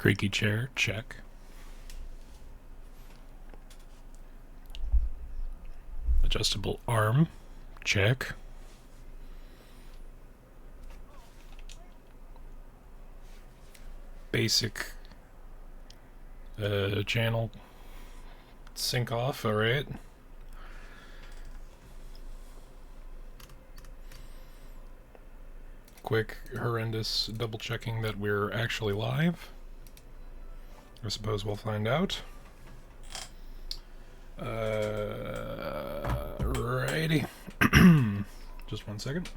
Creaky chair, check. Adjustable arm, check. Basic channel sync off, alright. Quick, horrendous double checking that we're actually live. I suppose we'll find out. Righty. Just 1 second.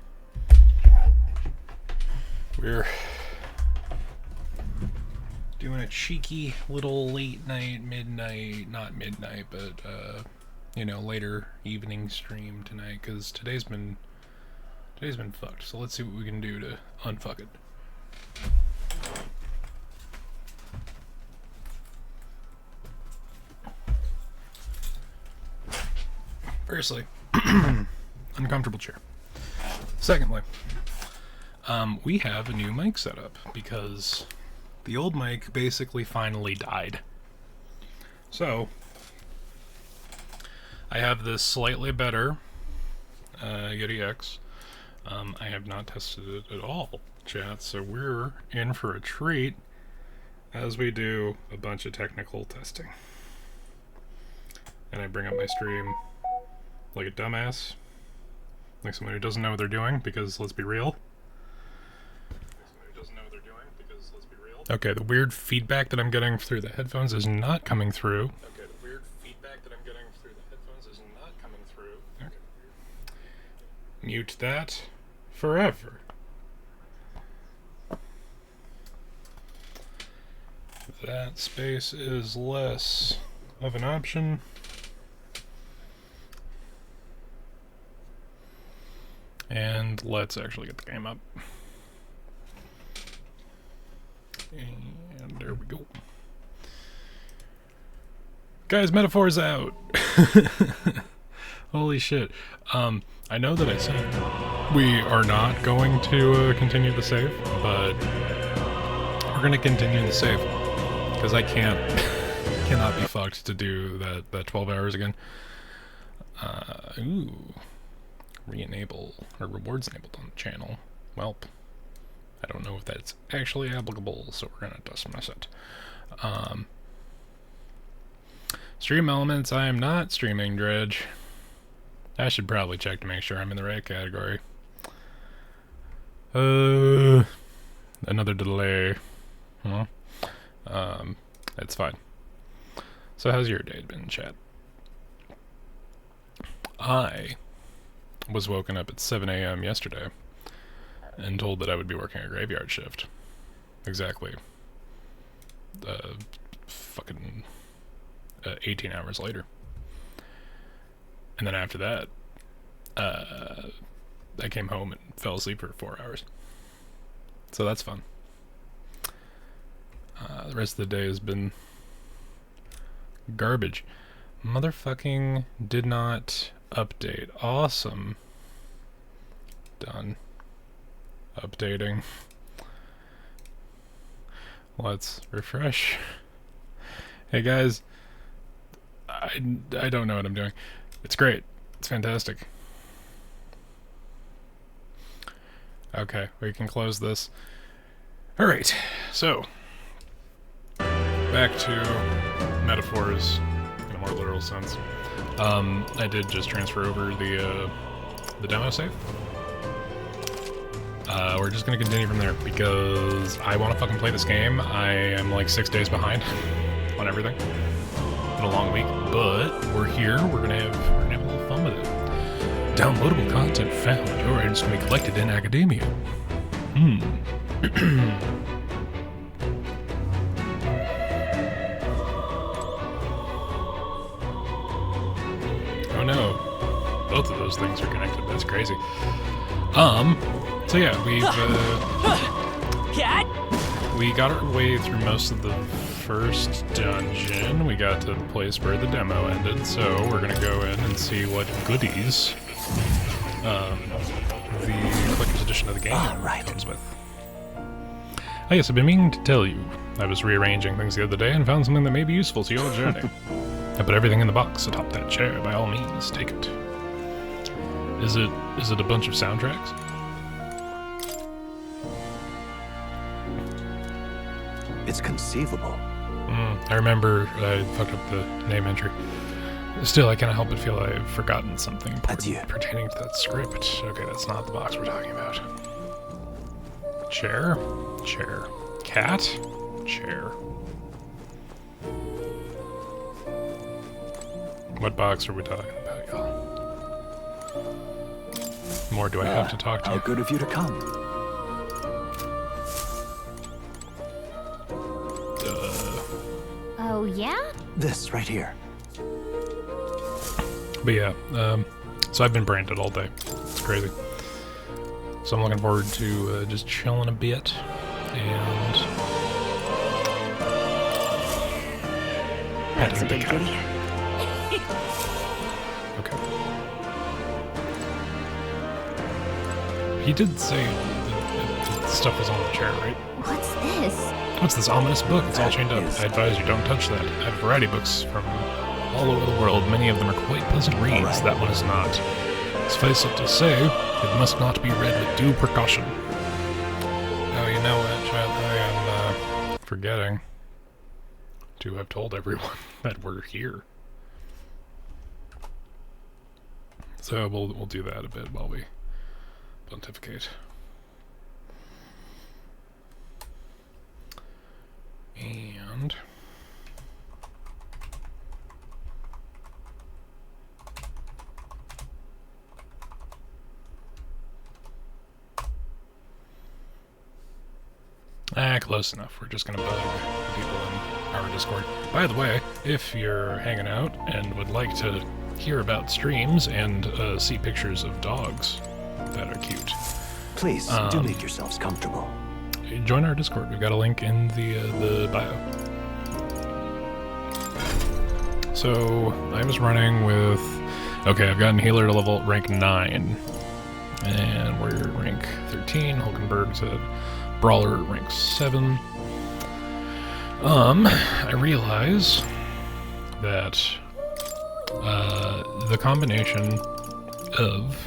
We're doing a cheeky little late night, midnight, not midnight, but, you know, later evening stream tonight, because today's been fucked. So let's see what we can do to unfuck it. Firstly, uncomfortable chair. Secondly, we have a new mic setup because the old mic basically finally died. So, I have this slightly better Yeti X. I have not tested it at all, chat, so we're in for a treat as we do a bunch of technical testing. And I bring up my stream like a dumbass, like someone who doesn't know what they're doing, because let's be real. Okay, the weird feedback that I'm getting through the headphones is not coming through. Okay. Mute that forever. That space is less of an option. And let's actually get the game up. And there we go. Guys, Metaphor's out! Holy shit. I know that I said we are not going to continue the save, but we're going to continue the save. Because I cannot be fucked to do that 12 hours again. Ooh. Re-enable, or rewards enabled on the channel. Welp. I don't know if that's actually applicable, so we're gonna dismiss it. Stream elements, I am not streaming Dredge. I should probably check to make sure I'm in the right category. Another delay. Huh? It's fine. So how's your day been, chat? I was woken up at 7 a.m. yesterday and told that I would be working a graveyard shift. Exactly. Fucking 18 hours later. And then after that, I came home and fell asleep for 4 hours. So that's fun. The rest of the day has been garbage. Motherfucking did not update. Awesome. Done. Updating. Let's refresh. Hey guys. I don't know what I'm doing. It's great. It's fantastic. Okay, we can close this. Alright, so back to metaphors in a more literal sense. I did just transfer over the demo save. We're just gonna continue from there because I want to fucking play this game. I am like 6 days behind on everything. Been a long week, but we're here. We're gonna have a little fun with it. Downloadable content found or instantly collected in academia. Oh no, both of those things are connected. That's crazy. So yeah, we got our way through most of the first dungeon. We got to the place where the demo ended, so we're gonna go in and see what goodies the collector's edition of the game comes with. Oh yes, I've been meaning to tell you I was rearranging things the other day and found something that may be useful to your journey. I put everything in the box atop that chair. By all means, take it. Is it a bunch of soundtracks? It's conceivable. I remember I fucked up the name entry. Still, I can't help but feel I've forgotten something pertaining to that script. Okay, that's not the box we're talking about. Chair? Chair. Cat? Chair. What box are we talking about, y'all? More do I have to talk to you? How good of you to come. Oh, yeah? This right here. But yeah, so I've been branded all day. It's crazy. So I'm looking forward to just chilling a bit and That's a petting the big cat. kitty. Okay. He did say that stuff was on the chair, right? What's this? What's this ominous book? It's all chained up. I advise you don't touch that. I have a variety of books from all over the world. Many of them are quite pleasant reads. Right. That one is not. Suffice it to say, it must not be read with due precaution. Oh, you know what, child? I am forgetting to have told everyone that we're here. So we'll do that a bit while we pontificate. And close enough. We're just gonna bug the people in our Discord. By the way, if you're hanging out and would like to hear about streams and see pictures of dogs that are cute, Please, do make yourselves comfortable. join our Discord. We've got a link in the bio. So I was running with. Okay, I've gotten healer to level rank 9, and we're rank 13. Hulkenberg's at brawler at rank 7. I realize that the combination of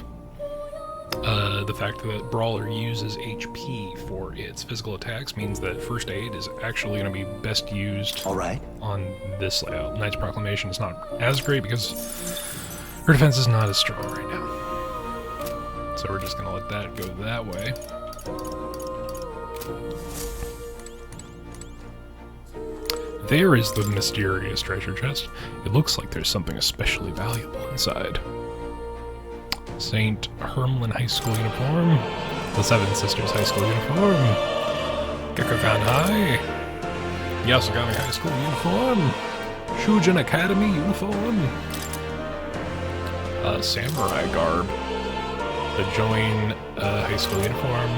the fact that Brawler uses HP for its physical attacks means that First Aid is actually going to be best used on this layout. Knight's Proclamation is not as great because her defense is not as strong right now. So we're just going to let that go that way. There is the mysterious treasure chest. It looks like there's something especially valuable inside. St. Hermlin High School uniform, the Seven Sisters High School uniform, Gekkokan High, Yasugami High School uniform, Shujin Academy uniform, Samurai garb, the Join High School uniform,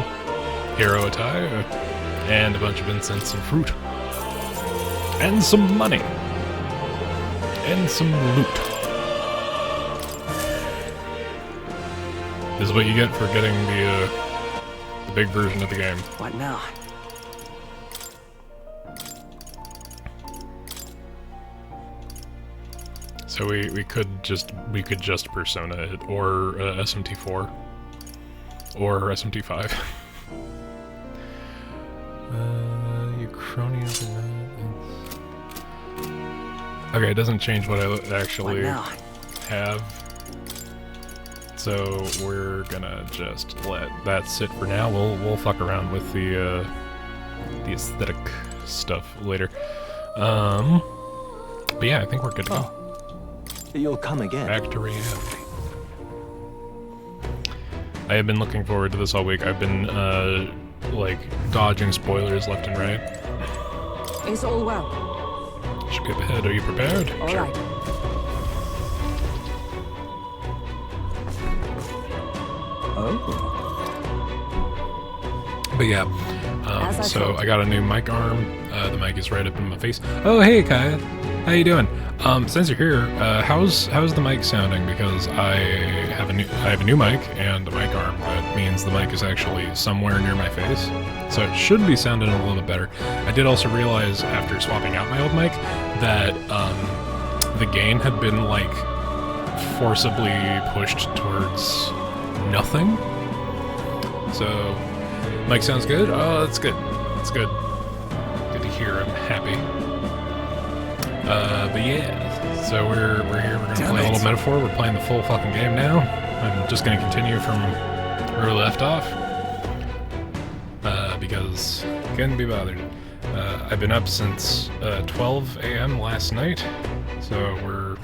hero attire, and a bunch of incense and fruit. And some money. And some loot. This is what you get for getting the big version of the game. What now? So we could just Persona it, or SMT4, or SMT5. Uchronia. Okay, it doesn't change what I actually have. So we're gonna just let that sit for now. We'll fuck around with the aesthetic stuff later. But yeah, I think we're good to go. You'll come again. Back to reality. I have been looking forward to this all week. I've been like dodging spoilers left and right. It's all well. Skip ahead. Are you prepared? All Sure. right. Oh. But yeah, So I got a new mic arm. The mic is right up in my face. Oh, hey, Kaya. How you doing? Since you're here, how's the mic sounding? Because I have a new mic and a mic arm. That means the mic is actually somewhere near my face, so it should be sounding a little bit better. I did also realize after swapping out my old mic that the gain had been like forcibly pushed towards nothing. So mic sounds good. Oh, that's good. That's good. Good to hear. I'm happy. But yeah, so we're here. We're gonna play a little metaphor. We're playing the full fucking game now. I'm just gonna continue from where we left off because couldn't be bothered. I've been up since 12 a.m. last night, so we're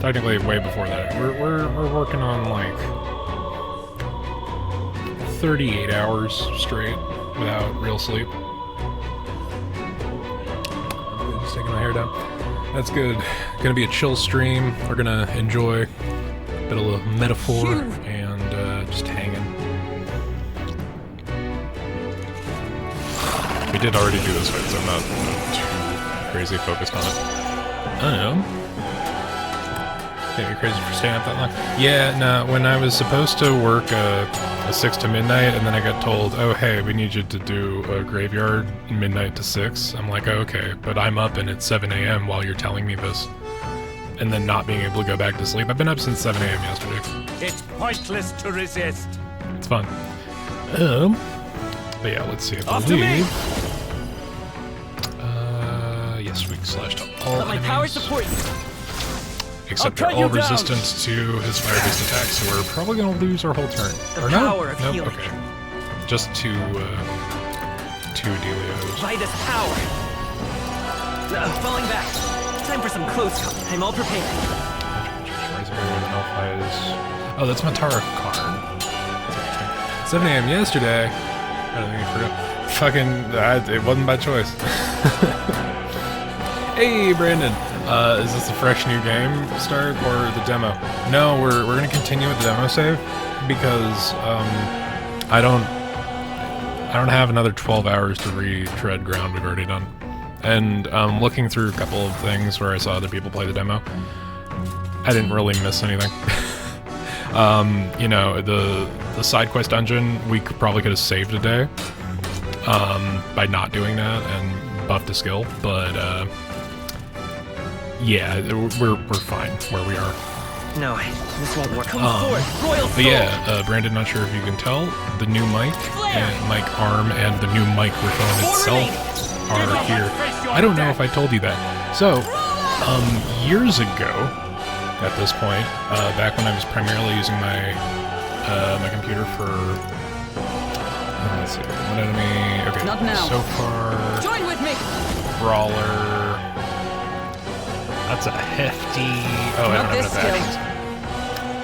technically way before that. We're working on like 38 hours straight without real sleep. Just taking my hair down. That's good. Gonna be a chill stream. We're gonna enjoy a bit of a metaphor and just hanging. We did already do this fight, so I'm not too crazy focused on it. I don't know. Think you're crazy for staying up that long? Yeah, no, when I was supposed to work a 6 to midnight, and then I got told, oh hey, we need you to do a graveyard midnight to 6. I'm like, oh, okay, but I'm up and it's 7 a.m. while you're telling me this. And then not being able to go back to sleep. I've been up since 7 a.m. yesterday. It's pointless to resist. It's fun. But yeah, let's see. I believe... yes, we slashed up all Let my power support you. Except they're all resistant to his fire-based attacks, so we're probably gonna lose our whole turn. The power of nope, healing. okay. Just two Delios. Vitus power. Falling back. Time for some close combat. I'm all prepared. Oh, that's Matara card. 7 a.m. yesterday. I don't think I forgot. Fucking, it wasn't by choice. Hey, Brandon. Is this a fresh new game start or the demo? No, we're gonna continue with the demo save because I don't have another 12 hours to retread ground we've already done. And looking through a couple of things where I saw other people play the demo, I didn't really miss anything. You know, the side quest dungeon we probably could have saved a day by not doing that and buffed a skill, but yeah, we're fine where we are. No, this won't work. Come forward, Royal But yeah, Brandon, not sure if you can tell, the new mic and mic arm and the new microphone itself are here. I don't know if I told you that. So, years ago, at this point, back when I was primarily using my my computer for let's see, one enemy. Okay, Not now. so far, Join with me. brawler. That's a hefty. Oh, I Not don't have this enough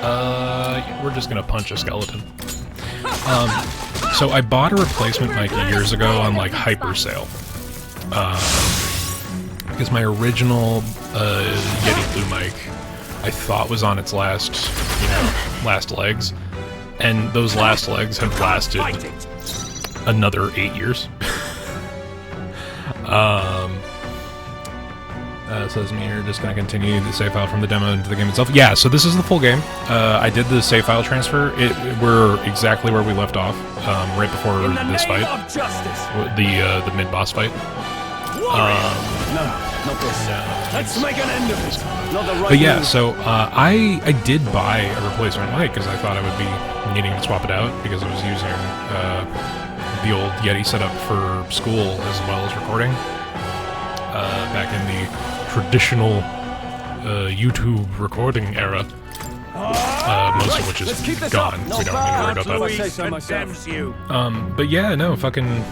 actions. We're just gonna punch a skeleton. So I bought a replacement mic years ago on like hyper sale. Because my original Yeti Blue mic I thought was on its last legs, and those last legs have lasted another 8 years. Says me you're just going to continue the save file from the demo into the game itself. Yeah, so this is the full game. I did the save file transfer. We're exactly where we left off, right before this fight, the mid boss fight. No, not this. Let's make an end of it. Not the right But yeah, move. so I did buy a replacement mic because I thought I would be needing to swap it out because I was using the old Yeti setup for school as well as recording back in the traditional YouTube recording era, most of which is gone. We don't need to worry about that. But yeah, no, fucking.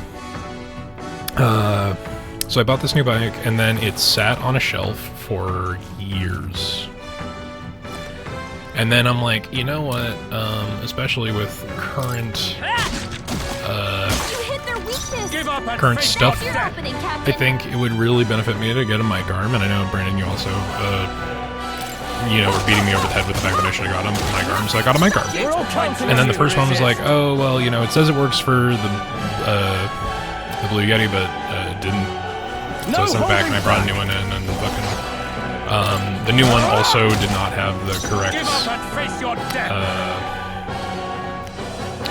So I bought this new bike, and then it sat on a shelf for years. And then I'm like, you know what? Especially with current stuff, I think it would really benefit me to get a mic arm. And I know, Brandon, you also, were beating me over the head with the fact that I should have got a mic arm, so I got a mic arm. And then the first one was like, oh, well, it says it works for the the Blue Yeti, but it didn't. So I sent it back and I brought a new one in, and fucking the new one also did not have the correct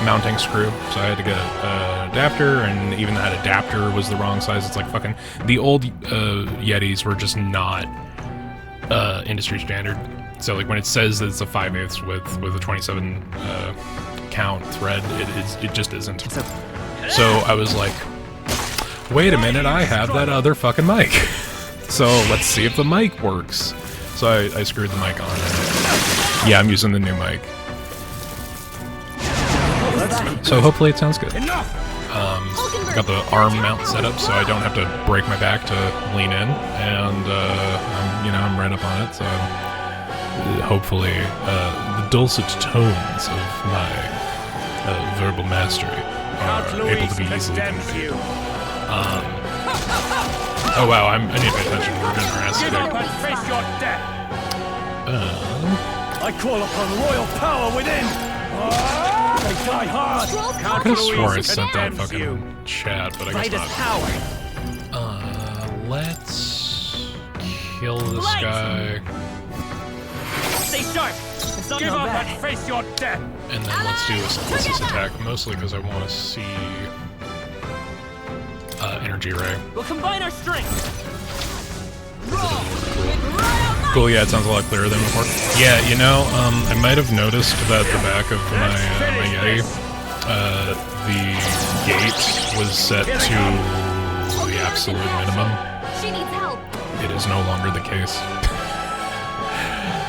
mounting screw, so I had to get an adapter, and even that adapter was the wrong size. It's like fucking the old Yetis were just not industry standard. So like when it says that it's a 5/8 with a 27 count thread, it just isn't. So I was like, wait a minute, I have that other fucking mic. So let's see if the mic works. So I screwed the mic on. Yeah, I'm using the new mic. So hopefully it sounds good. Got the arm mount set up so I don't have to break my back to lean in, and I'm right up on it. So hopefully the dulcet tones of my verbal mastery are able to be easily conveyed. Oh wow, I need to pay attention. We're getting our ass today. I call upon royal power within. They die hard. I could have swore I sent that fucking chat, but I guess not. Let's kill this guy. Stay sharp. It's not Give up bad. and face your death. And then let's do a synthesis attack, mostly because I want to see energy ray. We'll combine our strength. Cool, yeah, it sounds a lot clearer than before. Yeah, I might have noticed that the back of my Yeti, the gate was set to the absolute minimum. She needs help. It is no longer the case.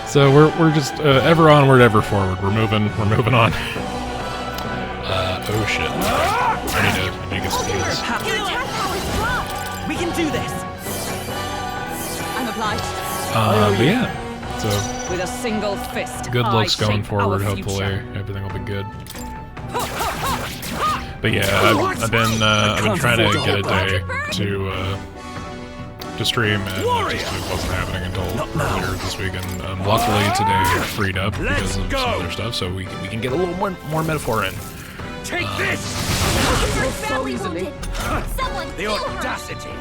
So we're just ever onward, ever forward. We're moving on. Oh shit. I need to get some heals. We can do this. I'm obliged. But yeah. So With a single fist. good looks I going shape our forward. Hopefully future. everything will be good. But yeah, I've been trying to get a day to stream, and it just wasn't happening until earlier this week. And luckily today it freed up because of some other stuff, so we can get a little more metaphor in. Take this. You're so badly easily. wounded. Someone The heal her. audacity.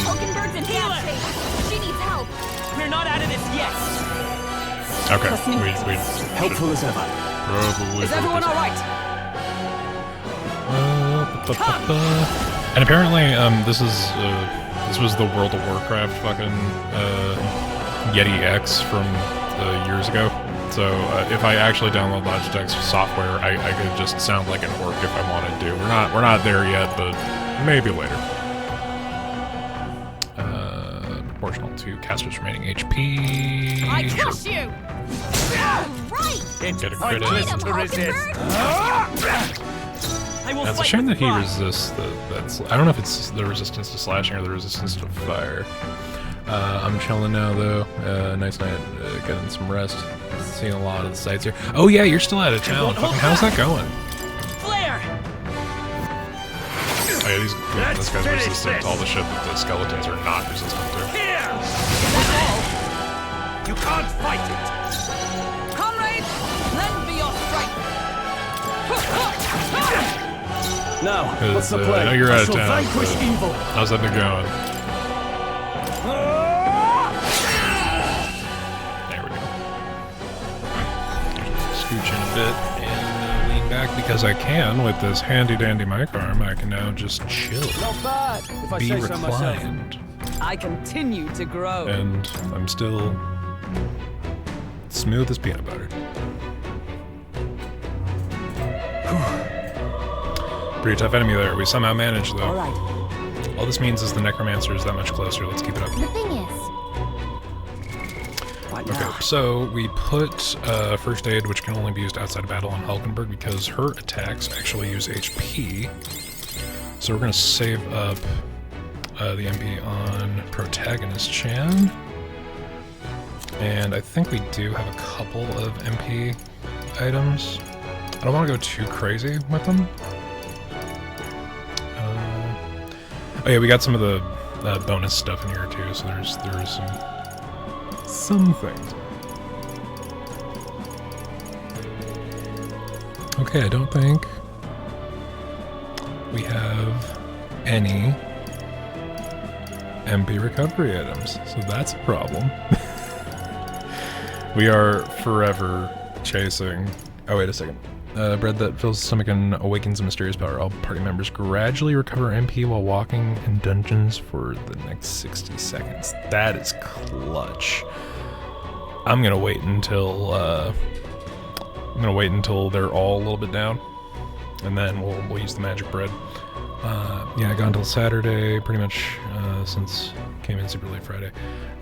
Hulkenberg's in bad shape. She needs help. We're not out of this yet. Okay, we Helpful as ever. probably. Is everyone alright? And apparently, this was the World of Warcraft fucking Yeti X from years ago. So if I actually download Logitech's software, I could just sound like an orc if I wanted to. We're not there yet, but maybe later. Proportional to caster's remaining HP. I Sure. crush you. Right. Get a I crit in. listen to resist. I will It's a fight shame that with he pride. resists that's. I don't know if it's the resistance to slashing or the resistance to fire. I'm chilling now though. Nice night. Getting some rest. Seeing a lot of the sights here. Oh yeah, you're still out of town. Fucking, how's that going? Flare. Oh yeah, this guy's resistant to all the shit that the skeletons are not resistant to. Here. You can't fight it. Comrades, lend me your strength. Now, what's the 'Cause, plan? I know you're out of shall town. vanquish but evil. How's that been going? There we go. Scooch in a bit and lean back because I can with this handy dandy mic arm. I can now just chill, Not bad, if I be say so myself. reclined, I continue to grow. and I'm still smooth as peanut butter. Pretty tough enemy there. We somehow managed though. Alright. All this means is the necromancer is that much closer. Let's keep it up. The thing is, What Okay, now? so we put first aid, which can only be used outside of battle, on Hulkenberg because her attacks actually use HP. So we're going to save up the MP on Protagonist Chan. And I think we do have a couple of MP items. I don't want to go too crazy with them. Oh yeah, we got some of the bonus stuff in here too, so there is some things. Okay, I don't think we have any MP recovery items, so that's a problem. We are forever chasing... Oh, wait a second. Bread that fills the stomach and awakens a mysterious power. All party members gradually recover MP while walking in dungeons for the next 60 seconds. That is clutch. I'm gonna wait until they're all a little bit down, and then we'll use the magic bread. Yeah, I got until Saturday, pretty much since came in super late Friday.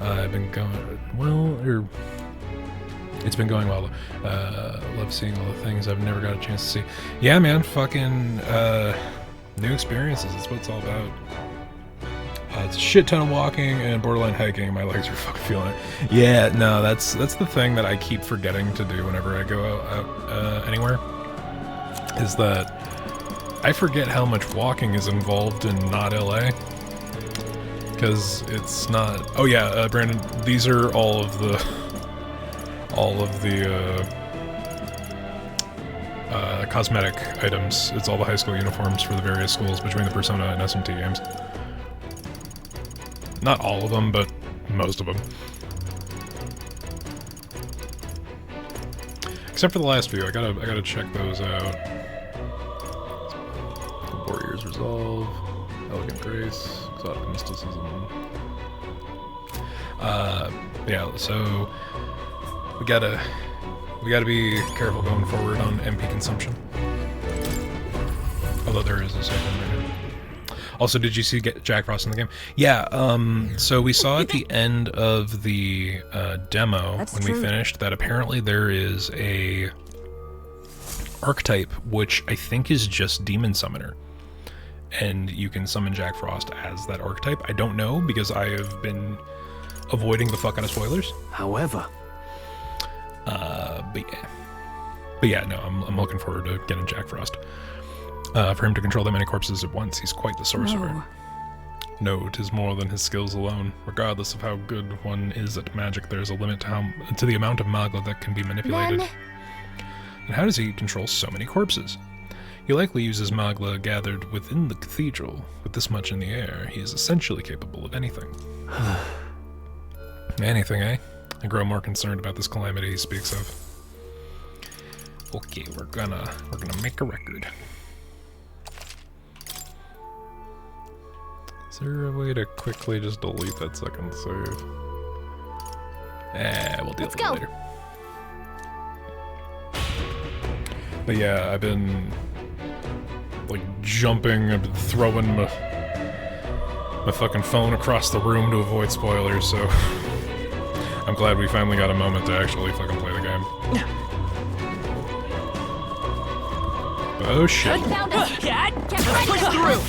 I've been going well, it's been going well. Love seeing all the things I've never got a chance to see. Yeah, man, fucking new experiences. That's what it's all about. It's a shit ton of walking and borderline hiking. My legs are fucking feeling it. Yeah, no, that's the thing that I keep forgetting to do whenever I go out anywhere. Is that I forget how much walking is involved in not LA. Because it's not... Oh yeah, Brandon, these are all of the cosmetic items. It's all the high school uniforms for the various schools between the Persona and SMT games. Not all of them, but most of them. Except for the last few, I gotta check those out. Warrior's Resolve, Elegant Grace, Exotic Mysticism. Yeah, so we gotta be careful going forward on MP consumption. Although there is a second right here. Also, did you see Jack Frost in the game? Yeah, so we saw at the end of the demo, when we finished, that apparently there is a archetype, which I think is just Demon Summoner. And you can summon Jack Frost as that archetype. I don't know, because I have been avoiding the fuck out of spoilers. However... But yeah, no, I'm looking forward to getting Jack Frost. For him to control that many corpses at once, he's quite the sorcerer. No, 'tis more than his skills alone. Regardless of how good one is at magic, there's a limit to the amount of Magla that can be manipulated. And how does he control so many corpses? He likely uses Magla gathered within the cathedral. With this much in the air, he is essentially capable of anything. Anything, eh? I grow more concerned about this calamity he speaks of. Okay, we're gonna make a record. Is there a way to quickly just delete that second save? We'll deal with it later. But yeah, I've been like jumping, I've been throwing my fucking phone across the room to avoid spoilers, so I'm glad we finally got a moment to actually fucking play the game. Oh shit. Cat, push through.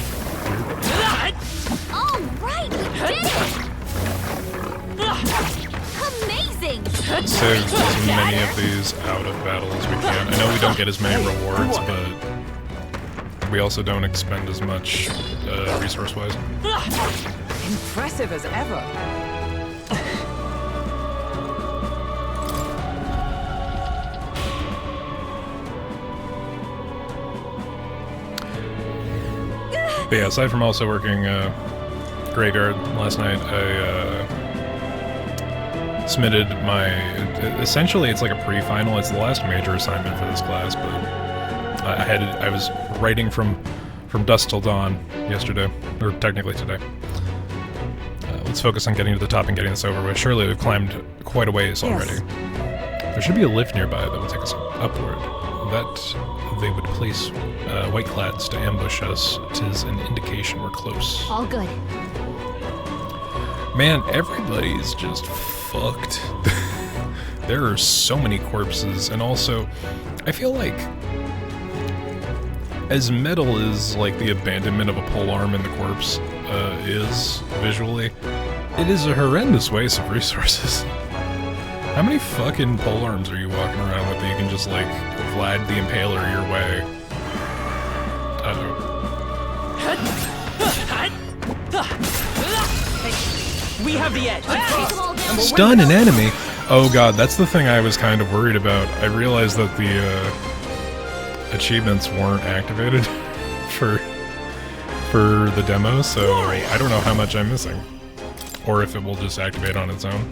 All right, we did it! Amazing! Save as many of these out of battle as we can. I know we don't get as many rewards, but we also don't expend as much resource-wise. Impressive as ever. But yeah, aside from also working graveyard last night, I submitted my... Essentially, it's like a pre-final. It's the last major assignment for this class, but I was writing from dusk till dawn yesterday, or technically today. Let's focus on getting to the top and getting this over with. Surely we've climbed quite a ways already. There should be a lift nearby that would take us upward. That they would place white clads to ambush us. 'Tis an indication we're close. All good. Man, everybody's just fucked. There are so many corpses, and also, I feel like as metal as like the abandonment of a polearm in the corpse is visually, it is a horrendous waste of resources. How many fucking polearms are you walking around with that you can just like Vlad the Impaler your way? We have the edge. Stun an enemy? Oh god, that's the thing I was kind of worried about. I realized that the achievements weren't activated for for the demo, so I don't know how much I'm missing. Or if it will just activate on its own.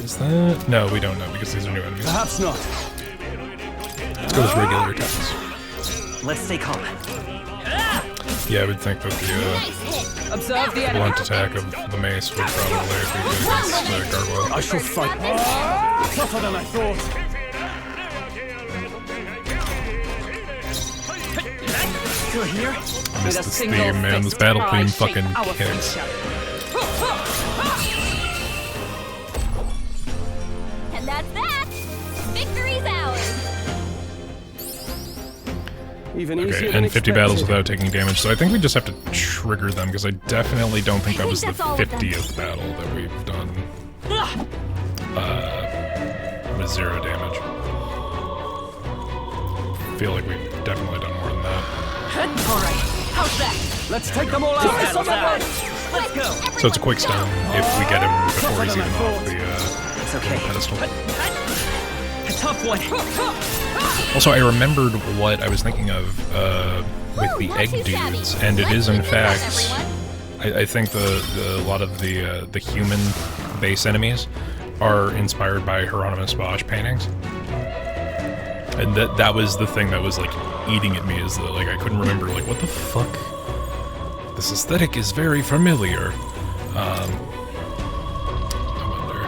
Is that... No, we don't know, because these are new enemies. Perhaps not. Let's go with regular attacks. Let's stay calm. Yeah, I would think that the Observe the enemy. blunt attack of the mace would probably be good against Gargoyle. I shall fight. Tougher than I thought. Still here? I miss this theme, man. This battle theme fucking kicks. And that's that. Victory's ours. Even easier Okay, than and 50 battles expected. without taking damage, so I think we just have to trigger them, because I definitely don't think that was the that's all of them. 50th battle that we've done. With 0 damage. I feel like we've definitely done more than that. Alright, how's that? Let's take them all out. Battle's ours. Let's go. So it's a quick stun if we get him before he's even off the It's okay. pedestal. A tough one. Also, I remembered what I was thinking of with the not egg too shabby. dudes, and it Let's is in keep it up, fact, everyone. I think a lot of the human base enemies are inspired by Hieronymus Bosch paintings, and that was the thing that was like eating at me, is that like I couldn't remember like what the fuck. This aesthetic is very familiar. I wonder.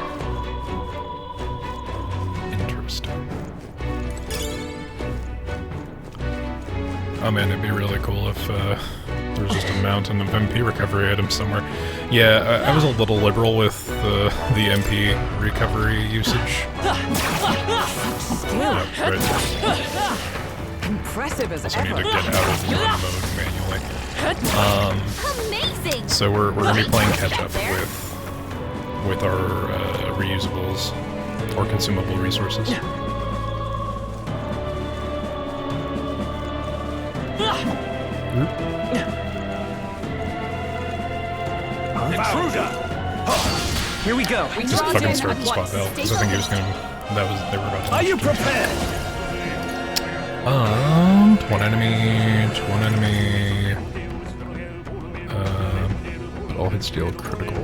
Interesting. Oh man, it'd be really cool if there's just a mountain of MP recovery items somewhere. Yeah, I was a little liberal with the MP recovery usage. Yeah, right. Impressive as Also need ever. to get out of run mode manually. Amazing. So we're gonna be playing catch up with our reusables or consumable resources. Here we go. Just fucking start the spot though, because I think he was gonna. They were about to. Are you prepared? One enemy. But all hits deal critical.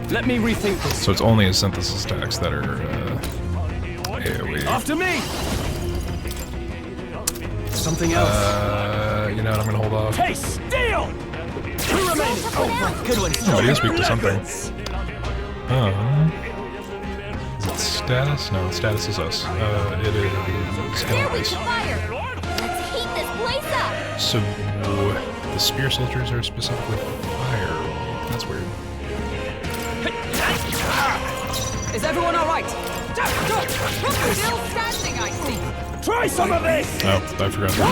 Let me rethink this. So it's only his synthesis attacks that are AoE. After me. Something else. You know what? I'm gonna hold off. Hey, steel! Two remaining. Good one. Oh, it is weak to something. Is it status? No, status is us. It is There we enemies. can fire. Let's heat this place up. So the spear soldiers are specifically fire. That's weird. Is everyone all right? Still standing, I see. Try some of this! Oh, I forgot to select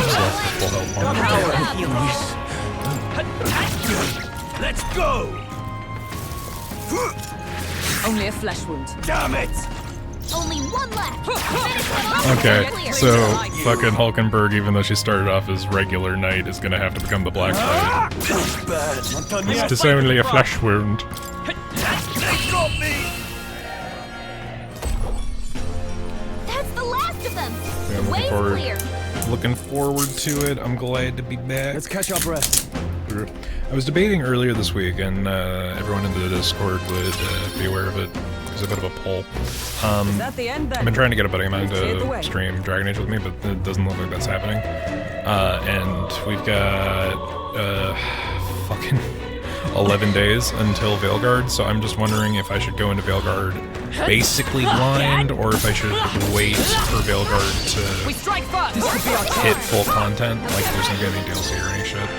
the full health armor. Let's go! Only a flesh wound. Damn it! Only one left. Finish them off. Okay, Clear. so fucking Hulkenberg, even though she started off as regular knight, is gonna have to become the Black Knight. Bad. Not done It's yet. just only a flesh wound. They got me! That's the last of them. Yeah, The I'm way's clear. looking forward to it. I'm glad to be back. Let's catch our breath. I was debating earlier this week, and everyone in the Discord would be aware of it. There's a bit of a poll. Is that the end I've then? been trying to get a buddy of mine Cleared the way. to stream Dragon Age with me, but it doesn't look like that's happening. And we've got fucking 11 days until Veilguard, so I'm just wondering if I should go into Veilguard basically blind, or if I should wait for Veilguard We to strike first. hit full content, like if there's not gonna be DLC or any shit.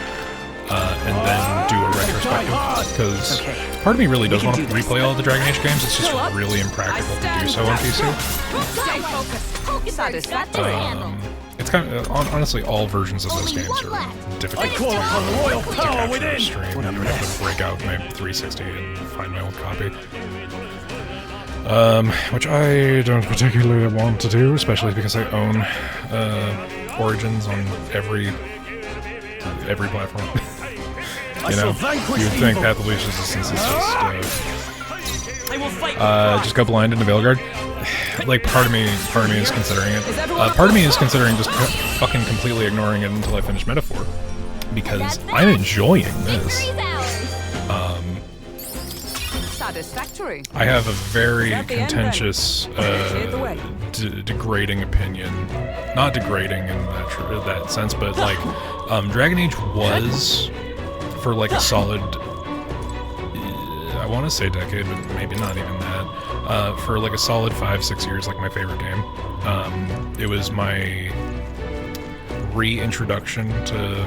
And then do a retrospective, because part of me really does want to replay all the Dragon Age games. It's just really impractical to do so on PC. Stay focused. Hulkenberg's got this handled. It's kind of honestly, all versions of those Only games one are left. difficult I call upon royal power capture within! a stream. I'm gonna have to break out my 360 and find my old copy. Which I don't particularly want to do, especially because I own Origins on every platform. You know, you'd think Path of Least Resistance is just go blind into Veilguard. Like part of me is considering it. Part of me is considering just fucking completely ignoring it until I finish Metaphor. because I'm enjoying this. Victory's ours. Satisfactory. I have a very At the end, contentious, Clear the way. degrading opinion. Not degrading in that sense, but like, Dragon Age was, for like a solid, I want to say decade, but maybe not even that, for like a solid 5-6 years, like my favorite game. It was my reintroduction to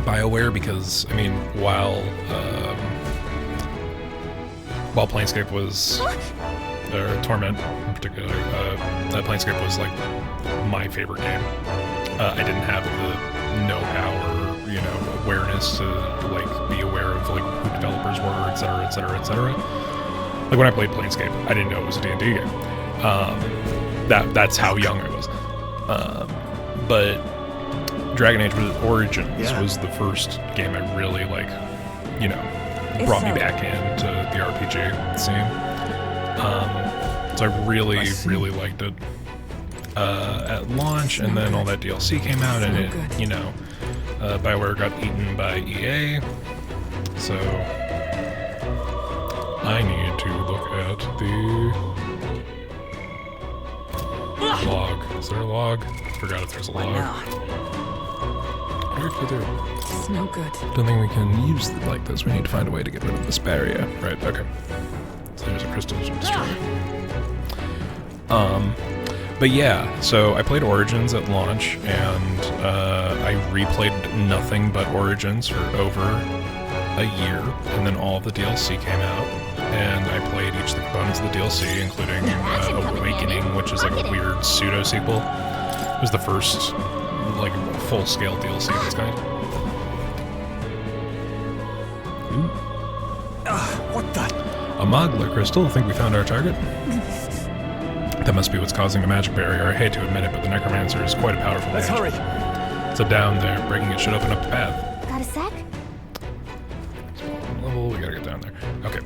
BioWare because, I mean, while Planescape was, or Torment in particular, that Planescape was like my favorite game. I didn't have the know-how or, you know, awareness to like be aware of like who developers were, etc., etc., etc. Like when I played Planescape, I didn't know it was a D&D game. That's how young I was. But Dragon Age Origins was the first game I really like, you know, brought me back into the RPG scene. So I really, really liked it at launch, and then all that DLC came out, and it, you know, BioWare got eaten by EA. So I need to look at the log. Is there a log? I forgot if there's a log. What do we have to do? It's no good. Don't think we can use it like this. We need to find a way to get rid of this barrier. Right, okay. So there's a crystal to destroy. But yeah, so I played Origins at launch, and I replayed nothing but Origins for over a year, and then all of the DLC came out, and I played each of the components of the DLC, including Awakening, which is like a weird pseudo-sequel. It was the first, like, full-scale DLC of its kind. What the? A Mogla crystal. I think we found our target. That must be what's causing the magic barrier. I hate to admit it, but the Necromancer is quite a powerful Let's mage. hurry. So down there, breaking it should open up the path. Got a sec? Level, we gotta get down there. Okay.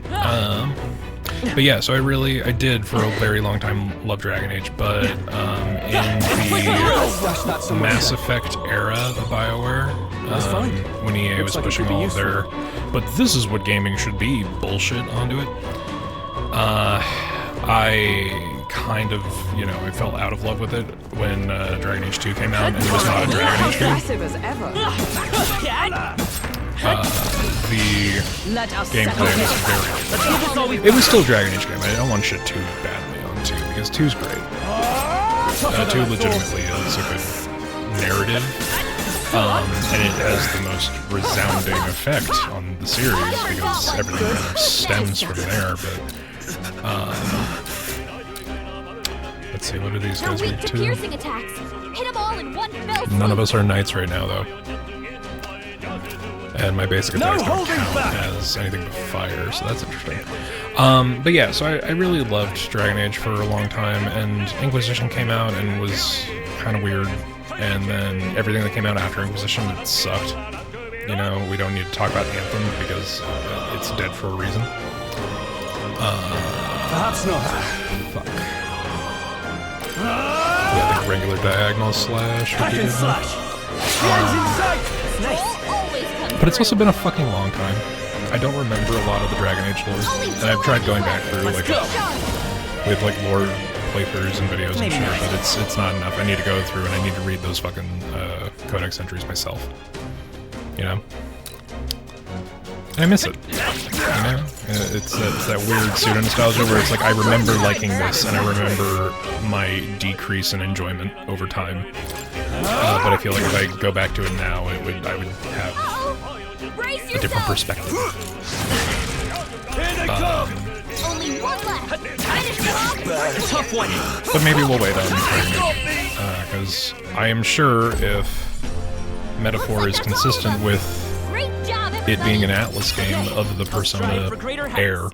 But yeah, so I did for a very long time love Dragon Age, but in the Mass Effect era of BioWare, when EA was pushing all of their, but this is what gaming should be, bullshit onto it, I kind of, you know, I fell out of love with it when Dragon Age 2 came out, and it was not a Dragon Age game. Aggressive as ever. The Let us gameplay was very... It was still a Dragon Age game. I don't want shit too badly on 2, because 2's great. 2 legitimately is a good narrative, and it has the most resounding effect on the series, because everything kind of stems from there, but... let's see, what do these They're guys weak read to to? piercing attacks. Hit them all in one fell swoop. None of us are knights right now, though. And my basic attacks don't count as anything but fire, so that's interesting. But yeah, so I really loved Dragon Age for a long time, and Inquisition came out and was kind of weird, and then everything that came out after Inquisition, it sucked. You know, we don't need to talk about Anthem, because it's dead for a reason. Perhaps not. Fuck. Yeah, I think regular diagonal slash would Hack be and good slash. enough. Hands in sight. Troll always comes But it's also through. been a fucking long time. I don't remember a lot of the Dragon Age lore, and I've tried going back through like with like lore playthroughs and videos and shit, but it's not enough. I need to go through and I need to read those fucking codex entries myself. You know? And I miss it. You know? It's that weird pseudo nostalgia where it's like I remember liking this and I remember my decrease in enjoyment over time. But I feel like if I go back to it now, I would have Brace a different yourself. perspective. Here they come. Only one left. Finish them off. A tough one. But maybe we'll wait on because I am sure if Metaphor is consistent with Great job, it everybody. being an Atlas game of the Persona Air,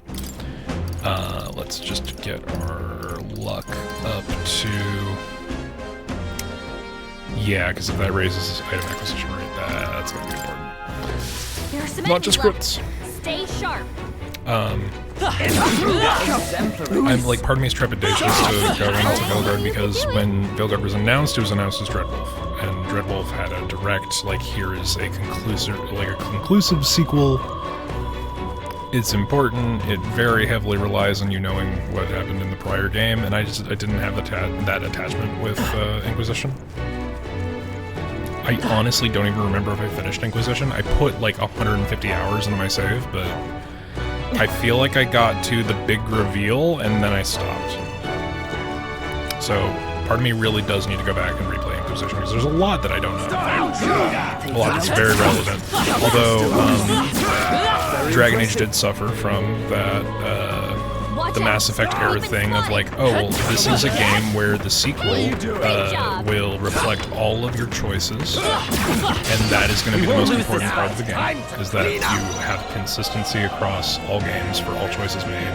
let's just get our luck up to... Yeah, because if that raises item acquisition rate, that's going to be important. There's some Not just enemies crits. left. Stay sharp. I'm like, part of me is trepidatious to go into Vilgard because when Vilgard was announced, it was announced as Dreadwolf. And Dreadwolf had a direct, like, here is a conclusive sequel. It's important. It very heavily relies on you knowing what happened in the prior game, and I didn't have that attachment with Inquisition. I honestly don't even remember if I finished Inquisition. I put like 150 hours into my save, but I feel like I got to the big reveal and then I stopped. So part of me really does need to go back and replay Inquisition because there's a lot that I don't know. A lot that's very relevant. Although Dragon Age did suffer from that the Mass Effect era thing of like, oh, well, this is a game where the sequel will reflect all of your choices, and that is going to be the most important part of the game, is that you have consistency across all games for all choices made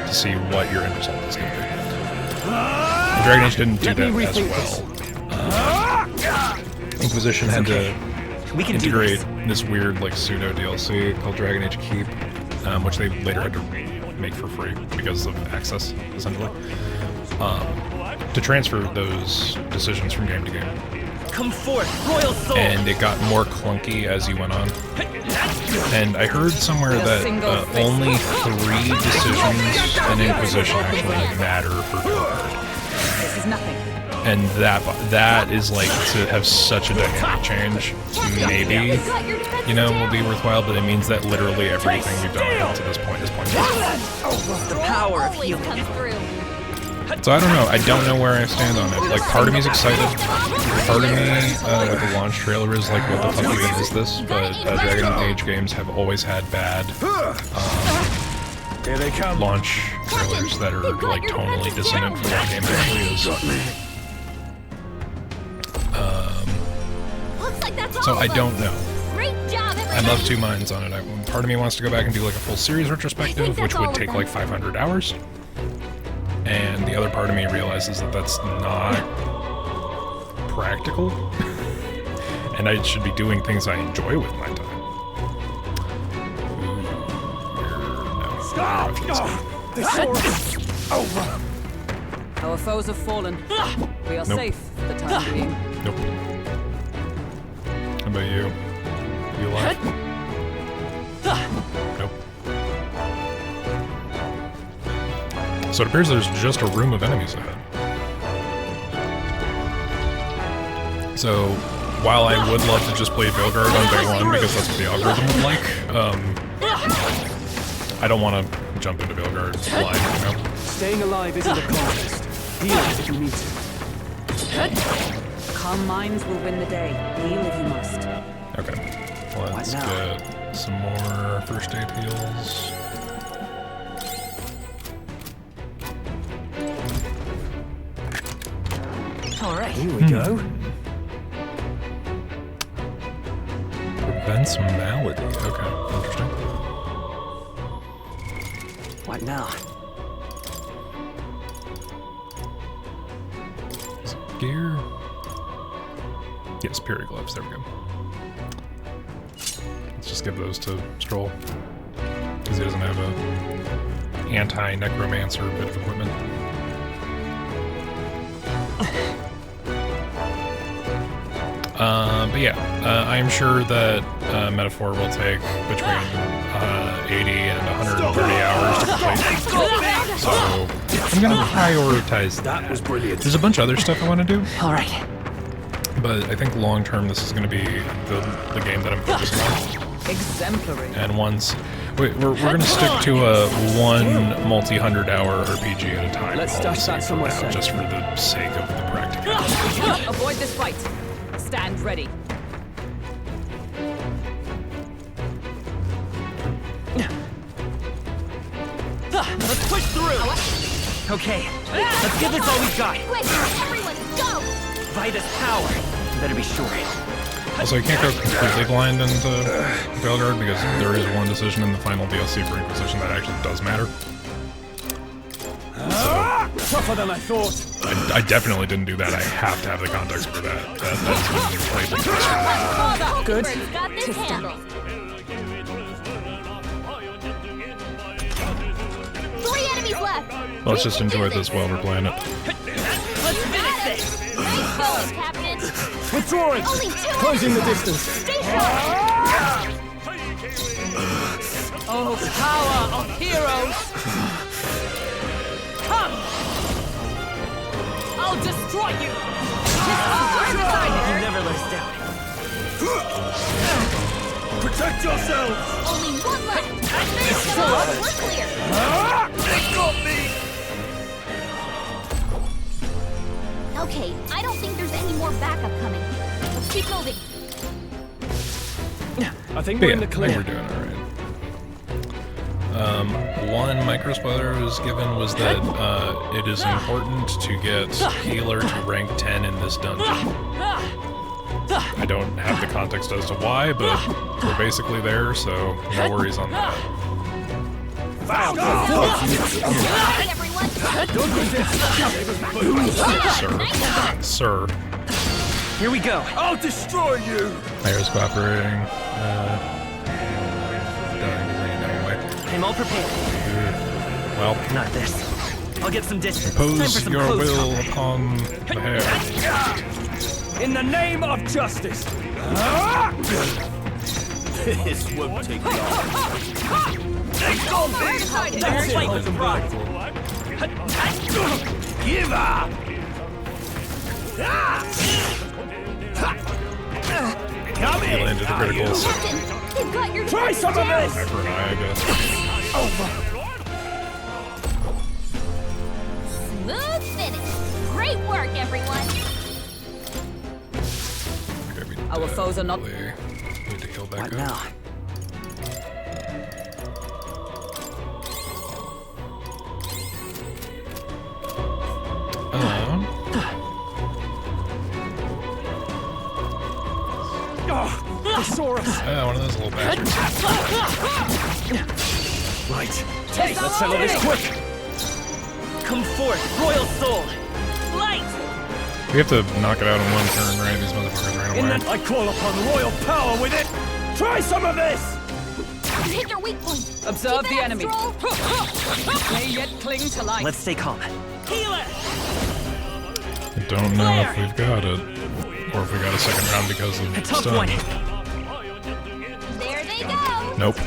to see what your end result is going to be. And Dragon Age didn't do that as well. Inquisition had to integrate this weird like pseudo DLC called Dragon Age Keep, which they later had to make for free because of access, essentially, to transfer those decisions from game to game. Come forth, royal soul. And it got more clunky as you went on. And I heard somewhere that only 3 decisions in Inquisition actually matter for Belgard. This is nothing. And that is like to have such a dynamic change. Maybe, you know, will be worthwhile, but it means that literally everything you've done up to this point is pointless. The power of healing. So I don't know. I don't know where I stand on it. Like, part of me is excited. Part of me, with the launch trailer, is like, what the fuck even is this? But Dragon Age games have always had bad launch trailers that are like tonally dissonant from what the game actually is. So I don't know. I'm of two minds on it. Part of me wants to go back and do like a full series retrospective, which would take like 500 hours. And the other part of me realizes that that's not practical. And I should be doing things I enjoy with my time. Stop! Over. Our foes have fallen. We are safe for the time being. Nope. How about you? You alive? Nope. So it appears there's just a room of enemies ahead. So, while I would love to just play Belgard on day one because that's what the algorithm would like, I don't want to jump into Belgard live, you know? Staying alive isn't a contest. Heal if you need to. Calm minds will win the day. Heal if you must. Okay. Let's get some more first aid heals. Alright. Here we go. Prevents malady. Okay, interesting. What now? Is it gear? Yes, Puri gloves. There we go. Let's just give those to Stroll, because he doesn't have a anti-necromancer bit of equipment. But yeah, I'm sure that Metaphor will take between 80 and 130 hours to complete. So I'm gonna prioritize that. That was brilliant. There's a bunch of other stuff I want to do. All right. But I think long term, this is going to be the game that I'm focusing on. Exemplary. And once we're going to stick to a one multi-100-hour RPG at a time. Let's stash that somewhere safe. Just for the sake of the practicality. Avoid this fight. Stand ready. Let's push through. Okay, let's give this all we've got. Quick, everyone, go! Vitus power. Better be sure. Also, you can't go completely blind into Belgard because there is one decision in the final DLC for Inquisition that actually does matter. Tougher than I thought. I definitely didn't do that. I have to have the context for that. That's when you play the test for that. Good. Got this handle. 3 enemies left. Let's just enjoy this while we're playing it. Let's finish this. Nice going, Captain. Withdrawing! Only 2 Closing the enemies distance! left. Stay sharp. Oh, power of heroes! Come! I'll destroy you! You never let us down. Protect yourselves! Only 1 left. Finish them off. We're clear. They got me! Okay, I don't think there's any more backup coming. Let's keep moving. I think But we're yeah, in the I think clear. we're doing alright. One micro spoiler I was given was that it is important to get healer to rank 10 in this dungeon. I don't have the context as to why, but we're basically there, so no worries on that. Hi, everyone. Sir. Here we go. I'll destroy you! Players cooperating. Dying is anyway. I'm all prepared. Well, Not this. I'll get some distance. Time for impose some your close will combat. upon the hair. In the name of justice! This won't take long. Don't fight with pride. Give up! Come He in! landed a critical, so Captain, they've got your Try some of down. this! eye for an eye, I guess. Smooth finish. Great work, everyone. Okay, we Our foes are not- definitely need to heal back What up. now? They saw us! One of those little bastards. Right. Let's settle this quick! Come forth, royal soul. Light. We have to knock it out in one turn, right? These motherfuckers ran In away. the, I call upon royal power with it! Try some of this! You hit their weak point. Observe Keep the it up, enemy. Stroll. May yet cling to life. Let's stay calm. Healer. I don't know if we've got it. Or if we got a second round because of A tough stun. one. There they go. Nope.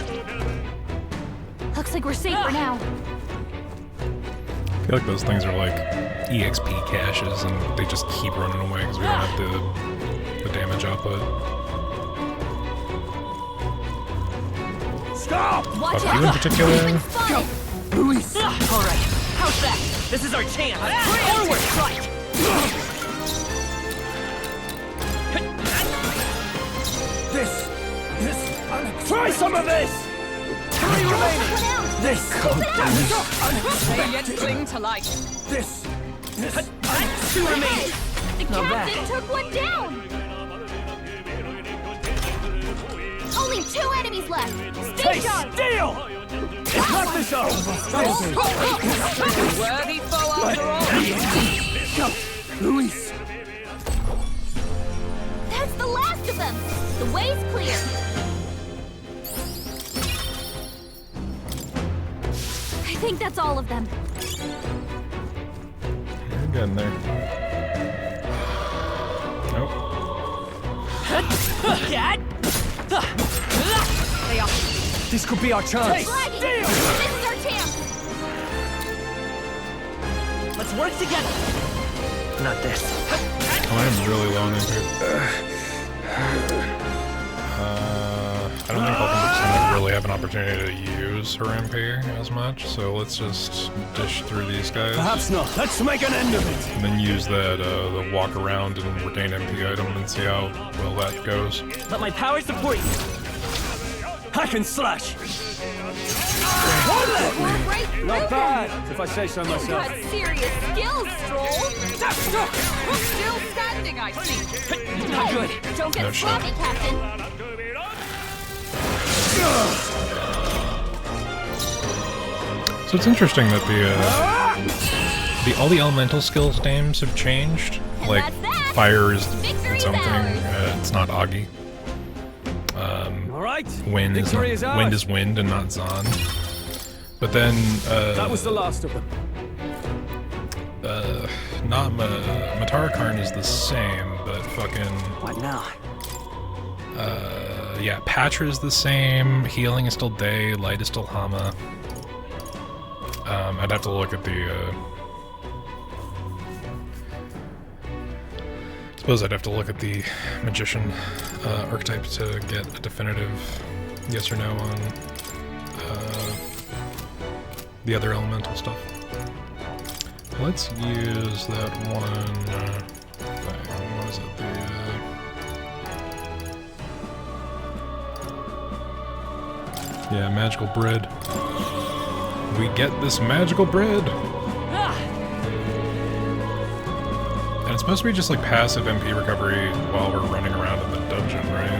Looks like we're safe for now. I feel like those things are like EXP caches and they just keep running away because we don't have the damage output. Stop! Watch Fuck you in out. particular. We've been spotted. Luis! All right. How's that? This is our chance. Forward strike. Try some of this! 3 remaining! Someone out. This! May yet cling to life. This! 2 remaining. The Not bad. captain took one down. Only 2 enemies left. Stay Taste sharp. steel! It's not this over! Worthy foe after all. Luis! That's the last of them. The way's clear. I think that's all of them. You're getting there. Nope. Dad. They are. This could be our chance! Dragon, this is our chance. Let's work together. Not this. Oh, I'm really low on MP. I don't think Hulkenberg's gonna really have an opportunity to use her MP as much, so let's just dish through these guys. Perhaps not. Let's make an end of it! And then use that the walk around and retain MP item and see how well that goes. Let my power support you. Hack and slash! We're right through Not them. bad, if I say so You've myself. got serious skills, Stroll. Still standing, I see. Not good. Don't get No shit. sloppy, Captain. So it's interesting that all the elemental skills names have changed. And Like that's that. fire is Victory's its own thing. ours. It's not Augie. All right. Wind is Victory is ours. wind is wind and not Zon. But then That was the last of them. not Matara Karn is the same, but fucking... What now? Yeah, Patra is the same. Healing is still Day. Light is still Hama. I'd have to look at the, suppose I'd have to look at the Magician archetype to get a definitive yes or no on the other elemental stuff. Let's use that one thing. What is it? Yeah, magical bread. We get this magical bread! And it's supposed to be just like passive MP recovery while we're running around in the dungeon, right?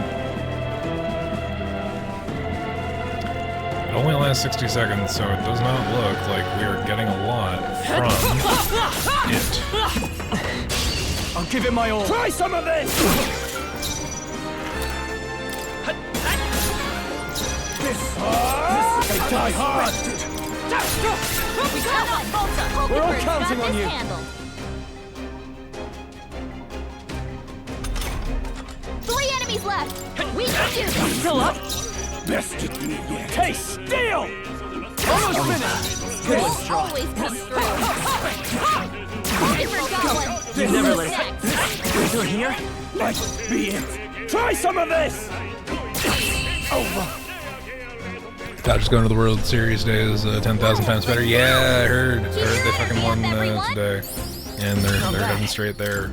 It only lasts 60 seconds, so it does not look like we are getting a lot from it. I'll give it my all. Try some of this! They die hard! We're all counting on you. Handled. 3 enemies left. We can do this. Still up? Best it me yet. Hey, steal! Almost finished. Good one, Straw. Always comes through. Favorite goblin. You never let Next. You're here? Might be it. Try some of this! Over. Dodgers going to the World Series today is 10,000 times better. Yeah, I heard they fucking won today. And they're heading straight there.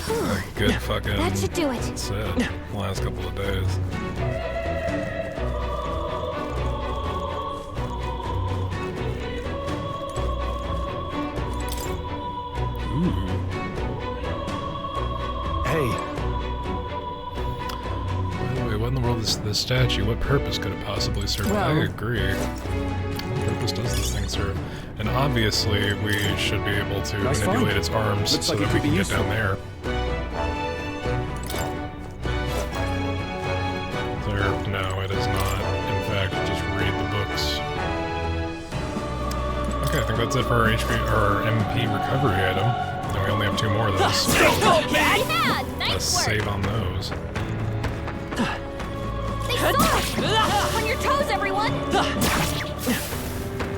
A good fucking That should do it. set the last couple of days. Ooh. Hey. By the way, what in the world is this statue? What purpose could it possibly serve? I agree. What purpose does this thing serve? And obviously, we should be able to Nice manipulate find. its arms Looks so like it that we could can be get down useful. there. No, it is not. In fact, just read the books. Okay, I think that's it for our HP or our MP recovery item. And we only have 2 more of those. Yeah, Let's nice work. save on those. They saw. On your toes, everyone.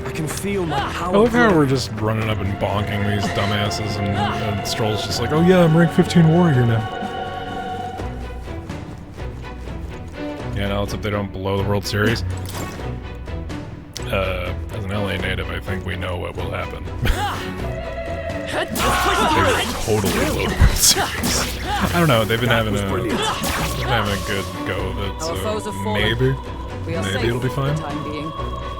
I can feel my power. I love how we're just running up and bonking these dumbasses, and Stroll's just like, oh yeah, I'm rank 15 warrior now. Yeah, now let's hope they don't blow the World Series. As an LA native, I think we know what will happen. They will totally blow the World Series. I don't know, they've been having a good go of it, Our foes so have fallen. maybe We are safe it'll be for fine. the time being.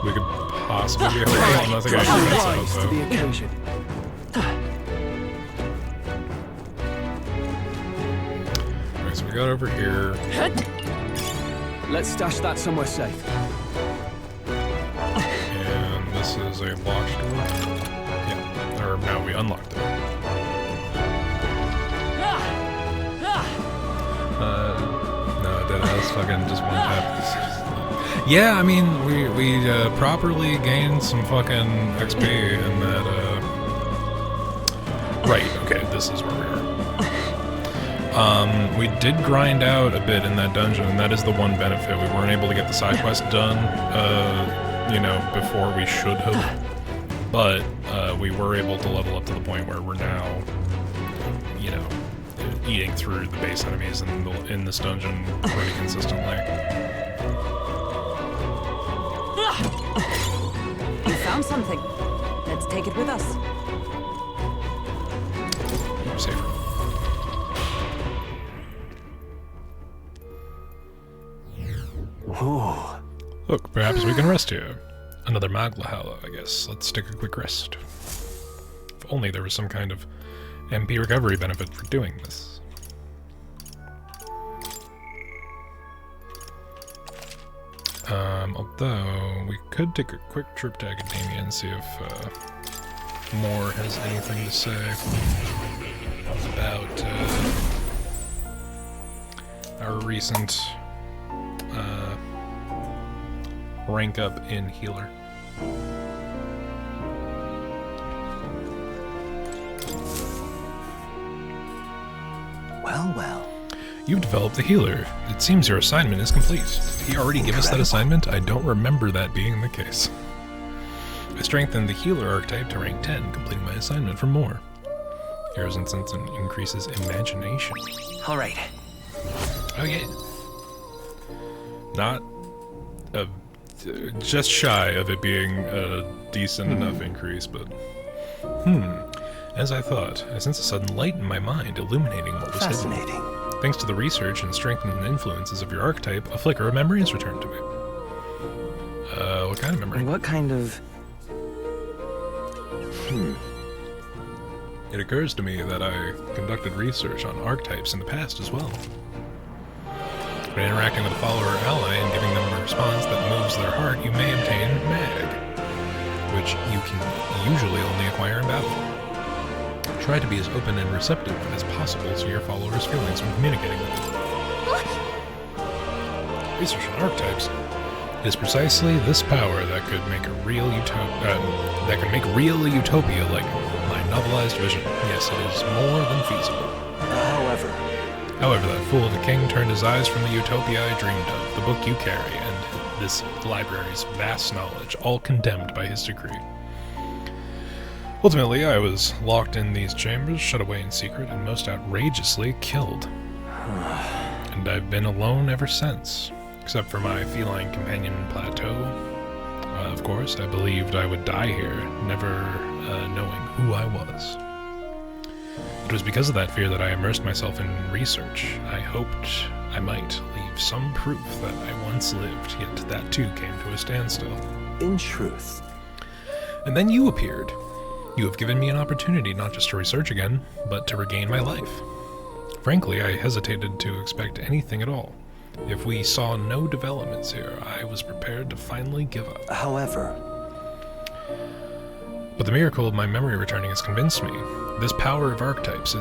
We could possibly be hopeful. I'm not thinking I should mess rise up, to the though. occasion. Alright, so we got over here. Let's stash that somewhere safe. And this is a locked door. Yeah. Or no, we unlocked it. No, deadass fucking just one tap. Yeah, I mean, we properly gained some fucking XP in that, Right, okay, this is where we are. We did grind out a bit in that dungeon, and that is the one benefit. We weren't able to get the side quest done, you know, before we should have. But, we were able to level up to the point where we're now, you know, eating through the base enemies in this dungeon pretty consistently. You found something. Let's take it with us. Safer. Ooh. Look, perhaps we can rest here. Another Maglahala, I guess. Let's take a quick rest. If only there was some kind of MP recovery benefit for doing this. Although, we could take a quick trip to Academia and see if Moore has anything to say about our recent rank up in healer. Well, Well, well. You've developed the healer. It seems your assignment is complete. Did he already give us that assignment? I don't remember that being the case. I strengthened the healer archetype to rank 10, completing my assignment for more. Hero's Instance and increases imagination. Alright. Okay. Not just shy of it being a decent enough increase, but as I thought, I sensed a sudden light in my mind, illuminating what was Fascinating. hidden. Thanks to the research and strengthened influences of your archetype, a flicker of memory is returned to me. What kind of memory? What kind of... It occurs to me that I conducted research on archetypes in the past as well. By interacting with a follower or ally and giving them a response that moves their heart, you may obtain Mag, which you can usually only acquire in battle. Try to be as open and receptive as possible to your followers' feelings when communicating with them. Research on archetypes is precisely this power that could make a real utopia like my novelized vision. Yes, it is more than feasible. However, that fool of a king turned his eyes from the utopia I dreamed of, the book you carry, and this library's vast knowledge, all condemned by his decree. Ultimately, I was locked in these chambers, shut away in secret, and most outrageously killed. And I've been alone ever since, except for my feline companion Plateau. Of course, I believed I would die here, never knowing who I was. It was because of that fear that I immersed myself in research. I hoped I might leave some proof that I once lived, yet that too came to a standstill. In truth. And then you appeared. You have given me an opportunity not just to research again, but to regain my life. Frankly, I hesitated to expect anything at all. If we saw no developments here, I was prepared to finally give up. However... But the miracle of my memory returning has convinced me. This power of archetypes,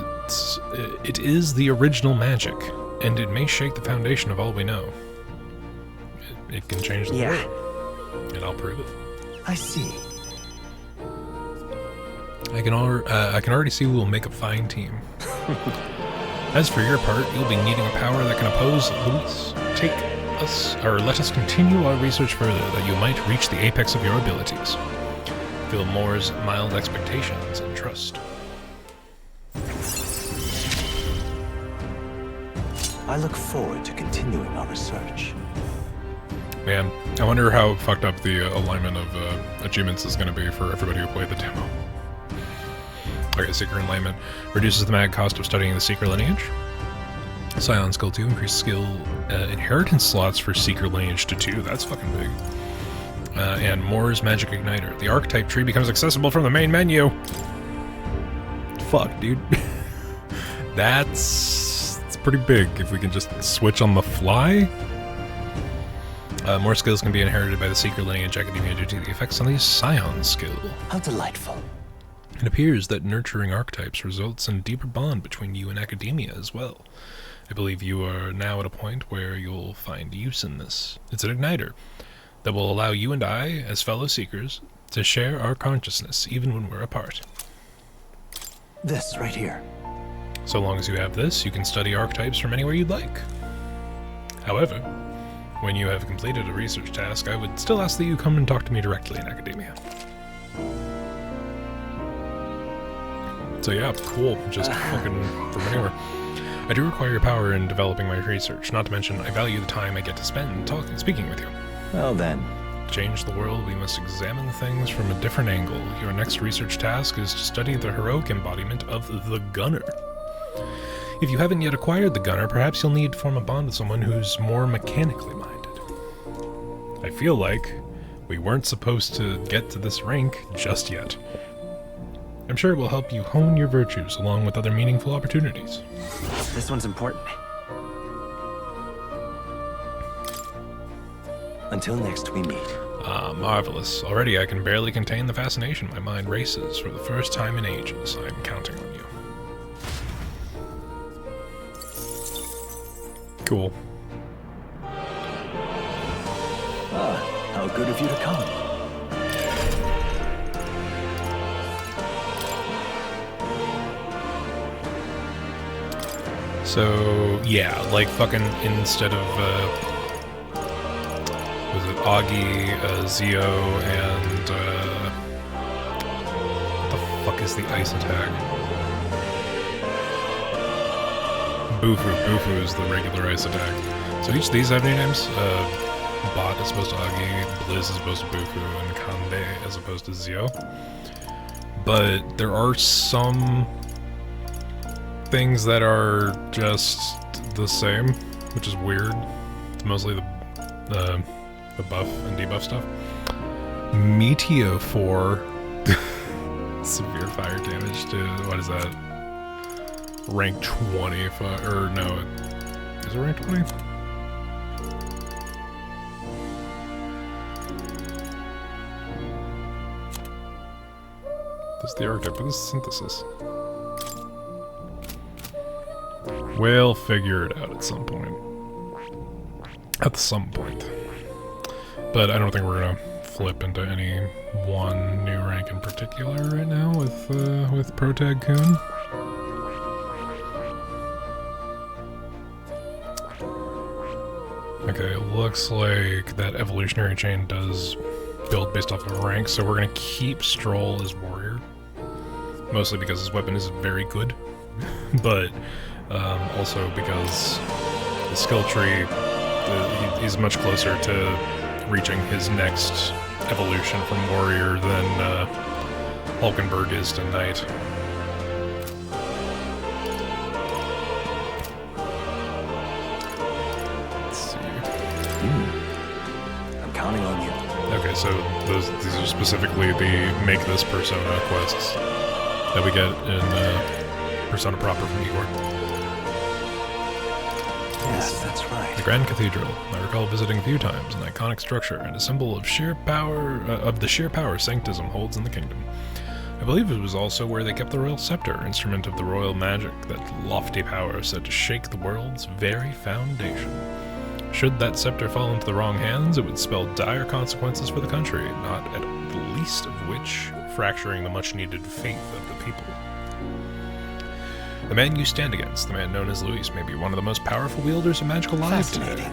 it is the original magic, and it may shake the foundation of all we know. It can change the world, and I'll prove it. I see. I can already see we'll make a fine team. As for your part, you'll be needing a power that can oppose Luis. Let us continue our research further, that you might reach the apex of your abilities. Feel Moore's mild expectations and trust. I look forward to continuing our research. Man, I wonder how fucked up the alignment of achievements is going to be for everybody who played the demo. Okay, Seeker Enlightenment reduces the mag cost of studying the Seeker lineage. Scion Skill 2 increased skill inheritance slots for Seeker lineage to 2. That's fucking big. And Moore's Magic Igniter. The archetype tree becomes accessible from the main menu. Fuck, dude. It's pretty big if we can just switch on the fly. More skills can be inherited by the Seeker lineage Academia due to the effects on the Scion skill. How delightful. It appears that nurturing archetypes results in a deeper bond between you and Academia as well. I believe you are now at a point where you'll find use in this. It's an igniter that will allow you and I, as fellow Seekers, to share our consciousness even when we're apart. This right here. So long as you have this, you can study archetypes from anywhere you'd like. However, when you have completed a research task, I would still ask that you come and talk to me directly in Academia. So yeah, cool. Just fucking from anywhere. I do require your power in developing my research, not to mention I value the time I get to spend speaking with you. Well then. To change the world, we must examine things from a different angle. Your next research task is to study the heroic embodiment of the Gunner. If you haven't yet acquired the Gunner, perhaps you'll need to form a bond with someone who's more mechanically minded. I feel like we weren't supposed to get to this rank just yet. I'm sure it will help you hone your virtues along with other meaningful opportunities. This one's important. Until next we meet. Ah, marvelous. Already I can barely contain the fascination. My mind races for the first time in ages. I'm counting on you. Cool. How good of you to come. So, yeah, like fucking instead of, was it Augie, Zio, and, what the fuck is the ice attack? Bufu. Bufu is the regular ice attack. So each of these have new names. Bot as opposed to Augie, Blizz as opposed to Bufu, and Kande as opposed to Zio. But there are some things that are just the same, which is weird. It's mostly the buff and debuff stuff. Meteo 4 severe fire damage to, what is that? Rank 20, or no, is it rank 20? This is the archetype, but this is synthesis. We'll figure it out at some point. At some point. But I don't think we're gonna flip into any one new rank in particular right now with Protag Kun. Okay, it looks like that evolutionary chain does build based off of rank, so we're gonna keep Stroll as warrior. Mostly because his weapon is very good, but also because the skill tree, he's much closer to reaching his next evolution from warrior than Hulkenberg is to knight. I'm counting on you. Okay, so these are specifically the make this persona quests that we get in Persona proper from Igor. Yes, that's right. The Grand Cathedral. I recall visiting a few times, an iconic structure and a symbol of sheer power of the sheer power Sanctism holds in the kingdom. I believe it was also where they kept the royal scepter, instrument of the royal magic, that lofty power said to shake the world's very foundation. Should that scepter fall into the wrong hands, it would spell dire consequences for the country, not at the least of which fracturing the much-needed faith of the people. The man you stand against, the man known as Luis, may be one of the most powerful wielders of magical alive today.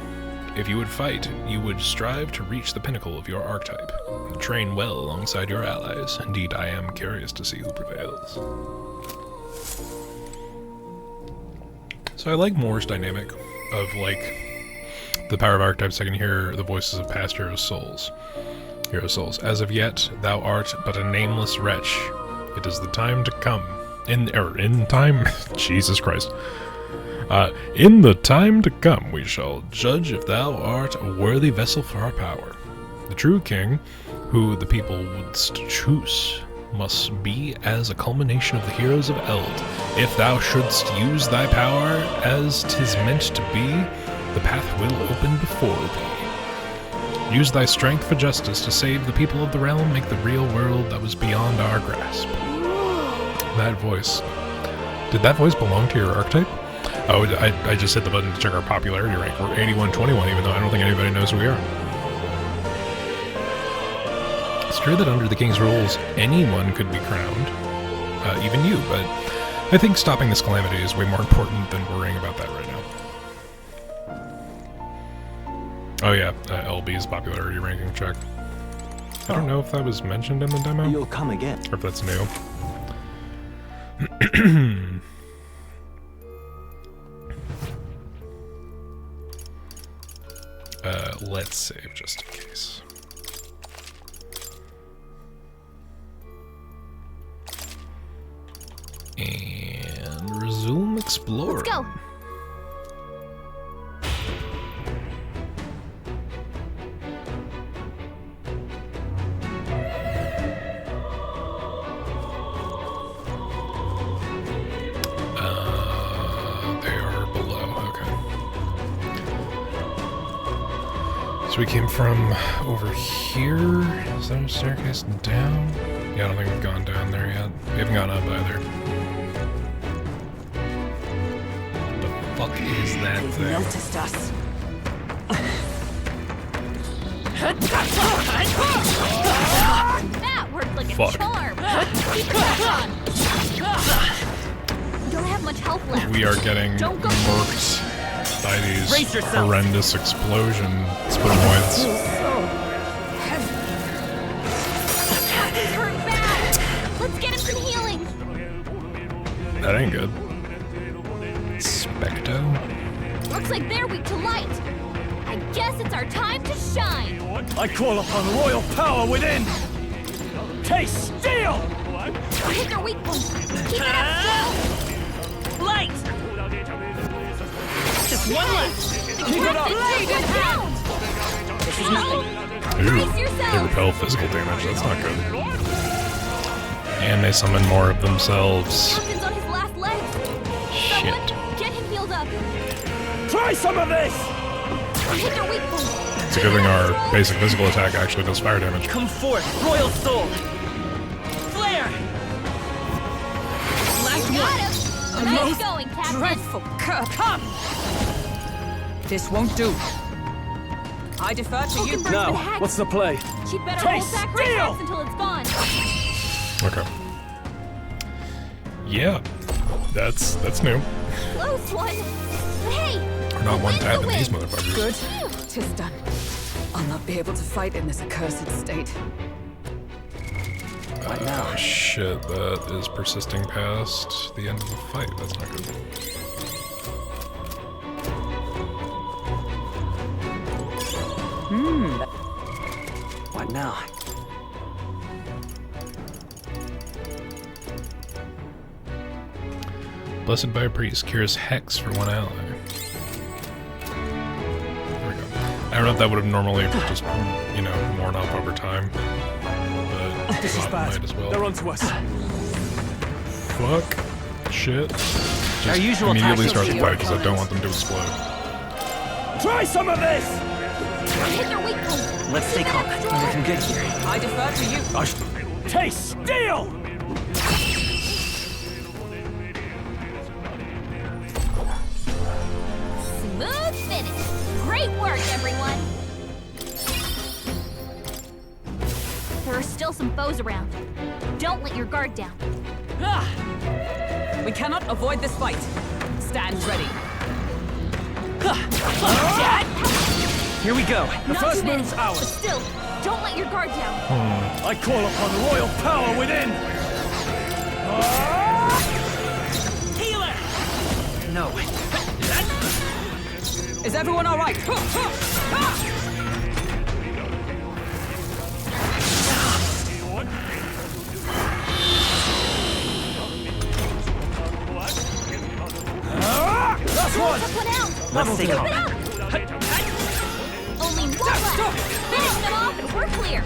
If you would fight, you would strive to reach the pinnacle of your archetype, and train well alongside your allies. Indeed, I am curious to see who prevails. So I like Moore's dynamic of, like, the power of archetypes. I can hear the voices of past heroes' souls. Hero souls. As of yet, thou art but a nameless wretch. It is the time to come. In time? Jesus Christ. In the time to come, we shall judge if thou art a worthy vessel for our power. The true king, who the people would choose, must be as a culmination of the heroes of Eld. If thou shouldst use thy power as 'tis meant to be, the path will open before thee. Use thy strength for justice to save the people of the realm, make the real world that was beyond our grasp. That voice. Did that voice belong to your archetype? Oh, I just hit the button to check our popularity rank. We're 81-21, even though I don't think anybody knows who we are. It's true that under the king's rules, anyone could be crowned, even you, but I think stopping this calamity is way more important than worrying about that right now. Oh yeah, LB's popularity ranking check. I don't know if that was mentioned in the demo, You'll come again. or if that's new. Let's save just in case. And resume exploring. Let's go. They are below, okay. So we came from over here. Is there a staircase down? Yeah, I don't think we've gone down there yet. We haven't gone up either. The fuck is that They've thing? noticed us. That worked like a Fuck. charm. Keep the pressure on. don't have much health left. We are getting Don't go. murked by these Brace yourself. horrendous explosion spermoids. These hurt bad. Let's get him some healing. That ain't good. Specto? Looks like they're weak to light. I guess it's our time to shine. I call upon royal power within! Taste steel! Hit their weak points. Keep it up, Phil. Light! Just one left. Keep it up! Blade in hand. Ooh, Brace they yourself. repel physical damage. That's not good. And they summon more of themselves. Captain's on his last legs. Shit. Someone, get him healed up. Try some of this! Hit their weak points. It's a good thing our basic physical attack actually does fire damage. Come forth, Royal Soul. Flare! Last Got one. him. Nice going, Captain. Dreadful curse. Come! This won't do. I defer to you. Hulkenberg's Now, been hacked. what's the play? She'd better Taste hold back steel. reflex until it's gone. Okay. Yeah, that's new. Close one. But hey, We're not the one wind's tapping the these wind. motherfuckers. Good. Phew. 'Tis done. I'll not be able to fight in this accursed state. Shit, that is persisting past the end of the fight. That's not good. What now? Blessed by a priest cures hex for one ally. There we go. I don't know if that would have normally just, you know, worn off over time. But This is thought it bad. might as well. They're onto us. Fuck. Shit. Just Our usual immediately tactics start the for fight because I don't want them to explode. Try some of this! Hit their weak points. Let's stay calm. We're looking good here. I defer to you. Taste steel! Smooth finish. Great work, everyone. There are still some foes around. Don't let your guard down. Ah! We cannot avoid this fight. Stand ready. Here we go. The Not first too many, move's but ours. still, don't let your guard down. I call upon royal power within! Healer! No. Is everyone all right? Last one! Took one out. Let's stay Keep calm. it up. Only one left. Finish them off and we're clear.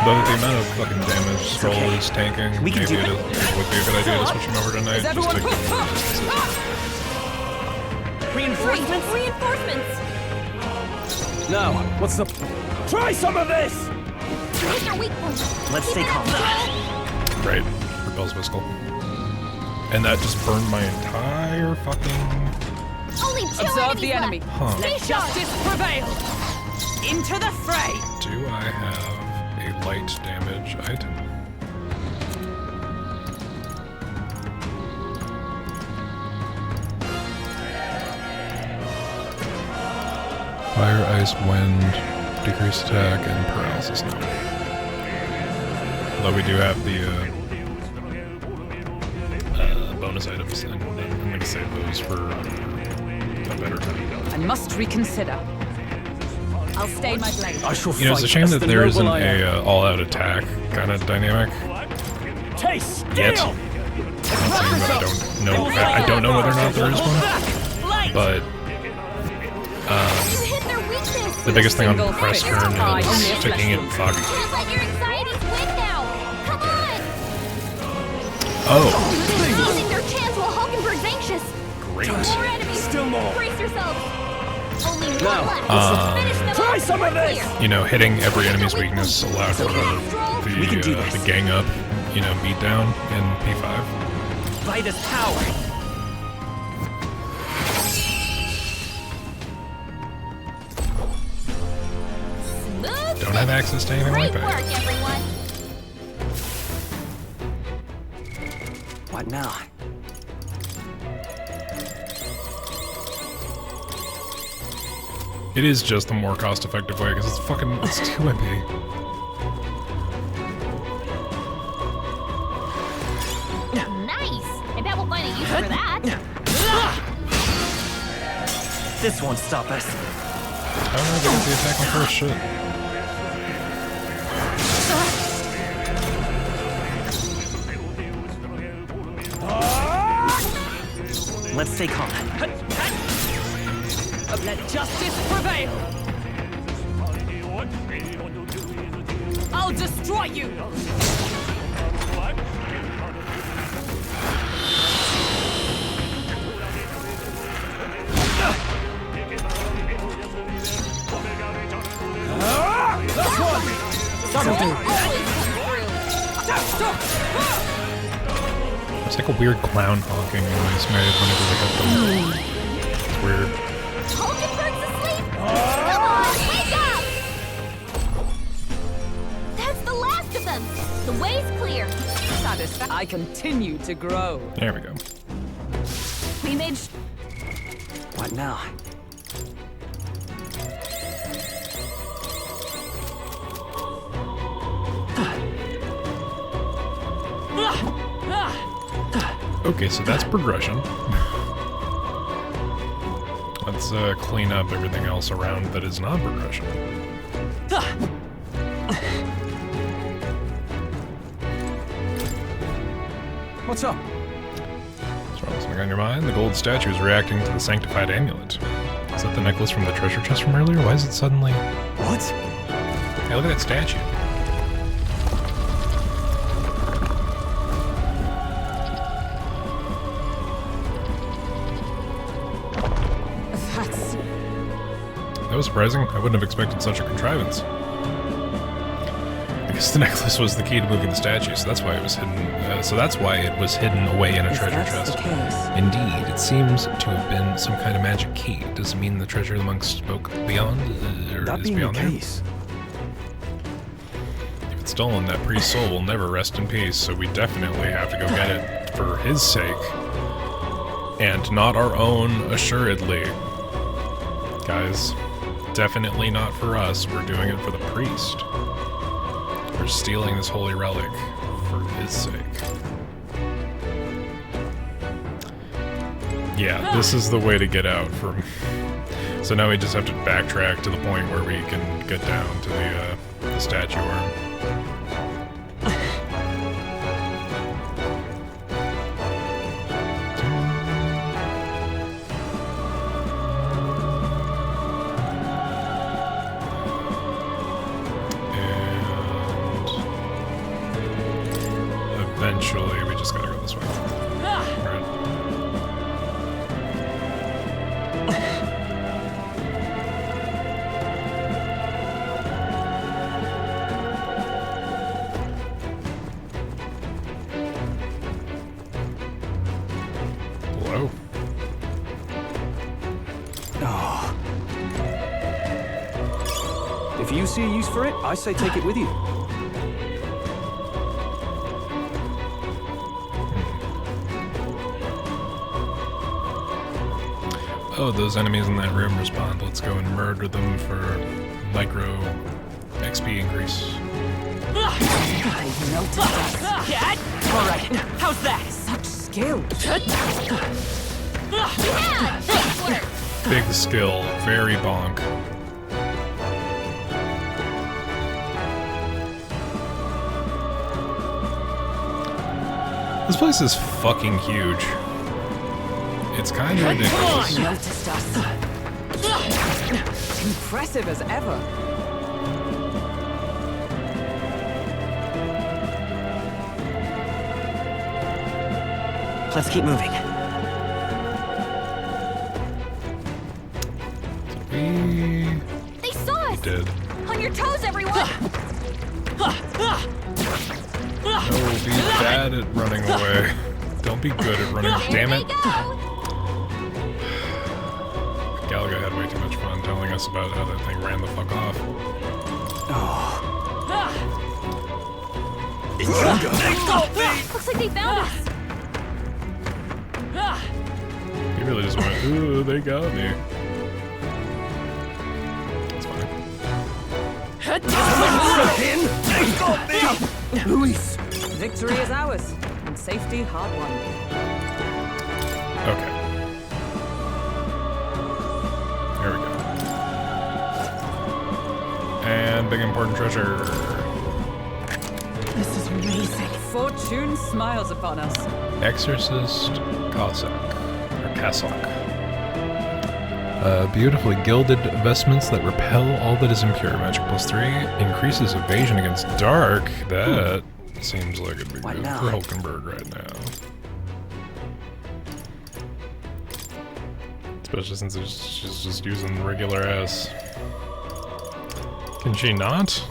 But the amount of fucking damage Stroll is tanking, We can maybe do it would be a good idea to switch him over tonight. Is Just everyone... to Reinforcements? Reinforcements. Now, what's the... Try some of this! Hit their weak points. Let's Keep stay it up, calm. Joel. Right. Repels Viscal. And that just burned my entire fucking... Only two Observe the enemies enemy. left. Huh. Stay sharp. Justice prevail. Into the fray. Do I have a light damage item? Fire, ice, wind, decreased attack, and paralysis now. Although we do have the bonus items, and I'm going to save those for a better time. I must reconsider. I'll stay my blade. I shall You know, it's a fight shame as that the there isn't noble I am. a all-out attack kind of dynamic Taste yet. steel! I'm not saying that I don't know whether or not there is one, but You hit their weakness. the biggest thing on Single press fist. turn Only a is sticking it. flesh Fuck. Can't let your anxieties win now. Come on. Oh, Losing their chance while Hulkenberg's anxious. great. More enemies. Still more. Brace yourselves. Only one Now, left. Finish them try off some and of we're this. clear. You know, hitting every enemy's weakness allowed for We can do this. the gang up, you know, beat down in P5. Vitus power. Smooth Don't have have access to anything like Great that. work, everyone. What now? It is just the more cost-effective way, because it's fucking, it's 2 MP. Nice. I bet we'll find a use for that. This won't stop us. I don't know if I get the attack on first shit. Let's stay calm. Let justice prevail. I'll destroy you. That's one! It's like a weird clown honking noise made whenever they hit them. It's weird. Hulkenberg's asleep. Come on, wake up! That's the last of them. The way's clear. I continue to grow. There we go. We made What now? Okay, so that's progression. Let's clean up everything else around that is not progression. What's up? What's wrong? Something on your mind? The gold statue is reacting to the sanctified amulet. Is that the necklace from the treasure chest from earlier? Why is it suddenly... What? Hey, look at that statue. That's... That was surprising. I wouldn't have expected such a contrivance. I guess the necklace was the key to moving the statue, so that's why it was hidden. So that's why it was hidden away in a treasure chest. Indeed, it seems to have been some kind of magic key. Does it mean the treasure the monks spoke beyond, or That is being the beyond there? case, If it's stolen, that priest's soul will never rest in peace. So we definitely have to go get it for his sake, and not our own, assuredly. Guys, definitely not for us. We're doing it for the priest. We're stealing this holy relic for his sake. Yeah, this is the way to get out from... So now we just have to backtrack to the point where we can get down to the statue worm. Eventually, we just gotta go this way. Right. Hello? oh. If you see a use for it, I say take it with you. Oh, those enemies in that room respond. Let's go and murder them for micro XP increase. I noticed us. Get! Alright, how's that? Such skill. yeah, nice work. Big skill, very bonk. This place is fucking huge. It's kind of ridiculous. Noticed us. Impressive as ever. Let's keep moving. We They saw us. did. On your toes, everyone. No, be bad at running away. Don't be good at running. Damn Here it. they go. Galaga had way too much fun telling us about how that thing ran the fuck off. Looks like they found us. He really just went, ooh, they got me. It's fine. Luis! Victory is ours, and safety hard won. Okay. There we go. And big important treasure. This is amazing. Fortune smiles upon us. Exorcist Cossack. Or Cassock. Beautifully gilded vestments that repel all that is impure. Magic +3 increases evasion against dark. That seems like it'd be good for Hulkenberg right now. Especially since she's just using regular ass. Can she not?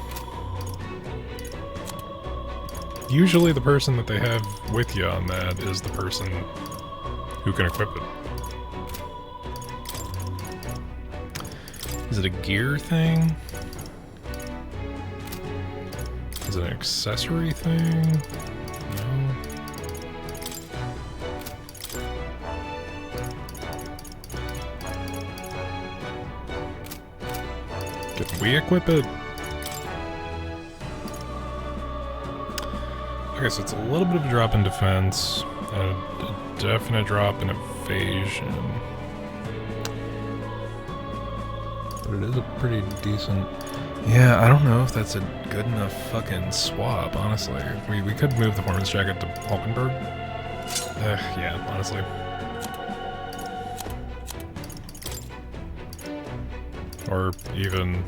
Usually the person that they have with you on that is the person who can equip it. Is it a gear thing? Is it an accessory thing? No. Can we equip it? Okay, so it's a little bit of a drop in defense, and a definite drop in evasion. But it is a pretty decent... Yeah, I don't know if that's a good enough fucking swap, honestly. We could move the performance jacket to Hulkenberg. Yeah, honestly. Or even...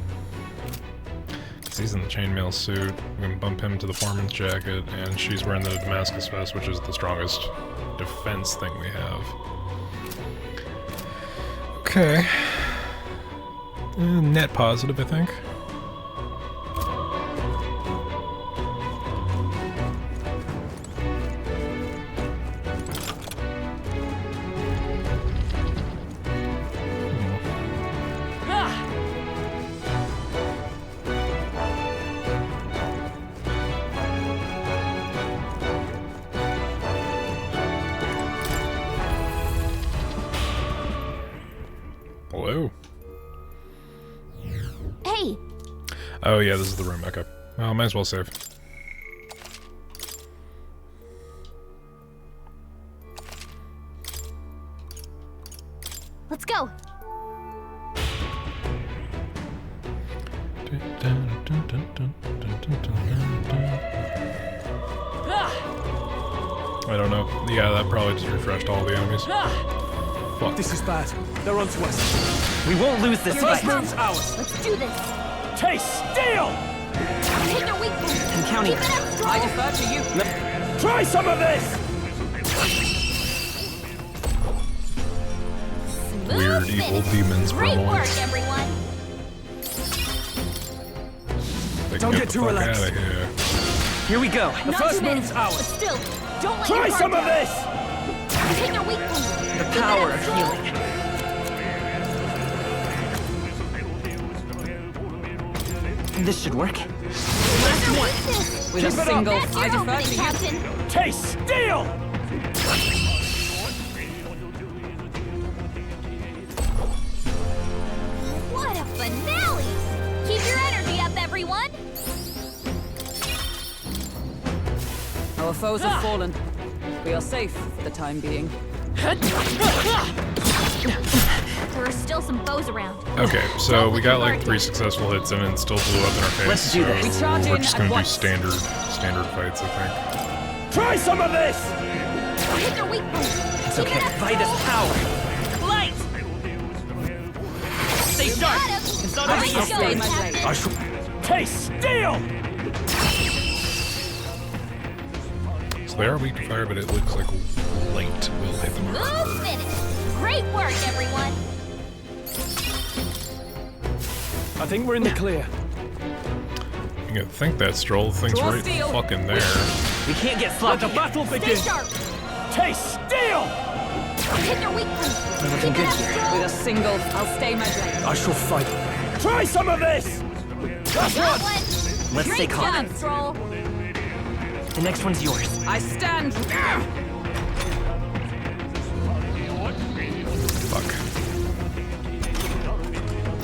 because he's in the chainmail suit, we can bump him to the foreman's jacket, and she's wearing the Damascus vest, which is the strongest defense thing we have. Okay. Net positive, I think. Hello. Hey, Oh yeah, this is the room. Okay. Well, might as well save. let's go. I don't know. Yeah, that probably just refreshed all the enemies. Fuck. This is bad. They're onto us. We won't lose this First fight. move's ours. Let's do this. Taste steel! Take their weak point. I'm counting. Keep it up, Stroll. I defer to you. Try some of this! Smooth Weird finish. evil demons for Great work, once. everyone. They can Don't get the too fuck relaxed. outta here. Here we go. The Not first too many, move's but ours. still, don't let Try your guard some of down. this! Take their weak point. The Keep it power up, of Stroll. healing. This should work. Another weakness. With a Keep it up. single, That's I your defer opening, to you. Captain. Taste steel! What a finale! Keep your energy up, everyone. Our foes have fallen. We are safe for the time being. There are still some foes around. Okay, so we got like 3 successful hits and it still blew up in our face. Let's do this. We charge We're in just at gonna do once. standard fights, I think. Try some of this! Hit their weak point. It's Keep okay. it up, Vitus power. Light. Stay sharp. Got him. It's not Let's over go, yet. stay my Captain. I shall... Taste steel! So they are weak to fire, but it looks like light will hit them Move harder. finish. Great work, everyone. I think we're in the clear. You gotta think that Stroll thing's Draw right steel. fucking there. We can't get Let sloppy. the battle Stay begin! sharp. Taste steel! Hit their weak point. We're looking Keep it good up, here. Stroll. With a single, I'll stay my blade. I shall fight. Try some of this! That's Got one! one. Let's stay Great calm. job, Stroll. The next one's yours. I stand. Fuck.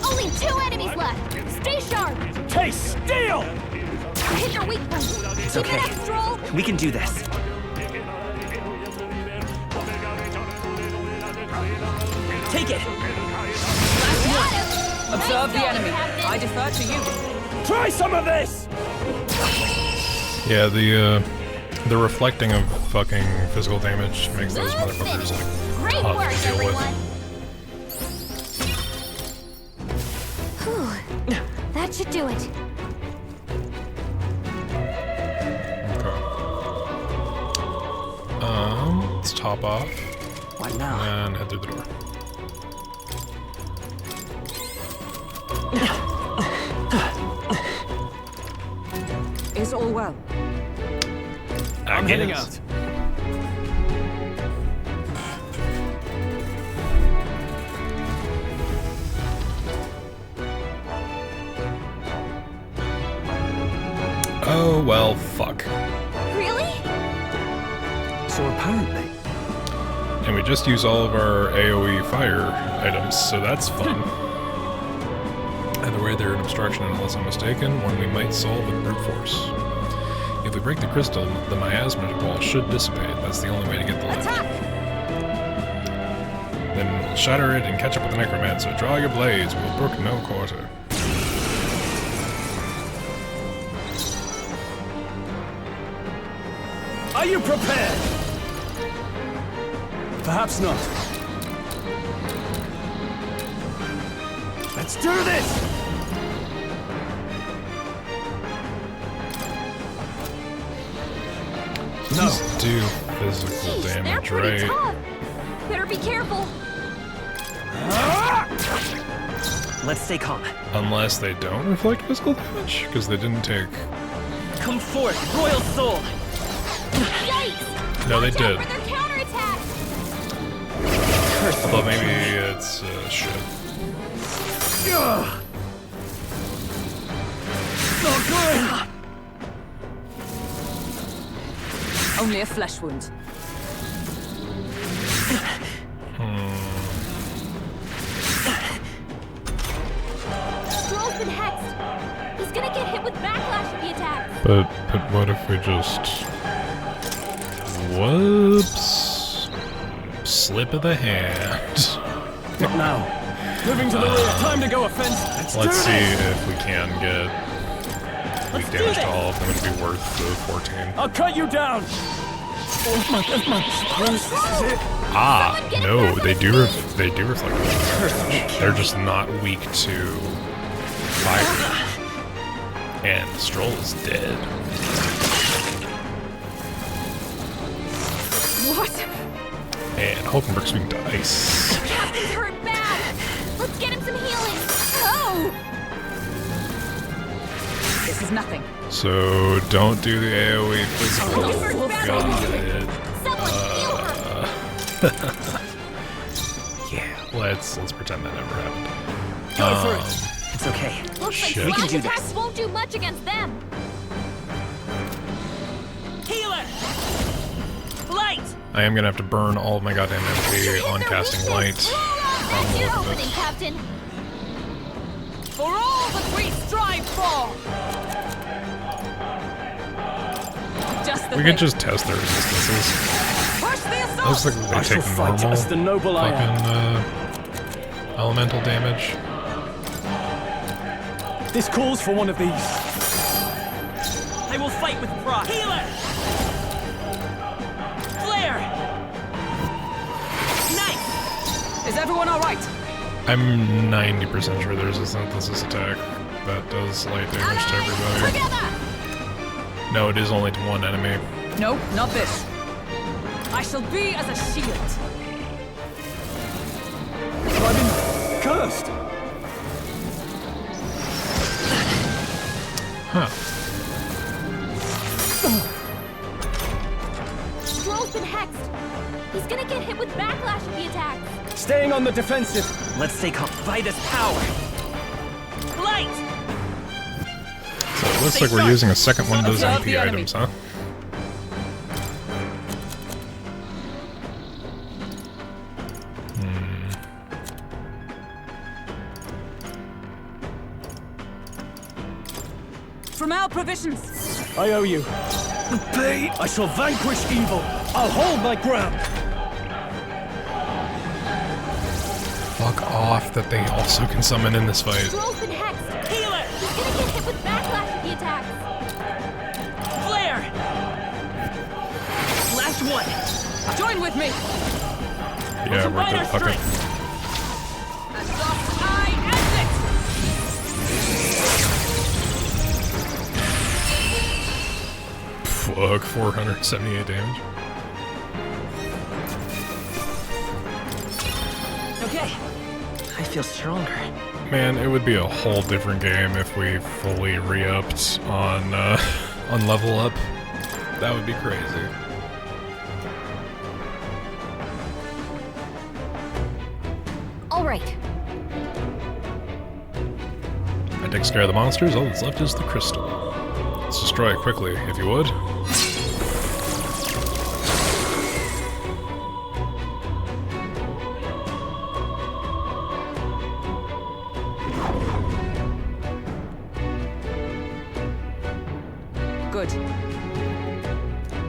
Only 2 enemies left. Stay sharp. Case steel! You hit your weak point. Keep okay. it up, Stroll. We can do this. Take it! Got him. Observe Nice the going, enemy. Captain. I defer to you. Try some of this! Yeah, the reflecting of fucking physical damage makes those Smooth motherfuckers finish. like Great tough work, to deal everyone. with. Whew. That should do it. Okay. Let's top off What now? and head through the door. Is all well? I'm heading out. Oh well, fuck. Really? So apparently... And we just use all of our AoE fire items, so that's fun. Either way, they're an obstruction unless I'm mistaken, one we might solve with brute force. If we break the crystal, the miasma ball should dissipate. That's the only way to get the lift. Attack! Then we'll shatter it and catch up with the necromancer. Draw your blades, we'll brook no quarter. Are you prepared? Perhaps not. Let's do this! These do physical Jeez, they're damage, pretty right? tough. Better be careful. Let's stay calm. Unless they don't reflect physical damage, because they didn't take... Come forth, Royal Soul! Yikes! No, they Watch did. out for their counterattack. Curse Although maybe it's shit. Ugh. Not good! Only a flesh wound. Stroll's been hexed. He's gonna get hit with backlash if he attacks. But what if we just... Whoops. Slip of the hand. Not now. Moving to the rear. Time to go offensive. Let's see this. if we can get weak do damage this. to all of them. It'd be worth the 14. I'll cut you down. Oh my this is it. Ah, Someone get a no, grab on they his do feet. they do reflect damage. They're just not weak to fire. And Stroll is dead. What? And Hulkenberg's weak to ice. Captain's hurt bad. Let's get him some healing. Oh! This is nothing. So don't do the AoE physical. Hulkenberg's bad. Got it. Someone heal her. Yeah, let's pretend that never happened. Go for it. It's okay. Looks Shit. like We can slash do attacks this. won't do much against them. Healer! Light! I am gonna have to burn all of my goddamn MP on Their casting weakness. light. Roll up. That's your I'll look at opening, this. Captain. For all that we strive for! Just the We thing. could just test their resistances. Push the assault! Looks like they I shall take fight normal as the noble I am. fucking elemental damage. This calls for one of these. I will fight with pride. Healer! Flare! Nice! Is everyone alright? I'm 90% sure there's a synthesis attack that does light damage to everybody. Together. No, it is only to one enemy. No, not this. I shall be as a shield. Have I been cursed? Huh. Stroll's been hexed. He's gonna get hit with backlash if he attacks. Staying on the defensive. Let's stay calm. By this power! Light! So it looks like we're using a second one of those Observe the MP enemy. items, huh? From our provisions. I owe you. The pay! I shall vanquish evil. I'll hold my ground. Fuck off that they also can summon in this fight. Scroll's been hexed. Healer! He's gonna get hit with backlash if he attacks. Flare! Last one! Join with me. Yeah, we're Combine good. our Fuck it. strength! And thus I end it. Fuck, 478 damage. Okay. I feel stronger. Man, it would be a whole different game if we fully re-upped on level up. That would be crazy. All right. That takes care of the monsters. All that's left is the crystal. Let's destroy it quickly, if you would. Good.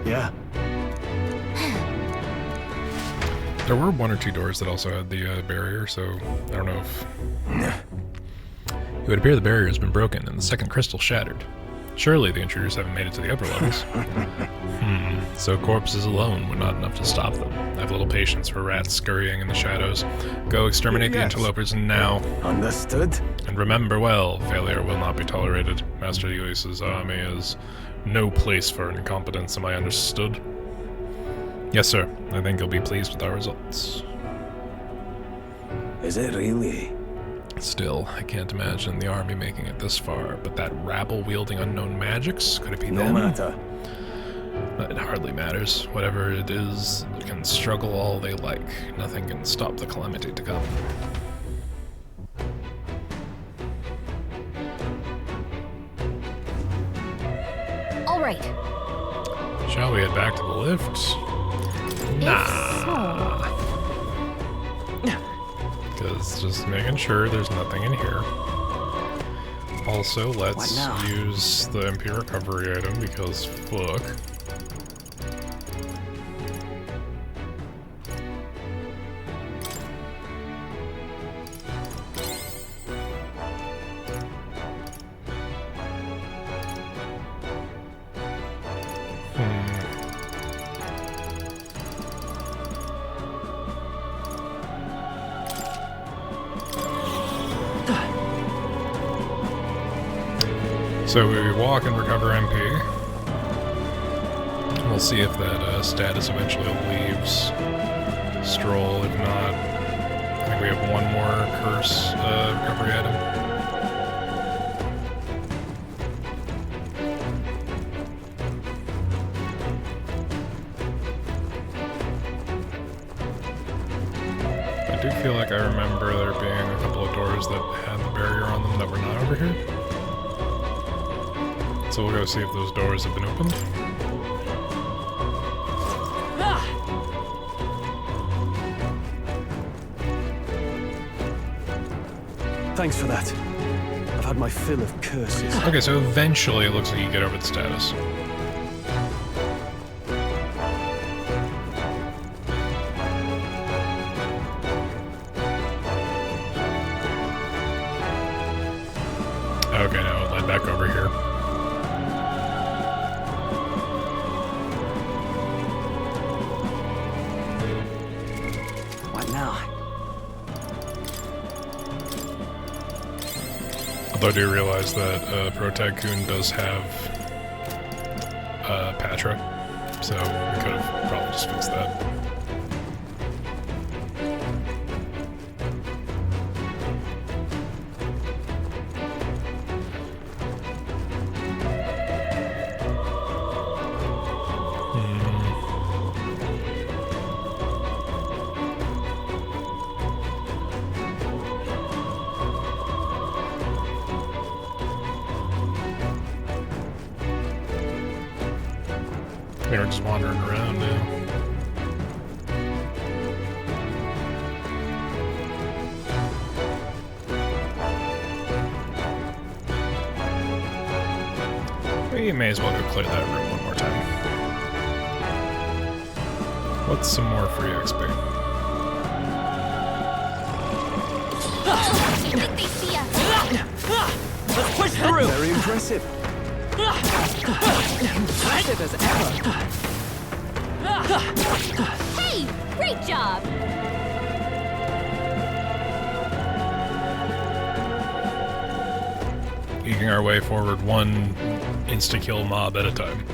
Yeah. There were one or two doors that also had the barrier, so I don't know if... It would appear the barrier has been broken and the second crystal shattered. Surely the intruders haven't made it to the upper levels. So corpses alone were not enough to stop them. I have little patience for rats scurrying in the shadows. Go exterminate the Yes. interlopers now. Understood? And remember well, failure will not be tolerated. Master Ulysses' army is no place for incompetence, am I understood? Yes, sir. I think you'll be pleased with our results. Is it really? Still, I can't imagine the army making it this far, but that rabble wielding unknown magics, could it be No them? matter. It hardly matters. Whatever it is, it can struggle all they like. Nothing can stop the calamity to come. All right. Shall we head back to the lift? Nah. Because just making sure there's nothing in here. Also, let's What now? use the MP recovery item because fuck. So we walk and recover MP. We'll see if that status eventually leaves Stroll. If not, I think we have one more curse recovery item. I do feel like I remember there being a couple of doors that had the barrier on them that were not over here. So we'll go see if those doors have been opened. Thanks for that. I've had my fill of curses. Okay, so eventually it looks like you get over the status. Okay, now it led back over here. What now? Although I do realize that Pro Tycoon does have Patra, so we could have probably just fixed that. We're just wandering around now. We may as well go clear that room one more time. What's some more free XP? I think they see us. Let's push through! Very impressive. Impressive as ever. Hey, great job. Eking our way forward one insta-kill mob at a time.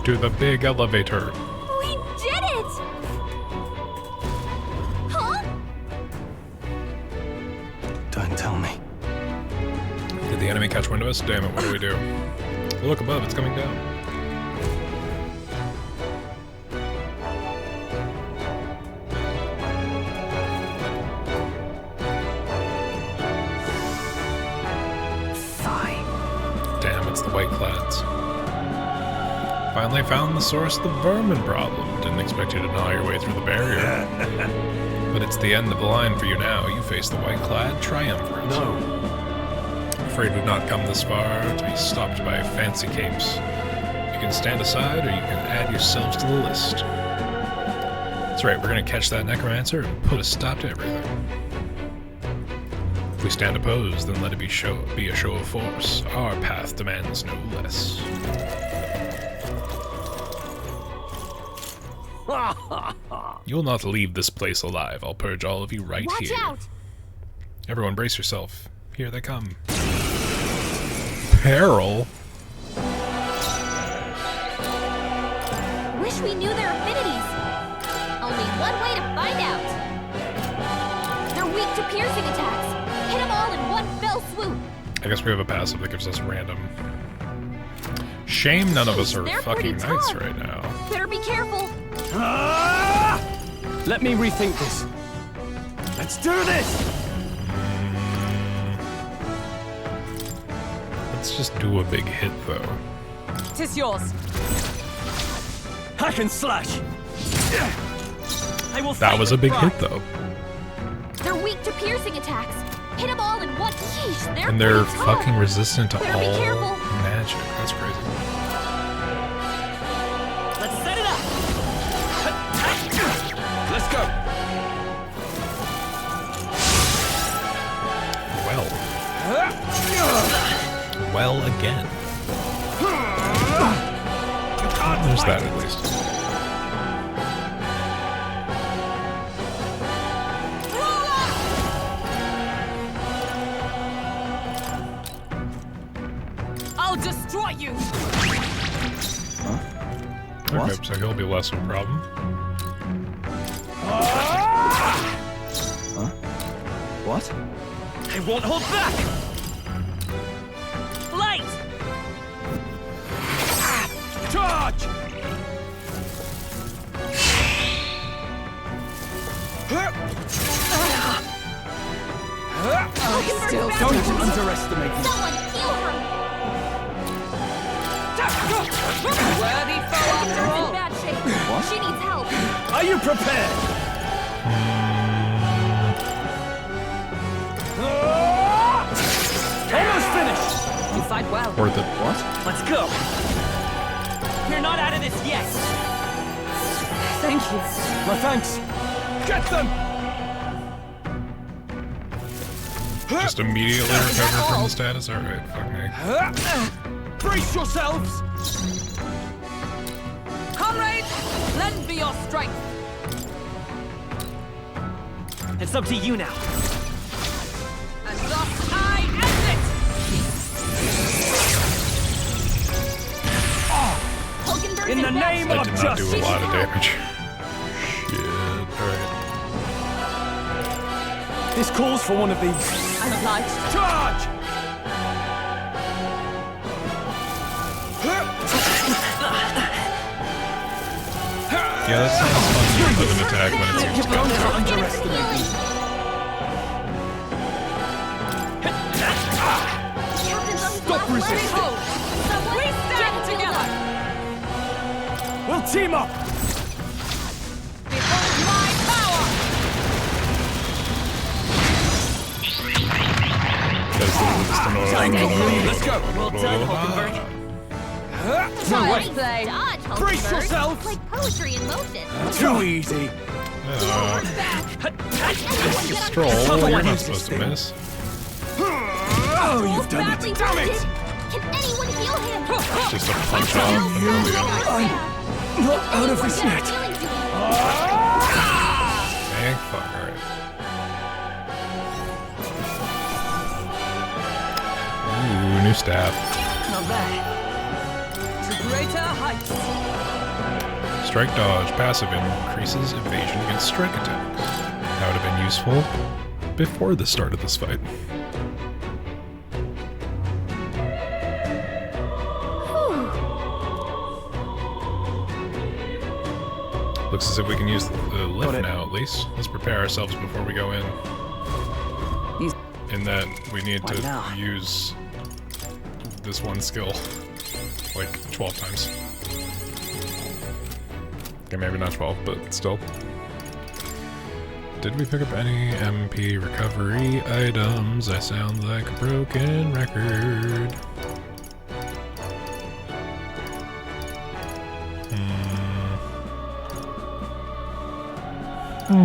To the big elevator. We did it! Huh? Don't tell me. Did the enemy catch wind of us? Damn it, what do we do? Look above, it's coming down. Fine. Damn, it's the white clads. Finally found the source of the vermin problem. Didn't expect you to gnaw your way through the barrier. But it's the end of the line for you now. You face the white clad triumvirate. No. Afraid we've not come this far to be stopped by fancy capes. You can stand aside or you can add yourselves to the list. That's right, we're gonna catch that necromancer and put a stop to everything. If we stand opposed, then let it be a show of force. Our path demands no less. You'll not leave this place alive. I'll purge all of you right Watch here. out! Everyone brace yourself. Here they come. Peril? Wish we knew their affinities. Only one way to find out. They're weak to piercing attacks. Hit them all in one fell swoop. I guess we have a passive that gives us random. Shame none of us are They're fucking pretty knights tough. right now. Better be careful. Let me rethink this. Let's do this! Let's just do a big hit, though. Tis yours. Hack and slash! I will That fight was a with big pride. hit, though. They're weak to piercing attacks. Hit them all in one. Yeesh, they're And they're pretty tough. fucking resistant to Better be all careful. magic. That's crazy. Let's set it up! Let's go! Well again. There's that at least. I'll destroy you. Okay, What? so he'll be less of a problem. What? I won't hold back! Light! Charge! Still Don't underestimate me. Someone heal her. worthy foe after She's in all. bad shape. What? She needs help. Are you prepared? Almost finished! You fight well. Worth it. What? Let's go! You're not out of this yet! Thank you. My thanks! Get them! Just immediately recover from the status? Alright, fuck me. Brace yourselves! Comrades, lend me your strength. It's up to you now. And thus I end it. Hulkenberg's In the bad name shape. That of did not do a justice! lot of damage. Shit. Alright. This calls for one of these. I'm obliged. Charge! Yeah, that's not as fun of an attack when it seems to come. Stop resisting! We stand together! We'll team up! Behold my power! Let's go! Well done, Hulkenberg. Child's play! Dodge, Brace Hulkenberg. yourself. It's like poetry in motion. Too easy! Stroll, you're not supposed to miss. Oh, you've done Badly it! Damn wounded. it! Can anyone heal him? Just a punch off. Not out of this net! Thank fuck, alright. Ooh, new staff. Not bad. To greater heights. Strike dodge. Passive increases evasion against strike attacks. That would have been useful before the start of this fight. Looks as if we can use the lift now, at least. Let's prepare ourselves before we go in. In that, we need to use this one skill like 12 times. Okay, maybe not 12, but still. Did we pick up any MP recovery items? I sound like a broken record. You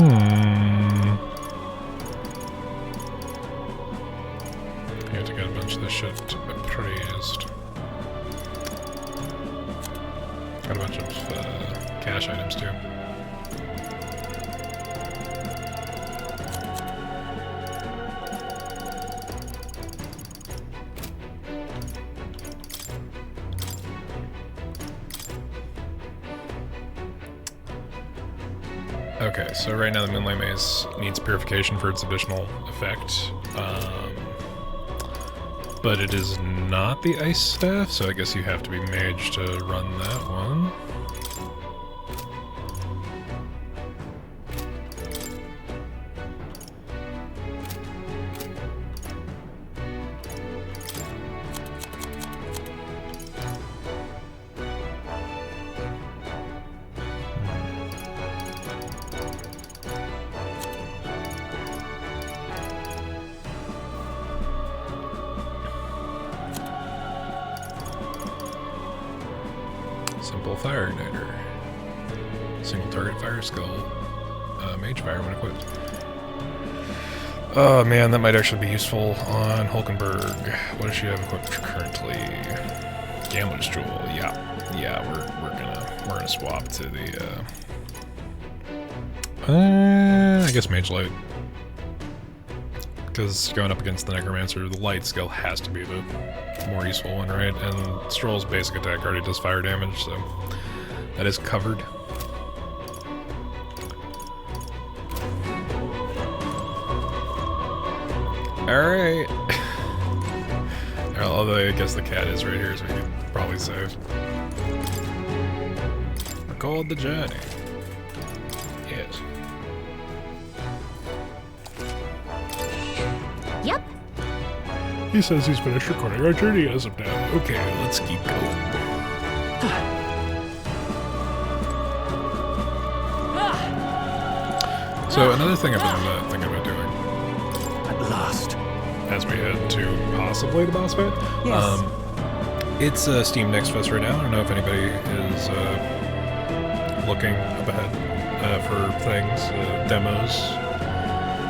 have to get a bunch of this shit appraised. Got a bunch of cash items too. Okay, so right now the Moonlight Maze needs purification for its additional effect. But it is not the Ice Staff, so I guess you have to be Mage to run that one. Simple Fire Igniter. Single target fire skill. Mage Fire when equipped. Oh man, that might actually be useful on Hulkenberg. What does she have equipped currently? Gambler's Jewel. Yeah, we're gonna swap to the I guess Mage Light. Because going up against the Necromancer, the light skill has to be the more useful one, right? And Stroll's basic attack already does fire damage, so that is covered. Alright. Although I guess the cat is right here, so we can probably save. We're called the journey. Yes. Yep. He says he's finished recording our journey as of now. Okay, let's keep going. So another thing I've been thinking about doing, At last. as we head to possibly the boss fight, Yes. it's Steam Next Fest right now. I don't know if anybody is looking up ahead for things, demos,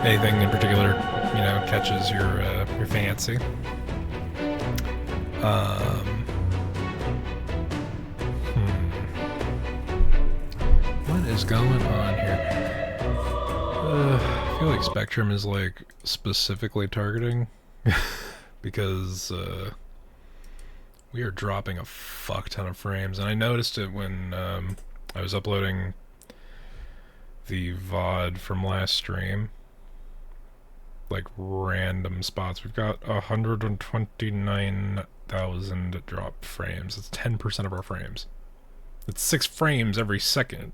anything in particular, you know, catches your fancy. What is going on here? I feel like Spectrum is like specifically targeting because we are dropping a fuck ton of frames, and I noticed it when I was uploading the VOD from last stream. Like random spots. We've got 129,000 dropped frames. It's 10% of our frames. It's 6 frames every second.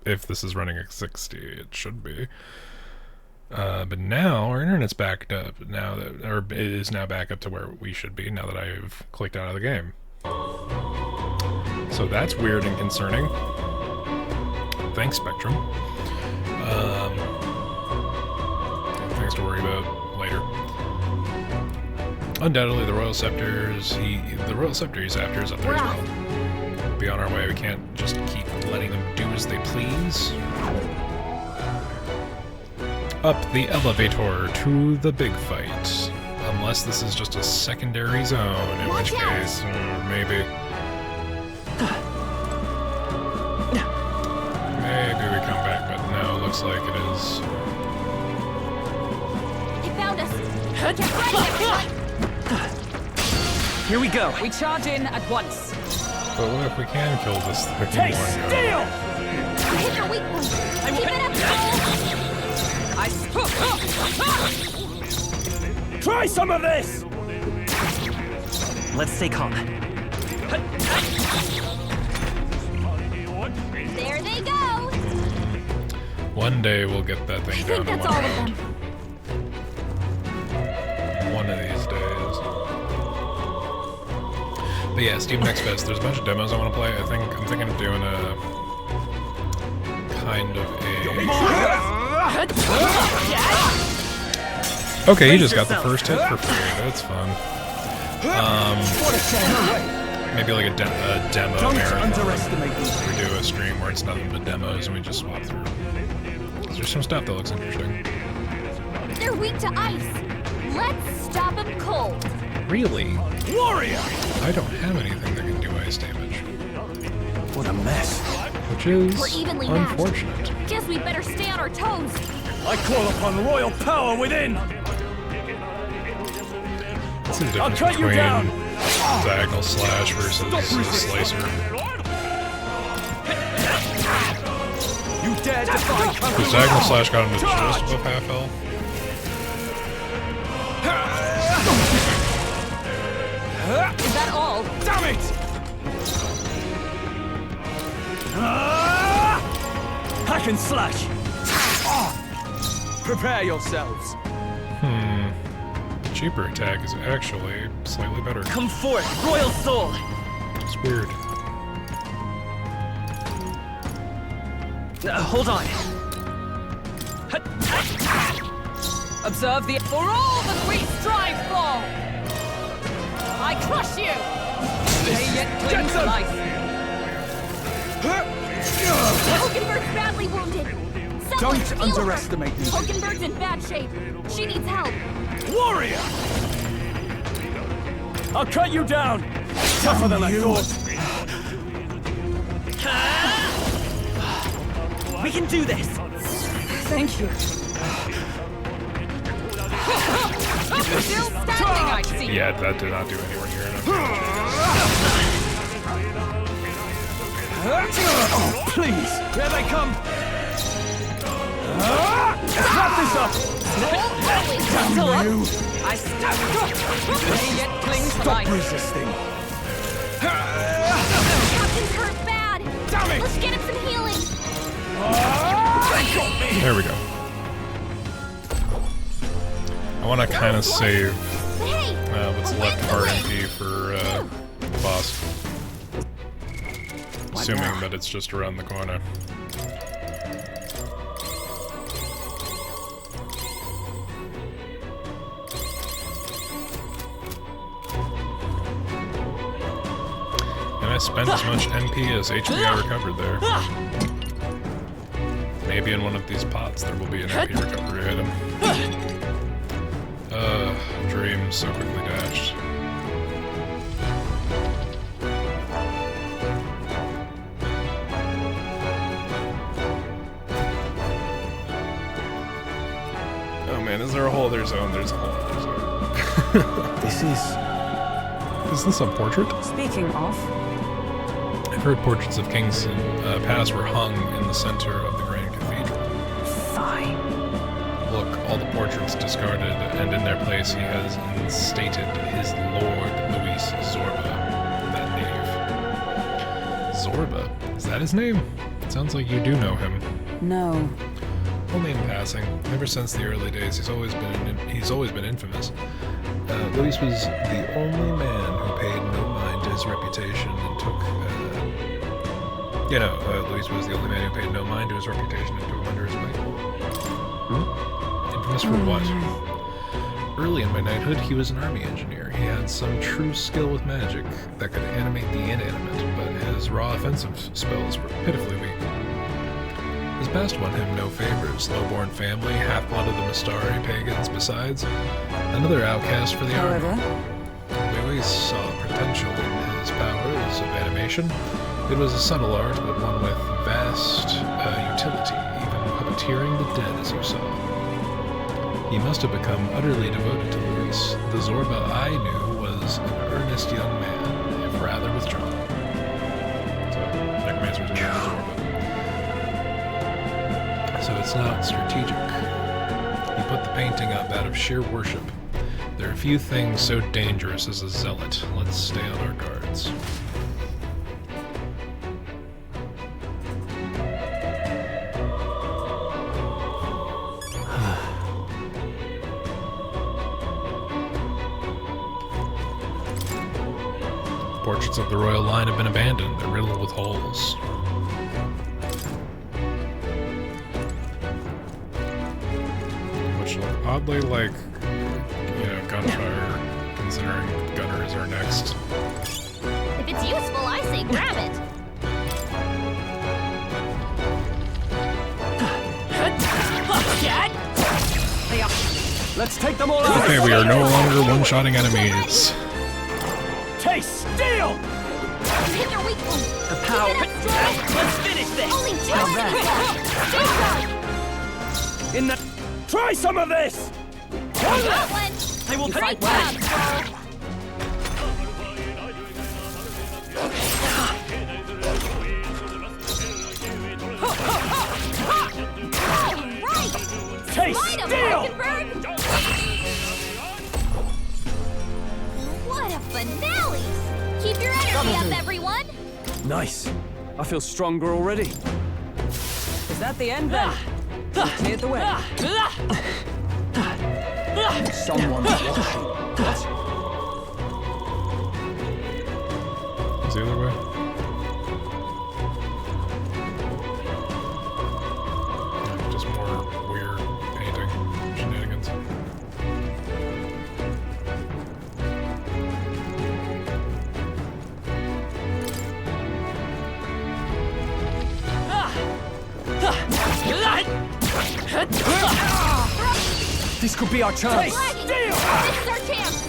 if this is running at 60, it should be. But now our internet's backed up. Or it is now back up to where we should be now that I've clicked out of the game. So that's weird and concerning. Thanks, Spectrum. Things to worry about later. Undoubtedly, the Royal Scepters. The Royal Scepter he's after is up there as well. Be on our way. We can't just keep letting them do as they please. Up the elevator to the big fight. Unless this is just a secondary zone, in which case, maybe. Maybe we come back, but no, it looks like it is. They found us. Get ready, everyone. Here we go. We charge in at once. But what if we can kill this thing? Hey, steal! Hit your weak point. Keep it up, Cole. Try some of this! Let's stay calm. There they go. One day we'll get that thing I down think to that's all of them. one of these days. But yeah, Steam Next Fest, there's a bunch of demos I want to play. I'm thinking of doing a kind of a... Okay, you just got the first hit for free. That's fun. Maybe like a demo marathon. We do a stream where it's nothing but demos and we just swap through. There's some stuff that looks interesting. They're weak to ice. Let's stop them cold. Really? Warrior! I don't have anything that can do ice damage. What a mess. Which is We're evenly matched. unfortunate. Guess we better stay on our toes. I call upon royal power within! What's the I'll difference cut you between down! diagonal slash versus slicer? You dare defy cover! Because diagonal slash got him to just above half health. Is that all? Damn it! Hack and slash! Prepare yourselves! Cheaper attack is actually slightly better. Come forth, Royal Soul! It's weird. Hold on. Observe the... For all that we strive for! I crush you! They yet cling to life. Hokenberg's badly wounded. Someone Don't heal underestimate me. her. Hokenberg's in bad shape. She needs help. Warrior! I'll cut you down! Tougher than I thought! We can do this! Thank you. Still standing, I see. Yeah, that did not do anywhere near enough damage. Oh, please! Here they come! Wrap this up! Still up? You! I stab you. They yet cling to Stop life. resisting! Captain's hurt bad. Damn it! Let's get him some healing. They got me! There we go. I want to kind of save Hey, what's a left win's of a our win. MP for the boss. Assuming that it's just around the corner. And I spent as much NP as HP I recovered there. Maybe in one of these pots there will be an NP recovery item. Dream so quickly dashed. Oh man, is there a whole other zone? There's a whole other zone. This is... Is this a portrait? Speaking of, I've heard portraits of kings in past were hung in the center of the Grand Cathedral. fine. Look, all the portraits discarded, and in their place he has instated his Lord Luis Zorba, that knave. Zorba? Is that his name? Sounds like you do know him. No. Only in passing. Ever since the early days, he's always been infamous. Luis was the only man who paid no mind to his reputation and took. Luis was the only man who paid no mind to his reputation and took him under his wing. Infamous for what? Early in my knighthood, he was an army engineer. He had some true skill with magic that could animate the inanimate, but his raw offensive spells were pitifully weak. His past won him no favors. Low-born family, half-blood of the Mistari pagans, besides another outcast for the army. Luis saw potential in his powers of animation. It was a subtle art, but one with vast utility, even puppeteering the dead, as you saw. He must have become utterly devoted to Luis. The Zorba I knew was an earnest young man, if rather withdrawn. So, necromancers are not Zorba. So it's not strategic. He put the painting up out of sheer worship. There are few things so dangerous as a zealot. Let's stay on our guards. Portraits of the royal line have been abandoned. They're riddled with holes. Which look oddly like, gunfire, considering gunners are next. If it's useful, I say grab it. Let's take them all out! Okay, we are no longer one-shotting enemies. Taste steel! Hit their weak point. The power. Keep it up, Stroll. Let's finish this. Only 2 enemies left. Stay sharp. In the... Try some of this! Got one. They will Great fight job, well. Stroll. All right. Taste Light 'em, steel! Hockenberg. What a finale! Keep your energy up, everyone! Nice. I feel stronger already. Is that the end then? Cleared the way. Someone's watching. Is the other way? Just more weird painting shenanigans. This could be our chance. Lagging. This is our chance!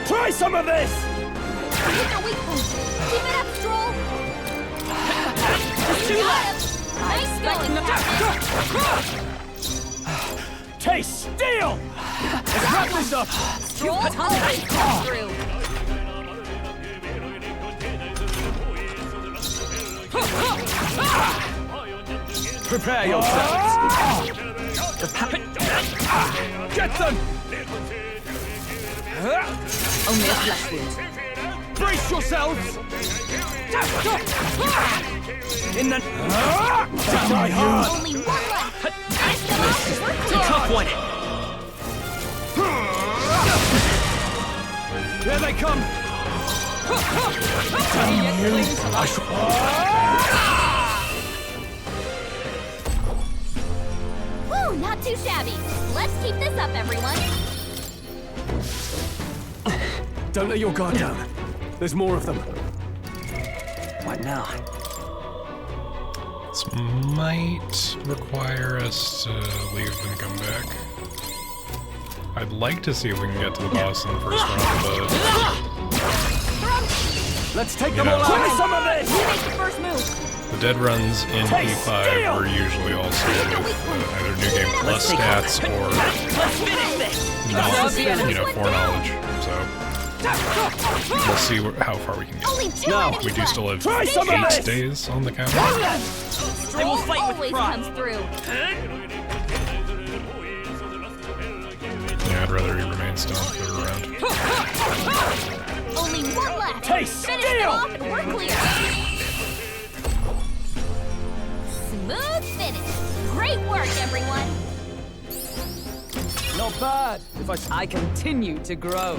Try some of this! Hit their weak point. Keep it up, Stroll! Too Got late. him. Nice going, Captain! Taste steel! Let's wrap this up! Stroll always comes through! Prepare yourselves! Get them! Only a flesh wound. Brace yourselves! In the... Die hard! Only one left! Finish them off, we're clear! Tough one. Here they come! Woo, not too shabby! Let's keep this up, everyone! Don't let your guard down. There's more of them. What now? This might require us to leave and come back. I'd like to see if we can get to the boss in the first round, but Let's take You them all know. out! Try some of this! You make the first move! the dead runs in P5 are usually also with either New Game Plus stats or Let's finish this. foreknowledge. So we'll see how far we can get. Only 2 No. enemies We do left. still have Try some of 8 this! days on the counter. They will Stroll fight with always pride. comes through! Yeah, I'd rather he remain stoned for a round. Only one left! Taste Finish steel! them off and we're clear! smooth finish. Great work, everyone. Not bad. I continue to grow.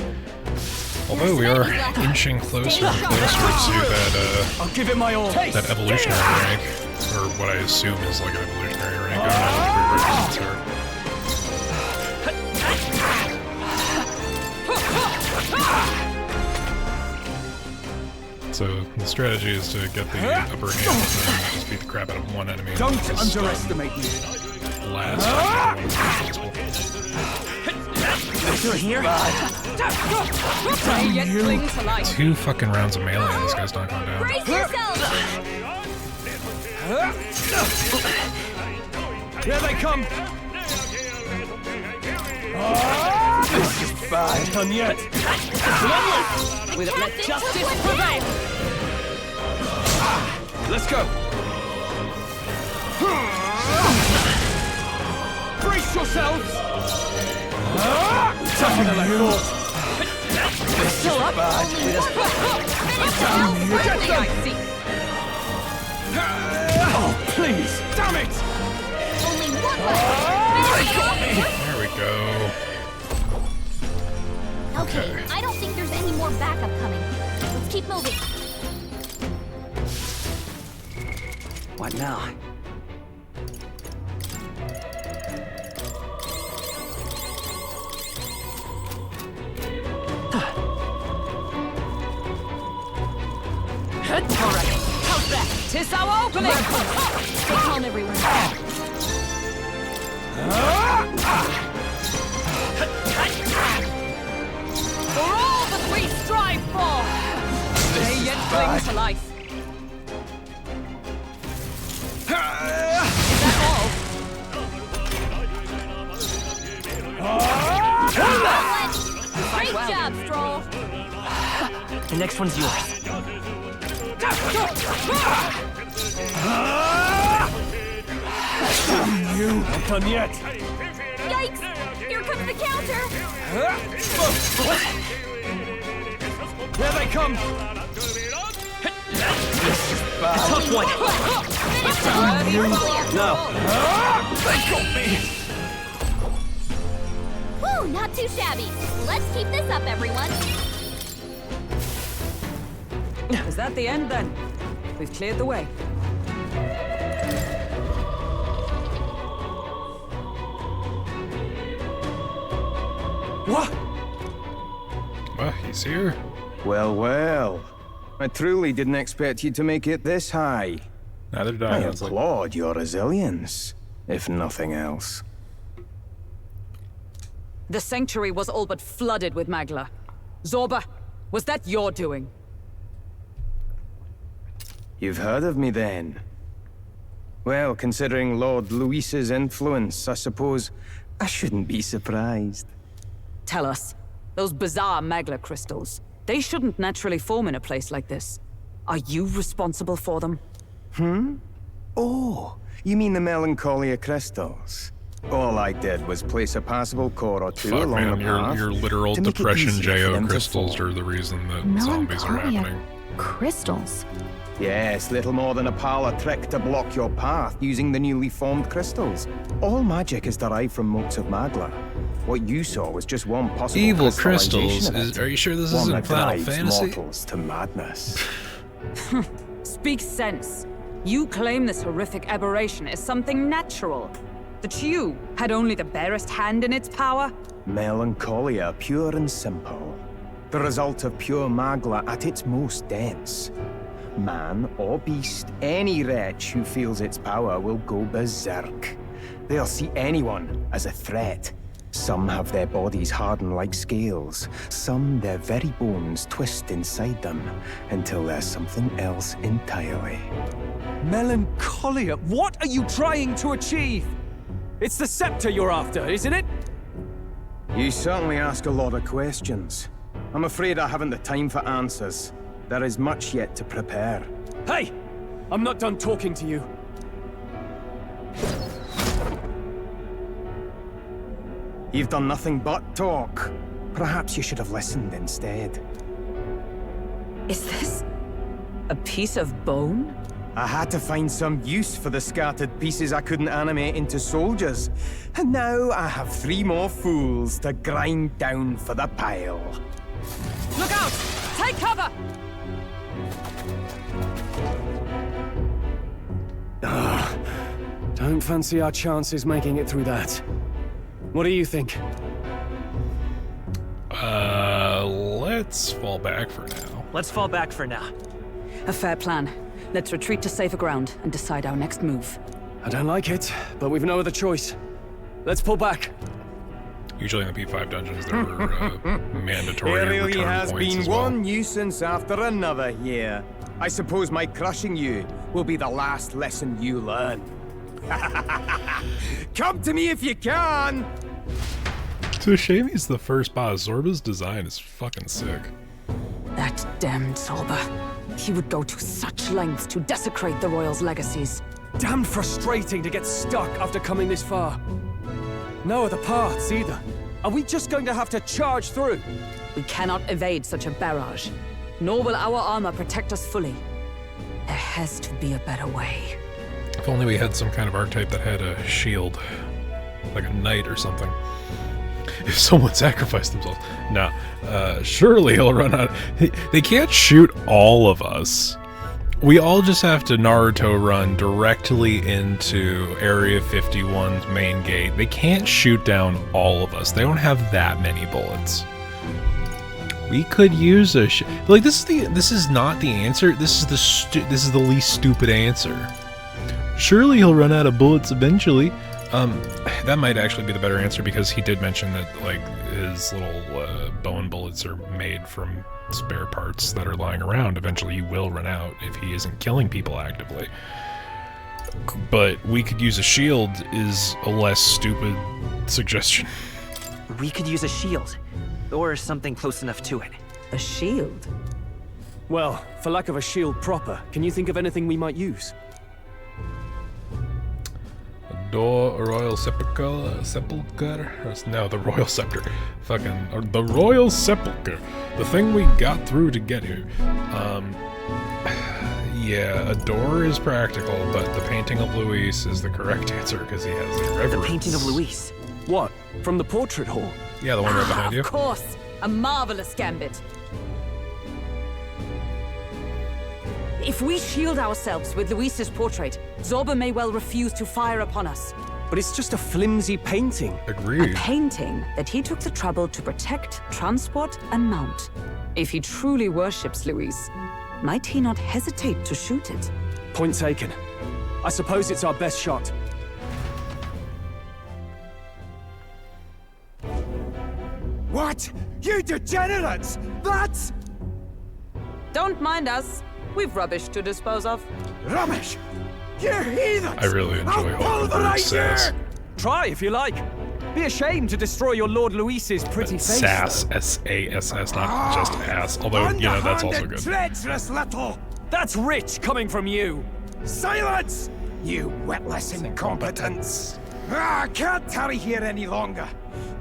Although we are inching closer and closer to that, I'll give it my all. that evolutionary rank, or what I assume is like an evolutionary rank. I don't know what prerequisites are. So the strategy is to get the upper hand and then just beat the crap out of one enemy. Don't and just, underestimate me. Last Through here? They yet cling to life. 2 fucking rounds of melee and this guy's not going down. Brace yourselves! Here they come. This is bad. Done yet? Let justice prevail. Let's go. Brace yourselves. Tougher than I thought. Still up. Get them. I see. Oh, please. Damn it. Only one way! There we go. Okay, I don't think there's any more backup coming. Let's keep moving. What now? Alright, how's that? 'Tis our opening! Stay calm, everyone. For all that we strive for! They yet cling to life. Is that all? Great job, Stroll. The next one's yours. You not done yet. Yikes! Here comes the counter! Here they come. Tough one. No. They got me. Whew, not too shabby. Let's keep this up, everyone. Is that the end then? We've cleared the way. What? Well, he's here. Well, well. I truly didn't expect you to make it this high. Neither did I I. It's like, applaud your resilience, if nothing else. The sanctuary was all but flooded with Magla. Zorba, was that your doing? You've heard of me then? Well, considering Lord Luis's influence, I suppose I shouldn't be surprised. Tell us, those bizarre Magla crystals, they shouldn't naturally form in a place like this. Are you responsible for them? Oh, you mean the Melancholia crystals? All I did was place a passable core or two fuck, along man, the path your literal to make it depression easier for JO them to crystals fall. are the reason that zombies are Melancholia happening. crystals. Yes, little more than a parlor trick to block your path using the newly formed crystals. All magic is derived from motes of Magla. What you saw was just one possible Evil crystallization crystals? of it. Are you sure this One isn't that Final drives Fantasy? mortals to madness. Speak sense. You claim this horrific aberration is something natural. That you had only the barest hand in its power? Melancholia, pure and simple. The result of pure Magla at its most dense. Man or beast, any wretch who feels its power will go berserk. They'll see anyone as a threat. Some have their bodies harden like scales. Some their very bones twist inside them until there's something else entirely. Melancholia, what are you trying to achieve? It's the scepter you're after, isn't it? You certainly ask a lot of questions. I'm afraid I haven't the time for answers. There is much yet to prepare. Hey! I'm not done talking to you. You've done nothing but talk. Perhaps you should have listened instead. Is this a piece of bone? I had to find some use for the scattered pieces I couldn't animate into soldiers. And now I have 3 more fools to grind down for the pile. Look out! Take cover! Don't fancy our chances making it through that. What do you think? Let's fall back for now. Let's fall back for now. A fair plan. Let's retreat to safer ground and decide our next move. I don't like it, but we've no other choice. Let's pull back. Usually in the P5 dungeons, there were mandatory There really return has points been as well. one nuisance after another here. I suppose my crushing you will be the last lesson you learn. Come to me if you can! It's a shame he's the first boss. Zorba's design is fucking sick. That damned Zorba. He would go to such lengths to desecrate the Royals' legacies. Damn frustrating to get stuck after coming this far. No other paths either. Are we just going to have to charge through? We cannot evade such a barrage, nor will our armor protect us fully. There has to be a better way. If only we had some kind of archetype that had a shield. Like a knight or something. If someone sacrificed themselves. Nah. Surely he'll run out. They can't shoot all of us. We all just have to Naruto run directly into Area 51's main gate. They can't shoot down all of us. They don't have that many bullets. We could use a like this is not the answer. This is the least stupid answer. Surely he'll run out of bullets eventually. That might actually be the better answer because he did mention that like his little bone bullets are made from spare parts that are lying around. Eventually he will run out if he isn't killing people actively. But we could use a shield is a less stupid suggestion. We could use a shield, or something close enough to it. A shield? Well, for lack of a shield proper, can you think of anything we might use? Door, Royal Sepulchre? No, the Royal Scepter. Fucking, the Royal Sepulchre. The thing we got through to get here. Yeah, a door is practical, but the painting of Luis is the correct answer because he has a reverence. The painting of Luis. What? From the portrait hall? Yeah, the one right behind you. Of course! A marvelous gambit. If we shield ourselves with Luis's portrait, Zorba may well refuse to fire upon us. But it's just a flimsy painting. A Agreed. painting that he took the trouble to protect, transport, and mount. If he truly worships Luis, might he not hesitate to shoot it? Point taken. I suppose it's our best shot. What? You degenerates! That's Don't mind us. We've rubbish to dispose of. rubbish! You heathens! I really enjoy I'll all the pulverize sass. you! Try if you like. Be ashamed to destroy your Lord Luis's pretty face. Sass, S-A-S-S, not just ass. Although, you know, that's also Underhanded, good. treacherous little... That's rich coming from you. Silence! You witless incompetents! I can't tarry here any longer.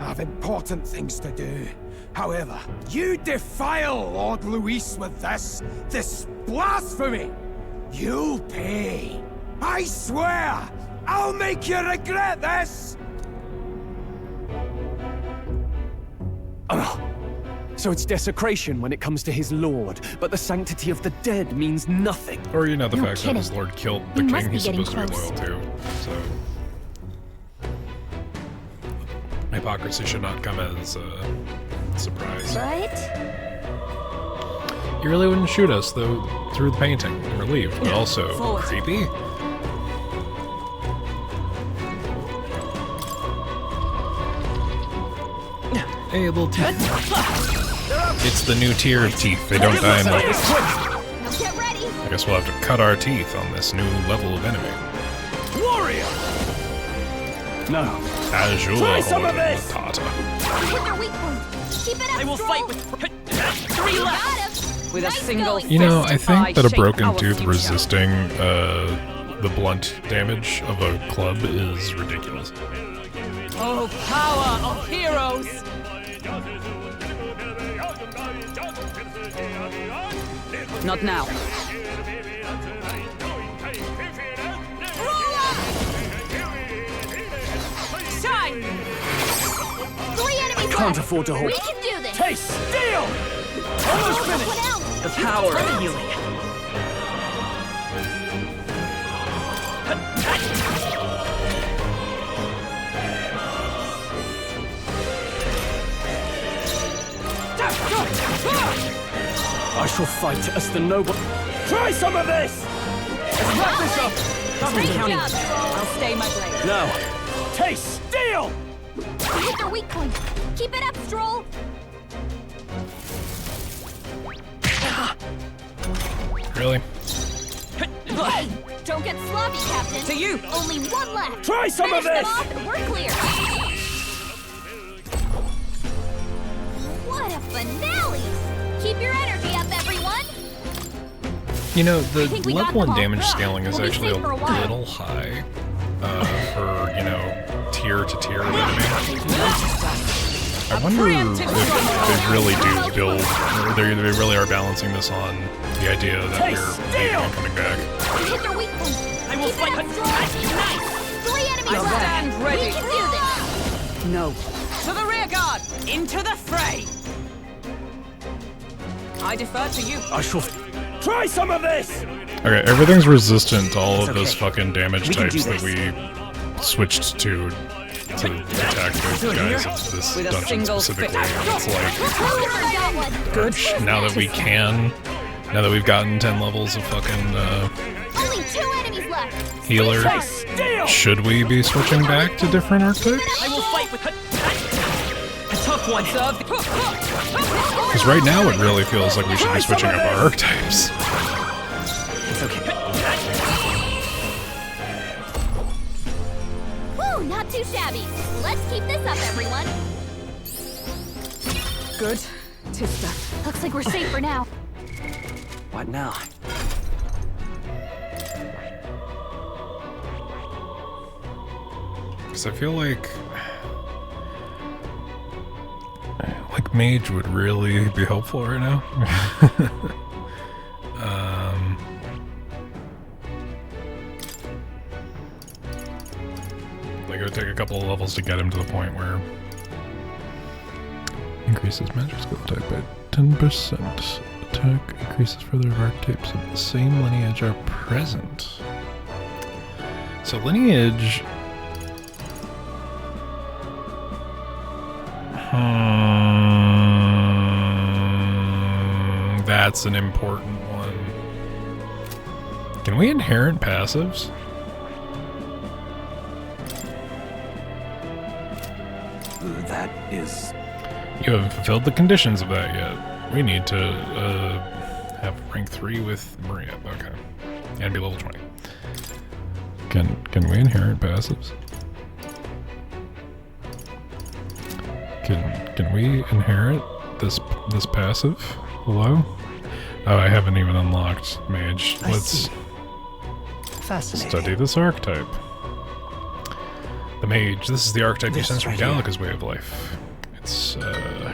I have important things to do. However, you defile Lord Luis with this blasphemy! You'll pay! I swear! I'll make you regret this! Oh. So it's desecration when it comes to his lord, but the sanctity of the dead means nothing. Or, you know, the No fact that his kidding. lord killed the You must king be he's getting supposed close. to be loyal to, so... Hypocrisy should not come as a surprise. Right? You really wouldn't shoot us, though, through the painting and relief, but also Forward. creepy? Hey, a little teeth. It's the new tier of teeth. They don't die in levels. Now get ready! I guess we'll have to cut our teeth on this new level of enemy. Warrior! No. Azure Try some of this! Matata. Hit their weak point! Keep it up, I will Stroll. fight with 3 left. Got him! With a Nice single going. You know, I think that a shape broken our tooth future. resisting the blunt damage of a club is ridiculous. Oh, power of heroes! Not now. can't afford to hold. We can do this! Taste steel! Almost One finished! out! The power of healing. I shall fight as the noble. Try some of this! Let's wrap this up! Great counting. job, Troll! I'll stay my blade. Now, taste steel! You hit their weak point. Keep it up, Stroll! Really? Hey! Don't get sloppy, Captain! To you. Only one left! Try some of Finish them this! off and we're clear! What a finale! Keep your energy up, everyone! You know, I think the we got level them and all. damage scaling is We'll be actually safe for a while. little high for, you know, tier to tier of enemy. I wonder if they really do build, or they really are balancing this on the idea that we're leaving and coming back. You hit their weak point. I will Keep it fight. up, Stroll! Nice! 3 enemies I left! stand ready. We can do this! No. To the rear guard! Into the fray! I defer to you. I shall. Try some of this! Okay, everything's resistant to all of It's those okay. fucking damage We can types do that we switched to attack the guys of this With a dungeon single specifically. fit. It's like, Sure, got one. Good. now that we can, now that we've gotten 10 levels of fucking Only 2 enemies left! healer, Taste steel! should we be switching back to different archetypes? I will fight with a tough one. Because right now it really feels like we should be switching up our archetypes. It's okay. Woo, not too shabby. Let's keep this up, everyone. Good. 'Tis done. Looks like we're safe for now. What now? Because I feel like mage would really be helpful right now. Like it would take a couple of levels to get him to the point where increases magic skill attack by 10%. Attack increases for the archetypes of the same lineage are present. So lineage. That's an important one. Can we inherit passives? That is. You haven't fulfilled the conditions of that yet. We need to have rank 3 with Maria. Okay. And be level 20. Can we inherit passives? Can we inherit this passive? Hello? Oh, I haven't even unlocked mage. Let's Fascinating. study this archetype. The mage. This is the archetype you This sense from right here. Gallica's way of life. It's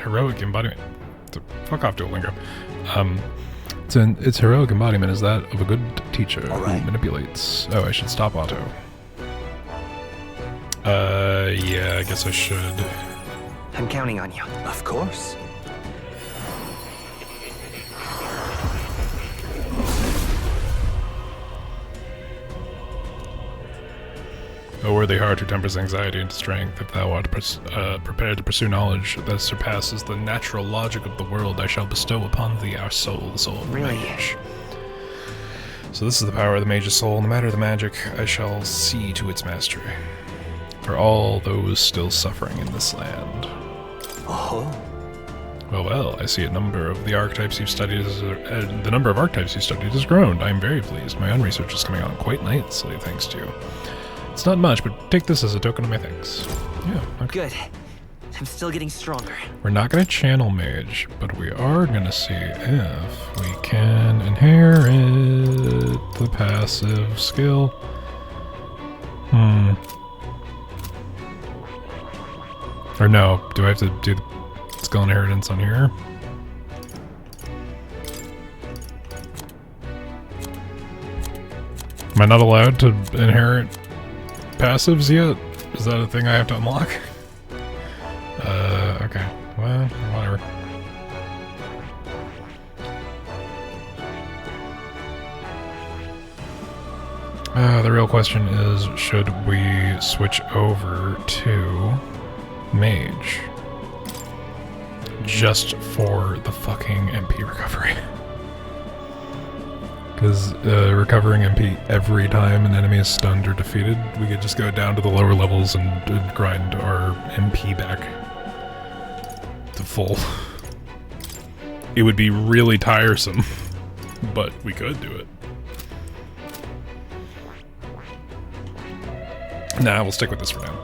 heroic embodiment. Fuck off, Duolingo. Its heroic embodiment is that of a good teacher right. who manipulates. Oh, I should stop auto. Yeah, I guess I should. I'm counting on you. Of course. O worthy heart who tempers anxiety into strength, if thou art prepared to pursue knowledge that surpasses the natural logic of the world, I shall bestow upon thee our soul, the soul of the Really? mage. So this is the power of the mage's soul. No matter the magic, I shall see to its mastery. For all those still suffering in this land. Oh. Well, I see a number of the archetypes you've studied the number of archetypes you've studied has grown. I am very pleased. My own research is coming on quite nicely, thanks to you. It's not much, but take this as a token of my thanks. Yeah, okay. Good. I'm still getting stronger. We're not going to channel mage, but we are going to see if we can inherit the passive skill. Or no, do I have to do the skill inheritance on here? Am I not allowed to inherit passives yet? Is that a thing I have to unlock? Okay. Well, whatever. The real question is, should we switch over to Mage? Just for the fucking MP recovery. Because recovering MP every time an enemy is stunned or defeated, we could just go down to the lower levels and grind our MP back to full. It would be really tiresome, but we could do it. Nah, we'll stick with this for now.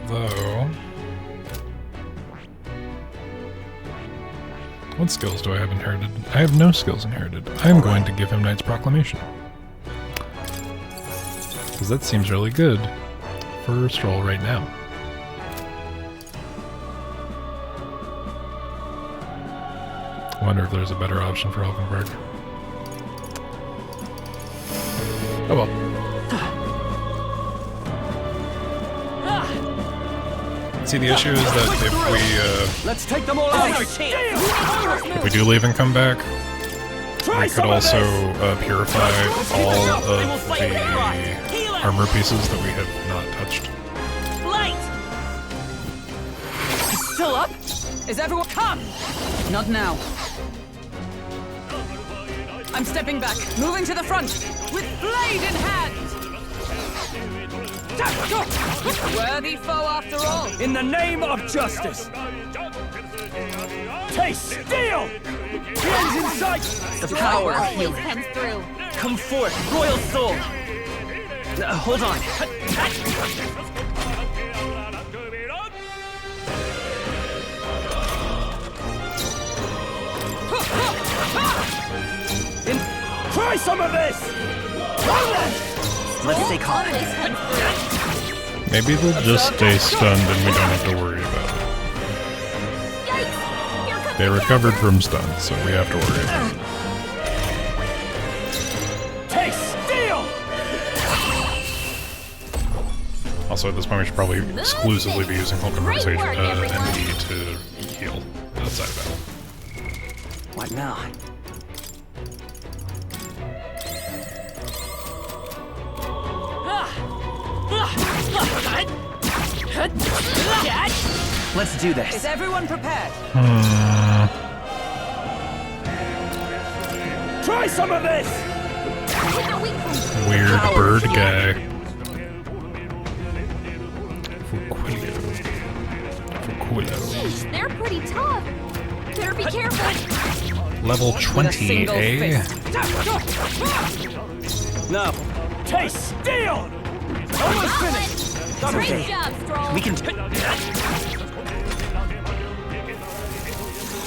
Though... what skills do I have inherited? I have no skills inherited. I'm going to give him Knight's Proclamation. Because that seems really good for a stroll right now. I wonder if there's a better option for Hulkenberg. Oh well. See, the issue is that if we, Let's take them all out! if we do leave and come back, we could also purify all of the armor pieces that we have not touched. Light! Still up? Is everyone come? Not now. I'm stepping back, moving to the front, with blade in hand. Worthy foe after all. In the name of justice! Taste steel! The end's in sight! The power of Always healing. comes through. Come forth, royal soul! Hold on. Try some of this! Let's stay calm. Always comes through. Maybe they'll just stay stunned and we don't have to worry about it. Yikes! Here comes They recovered from stuns, so we have to worry about it. Taste steel! Also, at this point, we should probably exclusively be using Hulkenberg's Great work, everyone. MP to heal outside of battle. What now? Let's do Is this. everyone prepared? Try some of this! With their weak points. Weird bird guy. Fuquillo. Jeez, they're pretty tough. Better be careful. Level With a 20, single eh? fist. Now, taste steel! Almost finished! Great okay. job, Stroll. We can.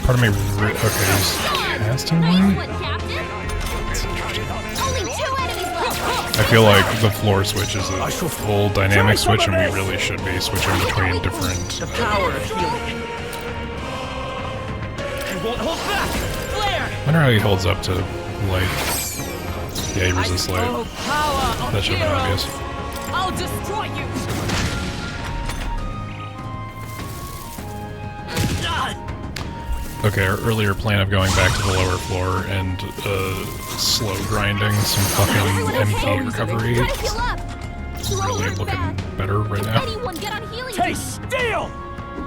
Part of me, okay, he's casting Nice light? one, Captain. Only 2 enemies left. I feel like the floor switch is a full dynamic switch, and we really should be switching between different. The power of healing. I won't hold back. Flare. I wonder how he holds up to light. Yeah, he resists Oh, light. power of That should have been heroes. obvious. I'll destroy you. Okay, our earlier plan of going back to the lower floor and slow grinding some fucking MP recovery Try to heal up. You all really hurt looking bad. better right now. Anyone get on healing? Taste steel!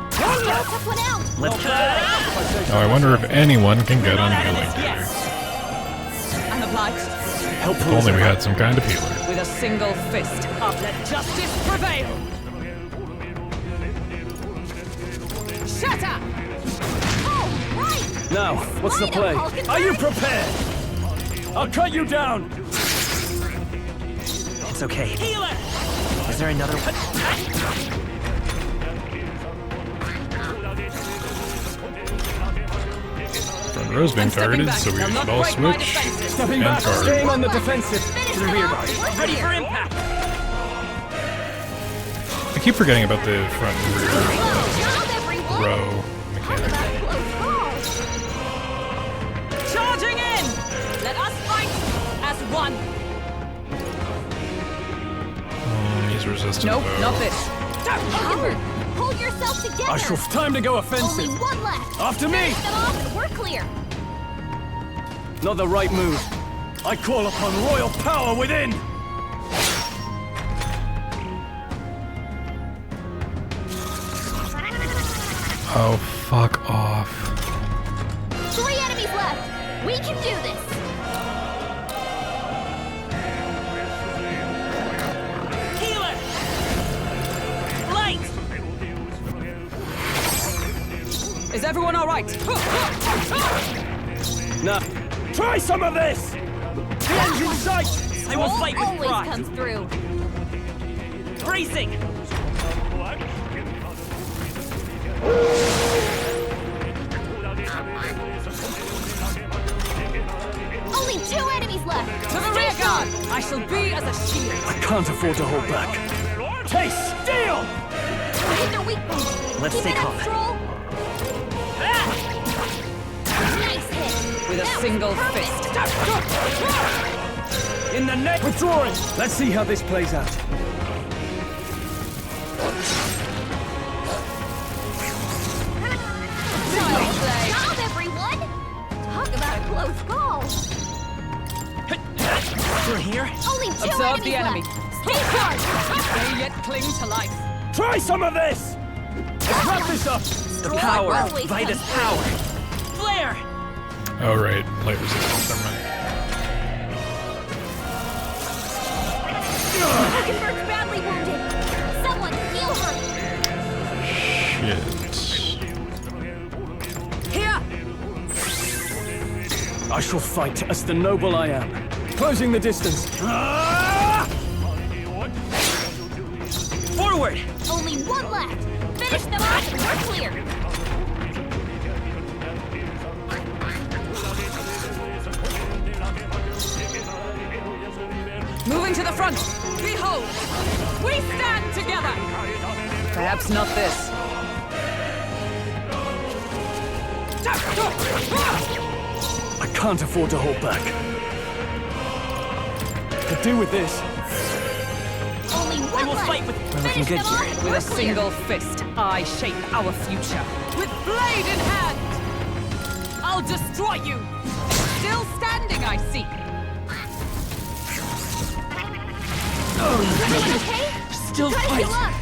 Took one out. Let's go. Now I wonder if anyone can get on healing. I'm obliged. If only we had some kind of healer. With a single fist, I'll let justice prevail. Shatter! Oh, right. Now, what's the play? Are you prepared? I'll cut you down! It's okay. Healer. Is there another one? Front row's being targeted, so we should all switch Stepping and back, staying target. on the defensive. Finish To the them rear off. guard. We're Ready for here. impact. I keep forgetting about the front and rear. Well done, everyone. pro Talk mechanic. about a close call. Charging in! Let us fight as one! He's resistant. Nope, though. not this. Howard, hold yourself together. Time to go Only offensive. one left. After me! Finish them off and we're clear. Not the right move. I call upon royal power within! Oh, fuck off. 3 enemies left. We can do this. Healer! Light! Is everyone all right? Now, try some of this! The end's in sight! I will fight with Always pride. comes through. Bracing! Only 2 enemies left. To the rear guard! I shall be as a shield. I can't afford to hold back. Taste steel! Hit their weak point. Let's Keep stay it up, calm. Stroll. Nice hit. With a That was single perfect. fist. In the neck! Withdrawing! Let's see how this plays out. Nice job, everyone. Talk about a close call. Through here? Only 2 Observe enemies the enemy. left. Stay sharp. They yet cling to life. Try some of this! Let's wrap this up! The power! always Vitus comes power! Flare! Oh, right. Light resistance. Never mind. Hackenberg's badly wounded. Someone heal her. Shit. Here! I shall fight as the noble I am. Closing the distance. Forward! Only 1 left. Finish them off and we're clear. Moving to the front. Behold! We stand together! Perhaps not this. I can't afford to hold back. Could do with this. Only 1 I will left. fight with... Finish them off and With we're a clear. single fist, I shape our future. With blade in hand! I'll destroy you! Still standing, I see. Okay? Still Try to fight! heal up.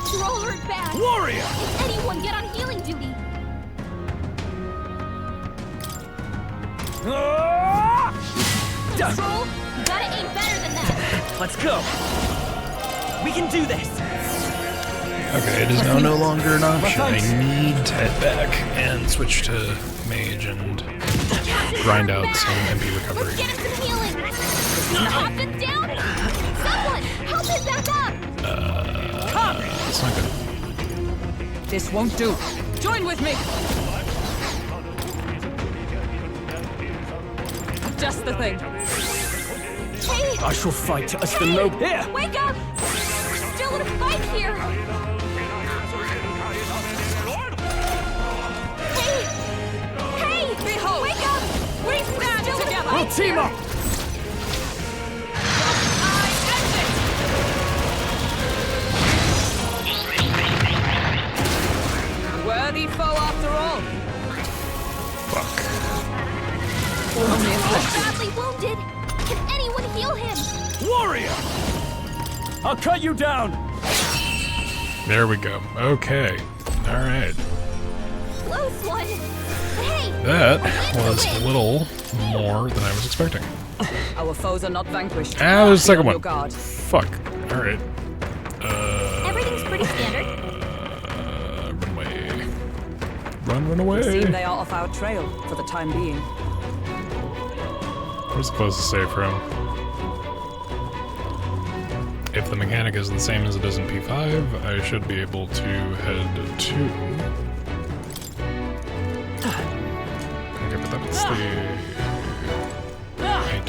Stroll hurt bad. Warrior! Anyone get on healing duty? Stroll, you gotta aim better than that. Let's go! We can do this! Okay, it is now no longer an option. I thanks. need to head back and switch to mage and grind out some MP Let's recovery. get him some healing. Captain's down. Someone, help him back up. It's not good. This won't do. Join with me! Just the thing. Hey, I shall fight as the noble. Here! wake up. We're still in a fight here. Hey, hey, Behold! wake up. We stand together! We'll team up! I end it! Worthy foe after all. Fuck. Only a flesh. Badly wounded. Can anyone heal him? Warrior! I'll cut you down! There we go. Okay. Alright. Close one. But hey, That we're was in a the win. little more than I was expecting. Our foes are not vanquished. Ah, there's the second Be on one. your guard. Fuck. Alright. Everything's pretty standard. Run away. Run away. Seem they are off our trail for the time being. Where's the closest safe room? If the mechanic is the same as it is in P5, I should be able to head to... Okay, but that's the... Right.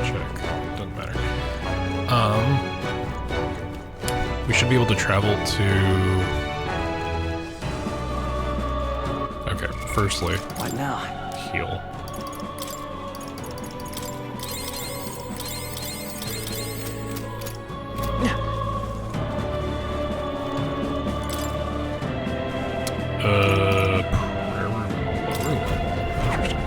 Check. Doesn't matter. We should be able to travel to... Okay, firstly, What now? heal. Prayer room in the lower level. Interesting.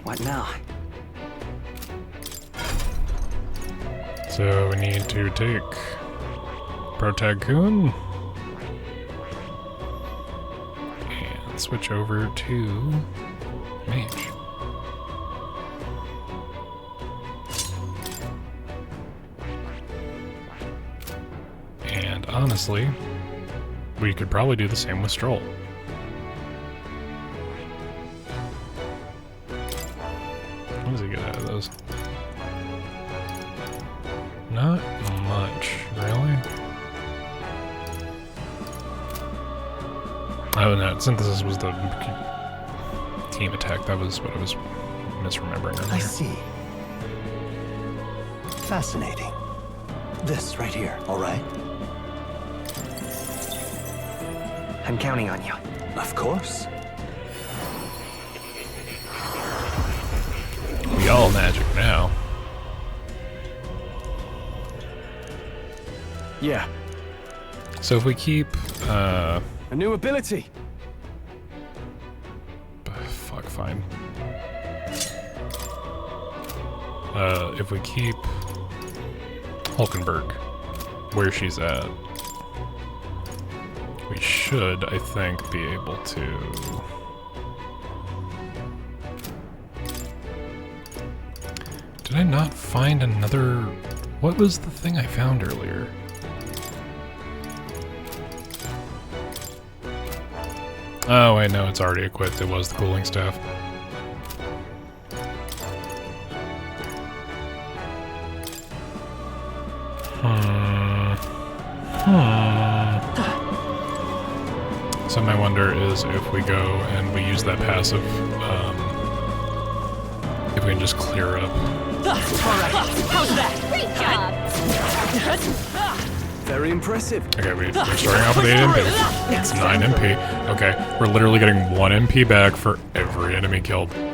What now? So we need to take Protag-kun and switch over to Mage. And honestly, we could probably do the same with Stroll. What does he get out of those? Not much, really. Oh no, Synthesis was the team attack. That was what I was misremembering earlier. I see. Fascinating. This right here, all right? I'm counting on you. Of course. We all magic now. Yeah, So if we keep, a new ability. fuck, fine. If we keep Hulkenberg where she's at, we should, I think, be able to... Did I not find another... What was the thing I found earlier? Oh, wait, no, it's already equipped. It was the cooling staff. Something I wonder is if we go and we use that passive, if we can just clear up. Great job! Very impressive. Okay, we're starting off with 8 MP. It's 9 MP. Okay, we're literally getting 1 MP back for every enemy killed. Very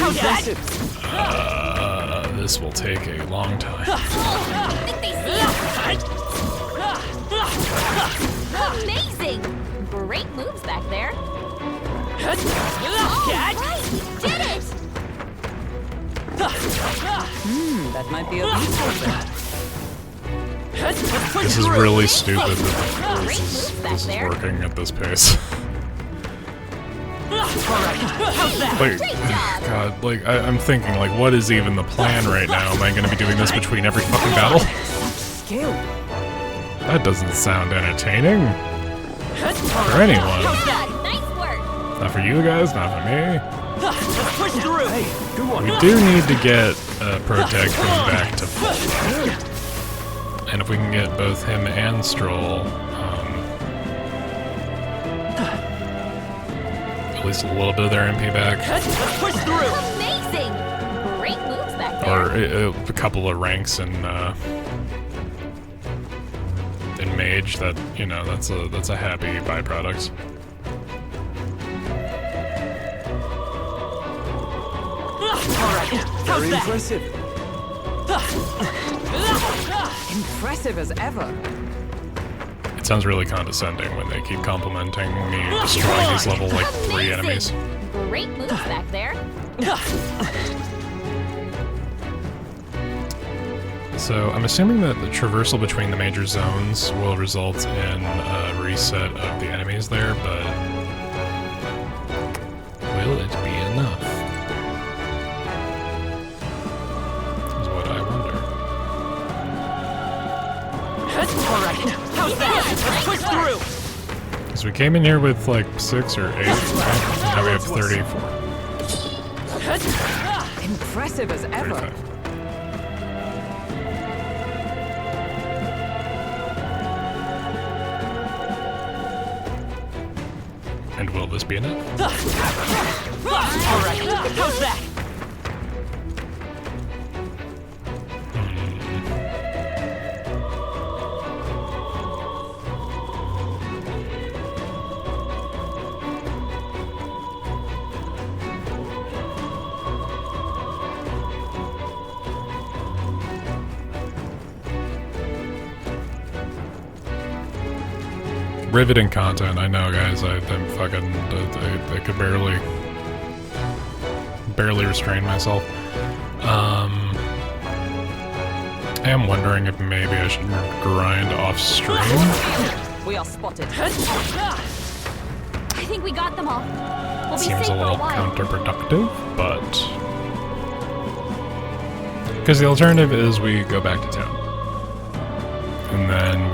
impressive. This will take a long time. I think they see us. Amazing! Great moves back there. All right, we did it! That might be a useful bet. This is really stupid that this is working at this pace. Like, God, like, I'm thinking, like, what is even the plan right now? Am I gonna be doing this between every fucking battle? Skill. That doesn't sound entertaining. For anyone. Nice work! Not for you guys, not for me. Hey, good one. We do need to get Protag-kun back to full. And if we can get both him and Stroll, at least a little bit of their MP back, Amazing! Great moves back there. or a couple of ranks in Mage, that, you know, that's a happy byproduct. Very impressive. Impressive as ever. It sounds really condescending when they keep complimenting me destroying these level, like, 3 enemies. Great moves back there. So I'm assuming that the traversal between the major zones will result in a reset of the enemies there, but will it be enough? Is what I wonder. Because we came in here with like 6 or 8, right? Now we have 34. Impressive as ever. 35. And will this be enough? riveting content. I know, guys. I'm fucking. I could barely restrain myself. I am wondering if maybe I should grind off stream. We are spotted. I think we got them all. We'll be Seems safe a for a little while. counterproductive, but because the alternative is we go back to town, and then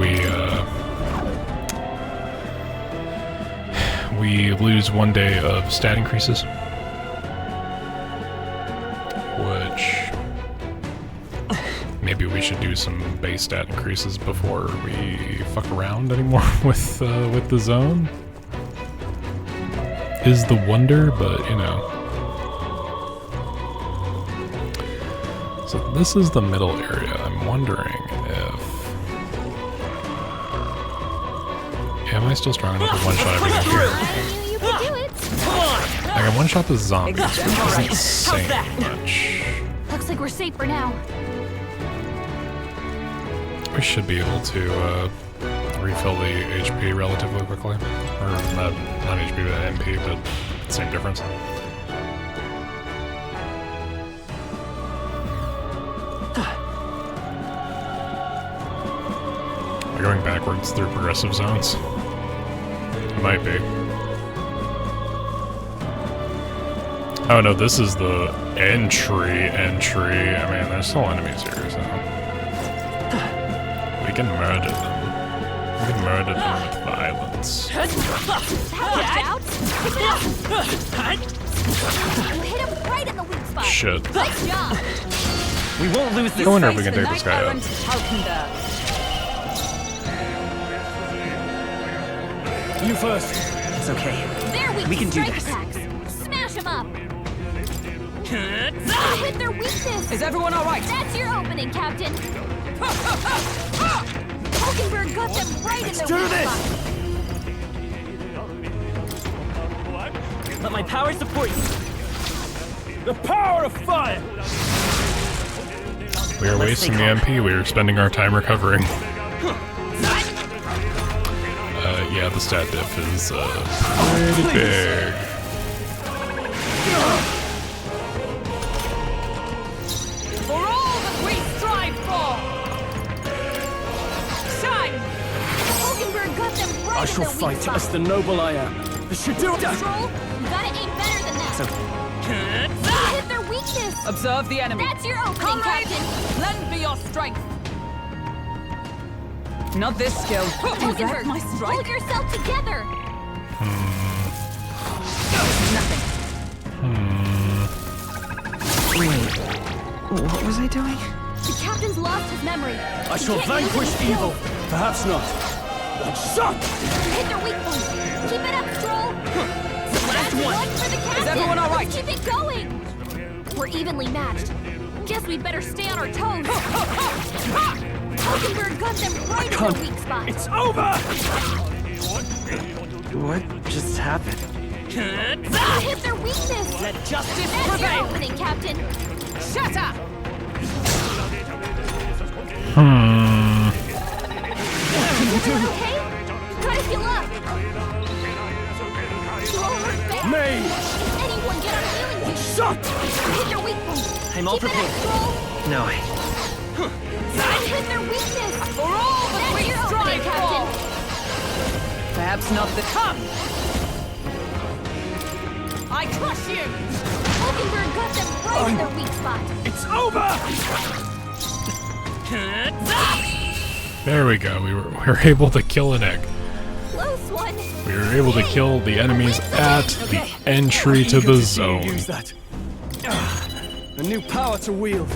we lose 1 day of stat increases, which maybe we should do some base stat increases before we fuck around anymore with the zone. Is the wonder, but you know. So this is the middle area. I'm wondering if... Am I still strong enough to one-shot everything here? I knew you could do it. I can one-shot the zombies, which Exactly. isn't saying much. Looks like we're safe for now. We should be able to refill the HP relatively quickly. Or not HP, but MP, but same difference. We're going backwards through progressive zones. It might be. Oh no, this is the entry. I mean, there's still enemies here, so... We can murder them. We can murder them with violence. That worked out. You hit him right in the weak spot. Shit. Good job. We won't lose this. I wonder if we Face can the take this guy out. knight-errant Falconer. You first. It's okay. They're weak We to can do strike this. attacks. Smash them up. Hit their weakness. Is everyone all right? That's your opening, Captain. Hulkenberg got them right in their do weak this. spot. Let my power support you. The power of fire! We are wasting the MP. We are spending our time recovering. Yeah, the stat diff is pretty big. For all that we strive for! Shine! Hulkenberg got them right I in shall their weak fight spot. as the noble I am. This should do it! Troll, you gotta aim better than that. Hit their weakness. Observe the enemy. That's your opening, Comrades, Captain. lend me your strength. Not this skill. Is that Hulkenberg, my hold strike? yourself together. Nothing. Wait, what was I doing? The Captain's lost his memory. I shall vanquish evil. Perhaps not. One shot! Hit their weak point. Keep it up, Troll. Last one for the Captain. Is everyone all right? Let's keep it going. We're evenly matched. Guess we'd better stay on our toes. Hulkenberg got them right in their weak spot. It's over! What just happened? Hit their weakness. Let justice That's your prevail. opening, Captain. Shatter! Everyone okay? Try to heal up. Troll hurt bad. Mage! Anyone get on a healing kick. Shot! Hit their weak point. I'm all Keep it prepared. up, Troll. No, Hit their weakness. For all that That's we your opening, strive Captain. for! Perhaps not the come! I crush you! Hulkenberg got them right in their weak spot. It's over! There we go. We were able to kill an egg. Close one. We were able to kill the enemies at the entry to the zone. Use that. A new power to wield.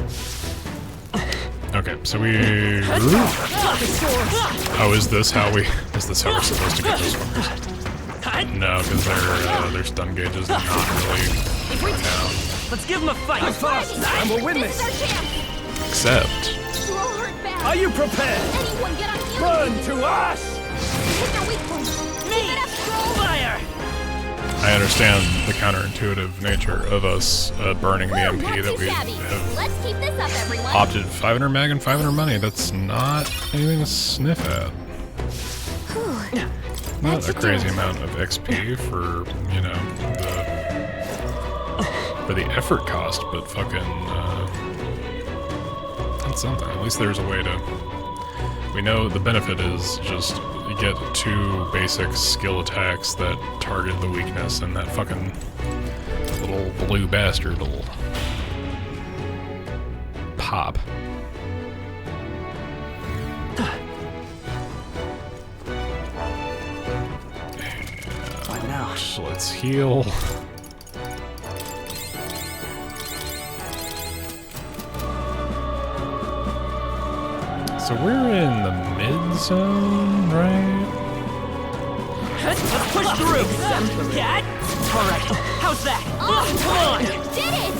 Okay, so we. Oh, is this how we're supposed to get those fuckers? No, because their stun gauge is not really down. let's give him a fight. I'm fast, and we'll win This is this. our chance. Except, Troll hurt bad. Are you prepared? Anyone get on healing Burn kick. to ash! Hit their weak point. Keep it up, Troll. Fire! I understand the counterintuitive nature of us burning the Woo, MP not that too we shabby. have Let's keep this up, everyone. opted 500 mag and 500 money. That's not anything to sniff at. Not a crazy amount of XP for, you know, for the effort cost, but fucking, that's something. At least there's a way to... We know the benefit is just you get 2 basic skill attacks that target the weakness, and that fucking little blue bastard will pop. So let's heal. So we're in the mid zone, right? Let's push through! Yeah? Alright, how's that? Come on! You did it!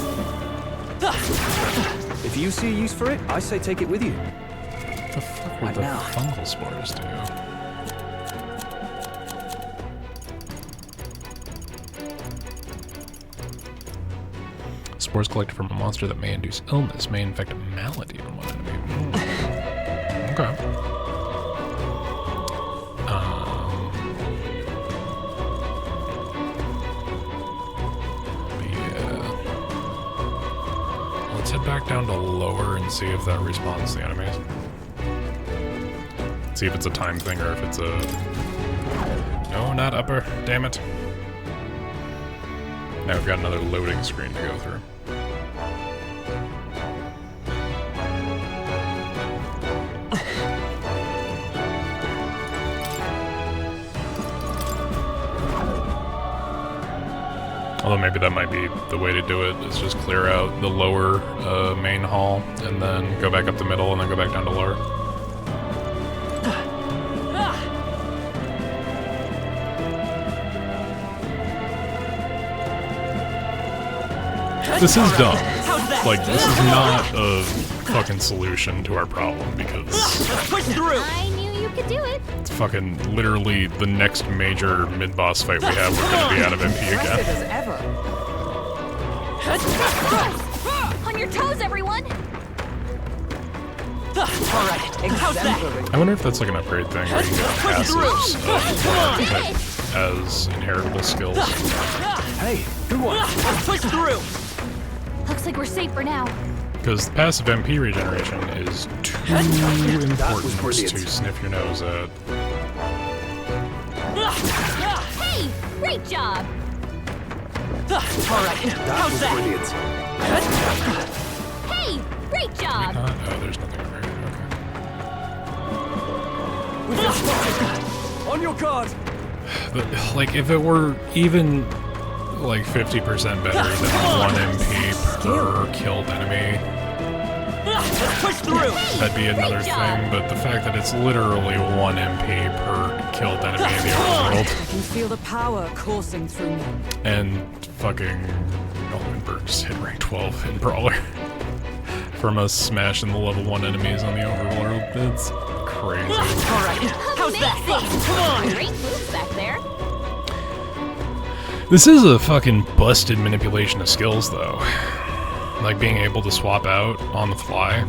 If you see a use for it, I say take it with you. What the fuck would the fungal spores do? Spores collected from a monster that may induce illness, may infect a malady in one enemy. Okay. Yeah. Let's head back down to lower and see if that respawns the enemies. See if it's a time thing or if it's a... No, not upper. Damn it. Now we've got another loading screen to go through. Although maybe that might be the way to do it, is just clear out the lower main hall, and then go back up the middle, and then go back down to lower. This is dumb. Like, this is not a fucking solution to our problem, because I knew you could do it. it's fucking literally the next major mid-boss fight we have, we're gonna be out of MP again. As ever. On your toes, everyone! Alright, how's that? I wonder if that's like an upgrade thing where you can get passives of as inheritable skills. Hey, good one. Let's push through! Looks like we're safe for now. Because the passive MP regeneration is too important to sniff your nose at. Hey! Great job! Alright, how's that? Hey! Great job! Oh, there's nothing over here. On your guard. Okay. Like, if it were even like 50% better than 1 MP per killed enemy, Let's push through! that'd be another thing, but the fact that it's literally 1 MP per killed enemy in the overworld, I can feel the power coursing through me. and fucking Oldenburg just hit rank 12 in Brawler from us smashing the level 1 enemies on the overworld. It's crazy. Alright, how's that? Come on! Great moves back there. This is a fucking busted manipulation of skills, though. Like being able to swap out on the fly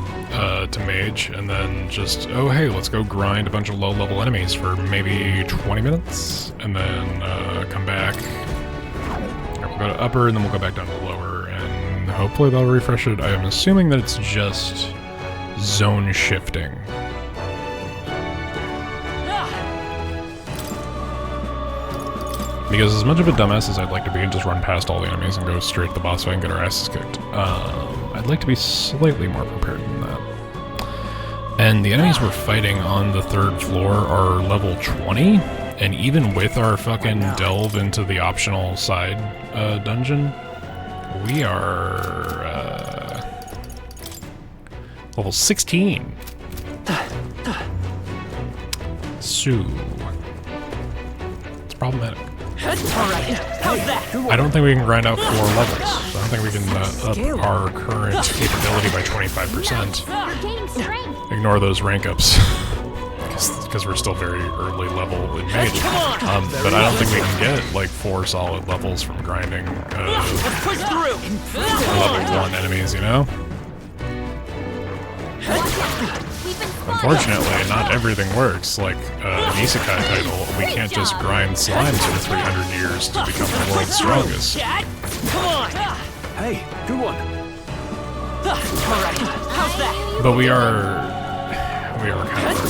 to mage, and then just, oh hey, let's go grind a bunch of low-level enemies for maybe 20 minutes, and then come back. We'll go to upper, and then we'll go back down to lower, and hopefully that'll refresh it. I am assuming that it's just zone shifting. Because as much of a dumbass as I'd like to be and just run past all the enemies and go straight to the boss fight and get our asses kicked, I'd like to be slightly more prepared than that. And the enemies we're fighting on the 3rd floor are level 20, and even with our fucking delve into the optional side dungeon, we are level 16. So, it's problematic. Alright, how's that? I don't think we can grind out 4 levels. I don't think we can up our current capability by 25%. You're gaining strength. Ignore those rank ups. Because we're still very early level in mage. But I don't think we can get like 4 solid levels from grinding Let's push through! level 1 enemies, you know? Watch out. We've been unfortunately, not everything works. Like an isekai title, we can't just grind slimes for 300 years to become the world's strongest. Come on! Hey, good one. Alright, how's that? But we are kind of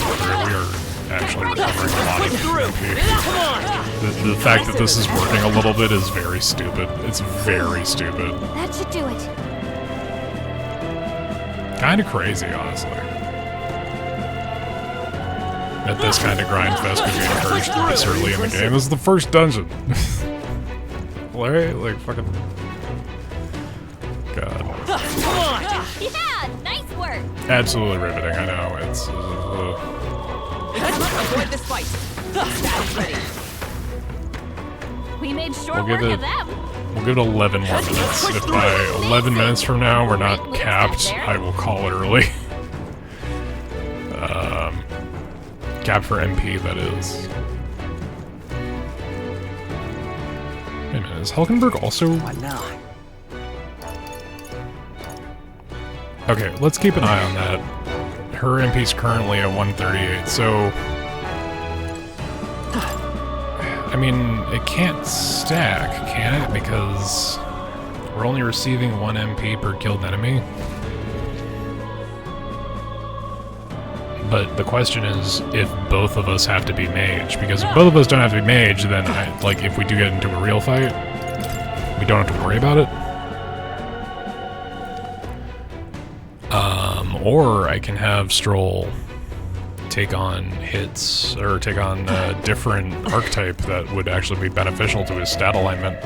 we are actually recovering a lot of MP. Come on! The fact that this is working a little bit is very stupid. It's very stupid. That should do it. Kind of crazy, honestly. That this kind of grind fest could be encouraged this early in the game. This is the first dungeon. Right? Like, fucking... God. Come on! Yeah, nice work. Absolutely riveting, I know. It's... Avoid this fight. Stand ready. We made short We'll give work it- of them. We'll give it 11 more minutes. If by 11 minutes from now we're not capped, I will call it early. Capped for MP, that is. Wait a minute, is Hulkenberg also... What now? Okay, let's keep an eye on that. Her MP's currently at 138, so... I mean, it can't stack, can it? Because we're only receiving 1 MP per killed enemy. But the question is if both of us have to be mage, because if both of us don't have to be mage, then like if we do get into a real fight, we don't have to worry about it. Or I can have Stroll take on hits, or take on a different archetype that would actually be beneficial to his stat alignment.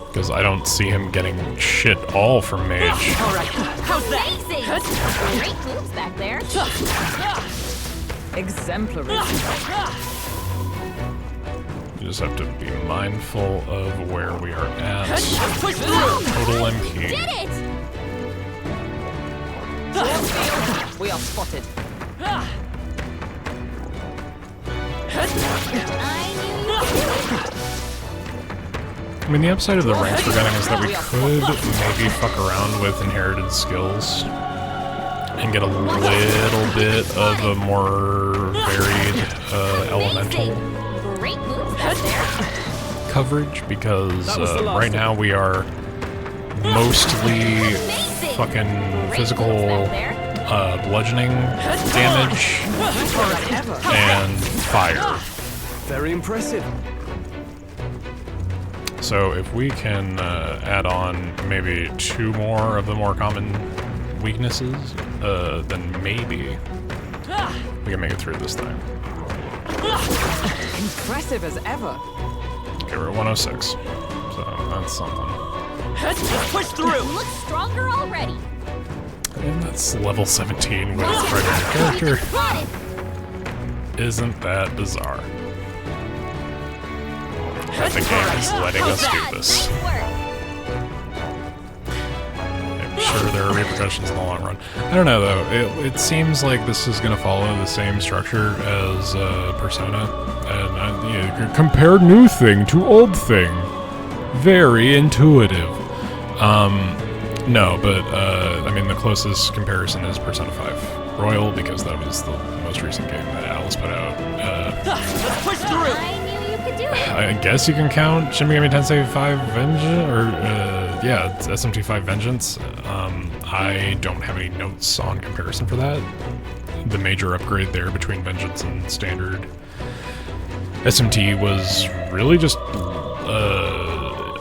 Because I don't see him getting shit all from mage. Alright, how's that? Amazing. Great moves back there. Exemplary. You just have to be mindful of where we are at. Push through! Total MP. Did it! We are spotted. I knew you could do it. I mean, the upside of the ranks we're getting is that we could maybe fuck around with inherited skills and get a little bit of a more varied elemental Great moves back there. coverage, because That was the last right now we are mostly Amazing. fucking Great physical moves back there. bludgeoning damage and fire. Very impressive. So if we can add on maybe 2 more of the more common weaknesses, then maybe we can make it through this thing. Impressive as ever. Okay, we're at 106, so that's something. Push through! You look stronger already. And that's level 17 with primary character. Spotted. Isn't that bizarre? That the game is letting us do this. Nice work. I'm sure there are repercussions in the long run. I don't know though. It seems like this is going to follow the same structure as Persona, and compare new thing to old thing. Very intuitive. No, but I mean the closest comparison is Persona 5 Royal, because that was the most recent game that Alice put out. Push through! I knew you could do it. I guess you can count Shin Megami Tensei 5 Vengeance, or yeah, it's SMT 5 Vengeance. I don't have any notes on comparison for that. The major upgrade there between Vengeance and standard SMT was really just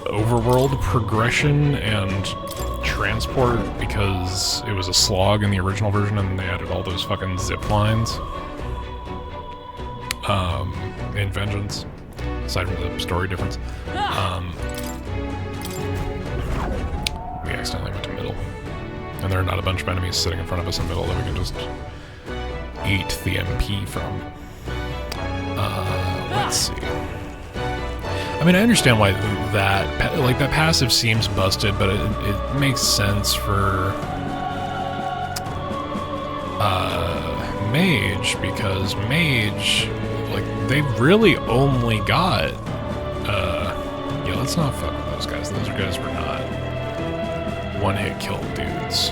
overworld progression and transport, because it was a slog in the original version and they added all those fucking zip lines in Vengeance, aside from the story difference. We accidentally went to middle, and there are not a bunch of enemies sitting in front of us in middle that we can just eat the MP from. Let's see. I mean, I understand why that passive seems busted, but it makes sense for Mage, because Mage, like, they really only got yeah, let's not fuck with those guys. Those guys were not one-hit kill dudes.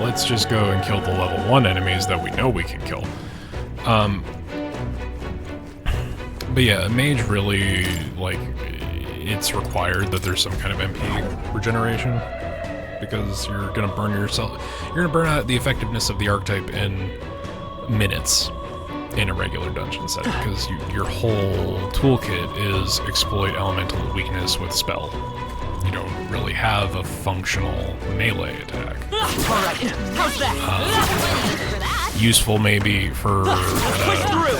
let's just go and kill the level 1 enemies that we know we can kill. But yeah, mage really, like, it's required that there's some kind of MP regeneration, because you're gonna burn yourself, you're gonna burn out the effectiveness of the archetype in minutes in a regular dungeon setting, because your whole toolkit is exploit elemental weakness with spell. You don't really have a functional melee attack. Alright, how's that? Useful maybe for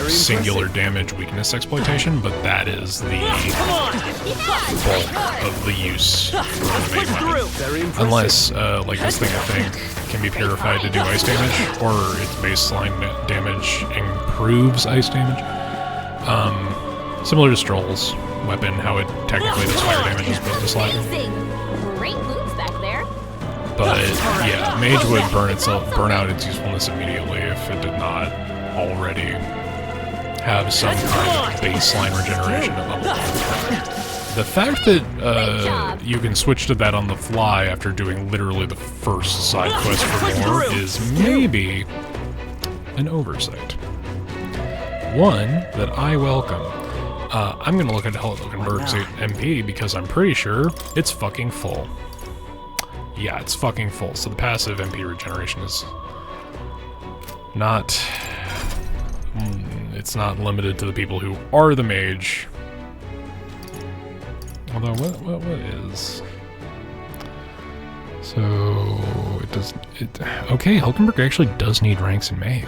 singular damage weakness exploitation, but that is the bulk of the use for the main weapon. Unless, like this thing I think can be purified to do ice damage, or its baseline damage improves ice damage. Similar to Stroll's weapon, how it technically does fire damage as opposed to slashing. Great moves back there. But yeah, mage would burn out its usefulness immediately if it did not already have some kind of baseline regeneration at level 1. The fact that you can switch to that on the fly after doing literally the first side quest for more is maybe an oversight. One that I welcome. I'm gonna look at Hulkenberg's MP because I'm pretty sure it's fucking full. Yeah, it's fucking full. So the passive MP regeneration is not... it's not limited to the people who are the mage. Although, what is... So, it does... okay, Hulkenberg actually does need ranks in mage.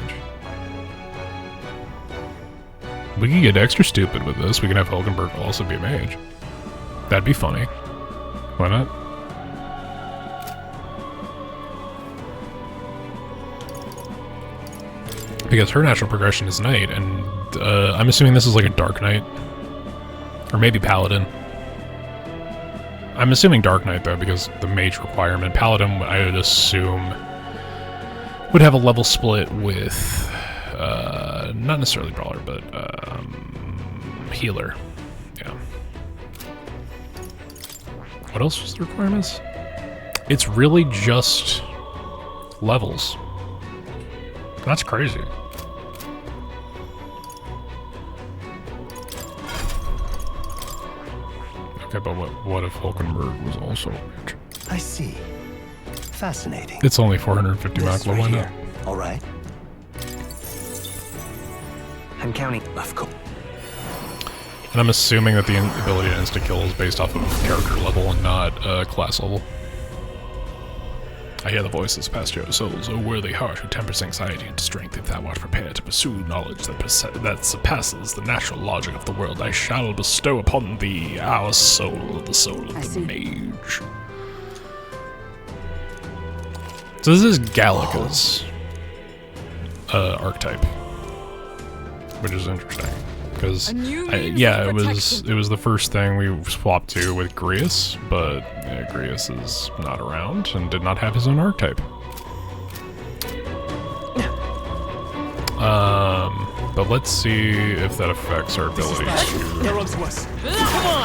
We could get extra stupid with this. We can have Hulkenberg also be a mage. That'd be funny. Why not? Because her natural progression is knight, and I'm assuming this is like a dark knight. Or maybe paladin. I'm assuming dark knight though, because the mage requirement. Paladin, I would assume, would have a level split with... not necessarily brawler, but healer. Yeah. What else was the requirements? It's really just levels. That's crazy. Okay, but what if Hulkenberg was also rich? I see. Fascinating. It's only 450 macro, why not? All right. I'm counting. Of course. And I'm assuming that the ability to insta-kill is based off of character level and not class level. I hear the voices past your souls, O worthy heart who tempers anxiety into strength. If thou art prepared to pursue knowledge that surpasses the natural logic of the world, I shall bestow upon thee our soul, the soul of the mage. So this is Gallica's archetype, which is interesting. Because yeah, it was the first thing we swapped to with Grius, but yeah, Grius is not around and did not have his own archetype. But let's see if that affects our ability to...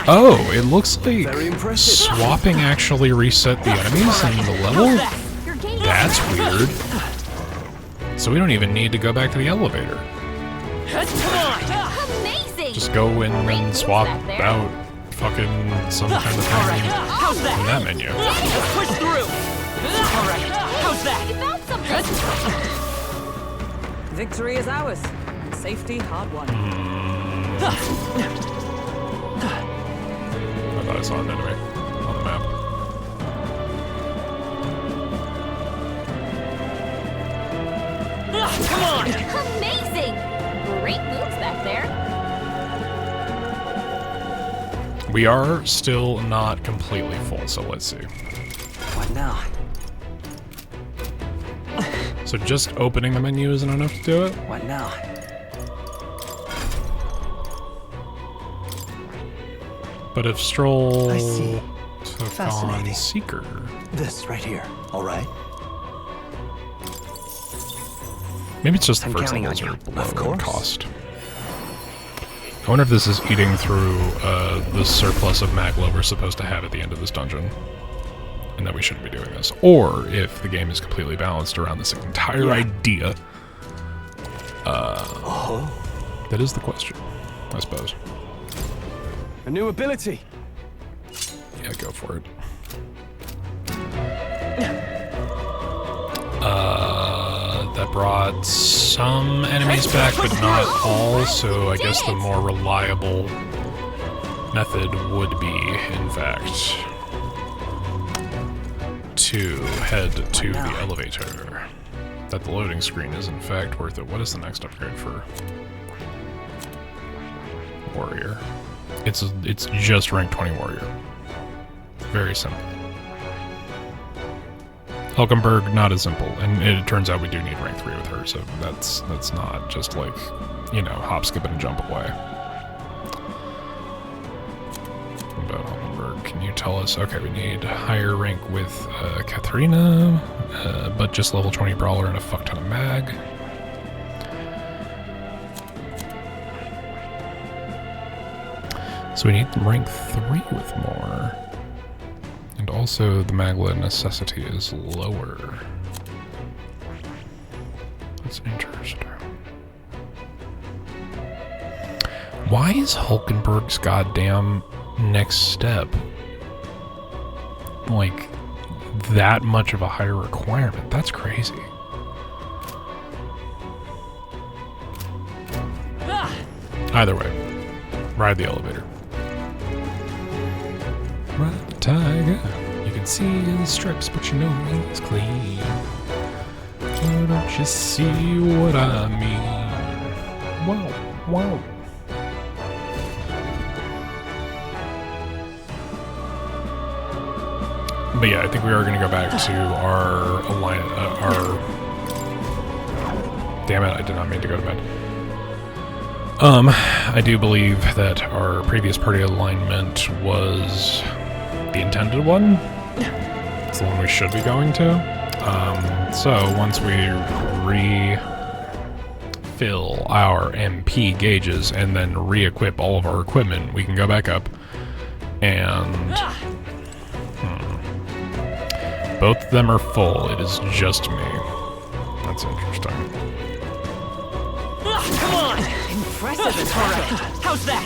Oh, it looks like swapping actually reset the enemies and the level? That's weird. So we don't even need to go back to the elevator. Just go in and swap out fucking some kind of thing in that menu. Push through. Alright, how's that? Victory is ours, and safety hard won. I thought I saw an enemy on the map. Come on! Amazing! Great moves back there. We are still not completely full, so let's see. What now? So just opening the menu isn't enough to do it? What now? But if Stroll I see. took Fascinating. on Seeker... This right here. All right. Maybe it's just the I'm first counting levels on are you. low Of in course. cost. I wonder if this is eating through the surplus of Magla we're supposed to have at the end of this dungeon. and that we shouldn't be doing this, or if the game is completely balanced around this entire idea. That is the question, I suppose. A new ability. Yeah, go for it. That brought some enemies back, but not all, so I guess the more reliable method would be, in fact, to head to the elevator. That the loading screen is, in fact, worth it. What is the next upgrade for Warrior? It's just rank 20 Warrior. Very simple. Hulkenberg, not as simple, and it turns out we do need rank 3 with her, so that's not just like, you know, hop, skip, and jump away. About Hulkenberg, can you tell us? Okay, we need higher rank with Katharina, but just level 20 brawler and a fuck ton of mag. So we need rank 3 with more. And also the Magla necessity is lower. That's interesting. Why is Hulkenberg's goddamn next step like that much of a higher requirement? That's crazy. Either way, ride the elevator. Ride the tiger. You can see the strips, but you know it's clean. Oh, don't you see what I mean? Wow, wow. But yeah, I think we are going to go back to our Damn it, I did not mean to go to bed. I do believe that our previous party alignment was the intended one. It's the one we should be going to. So once we refill our MP gauges and then re-equip all of our equipment, we can go back up and... Both of them are full. It is just me. That's interesting. Come on! Impressive, alright. How's that?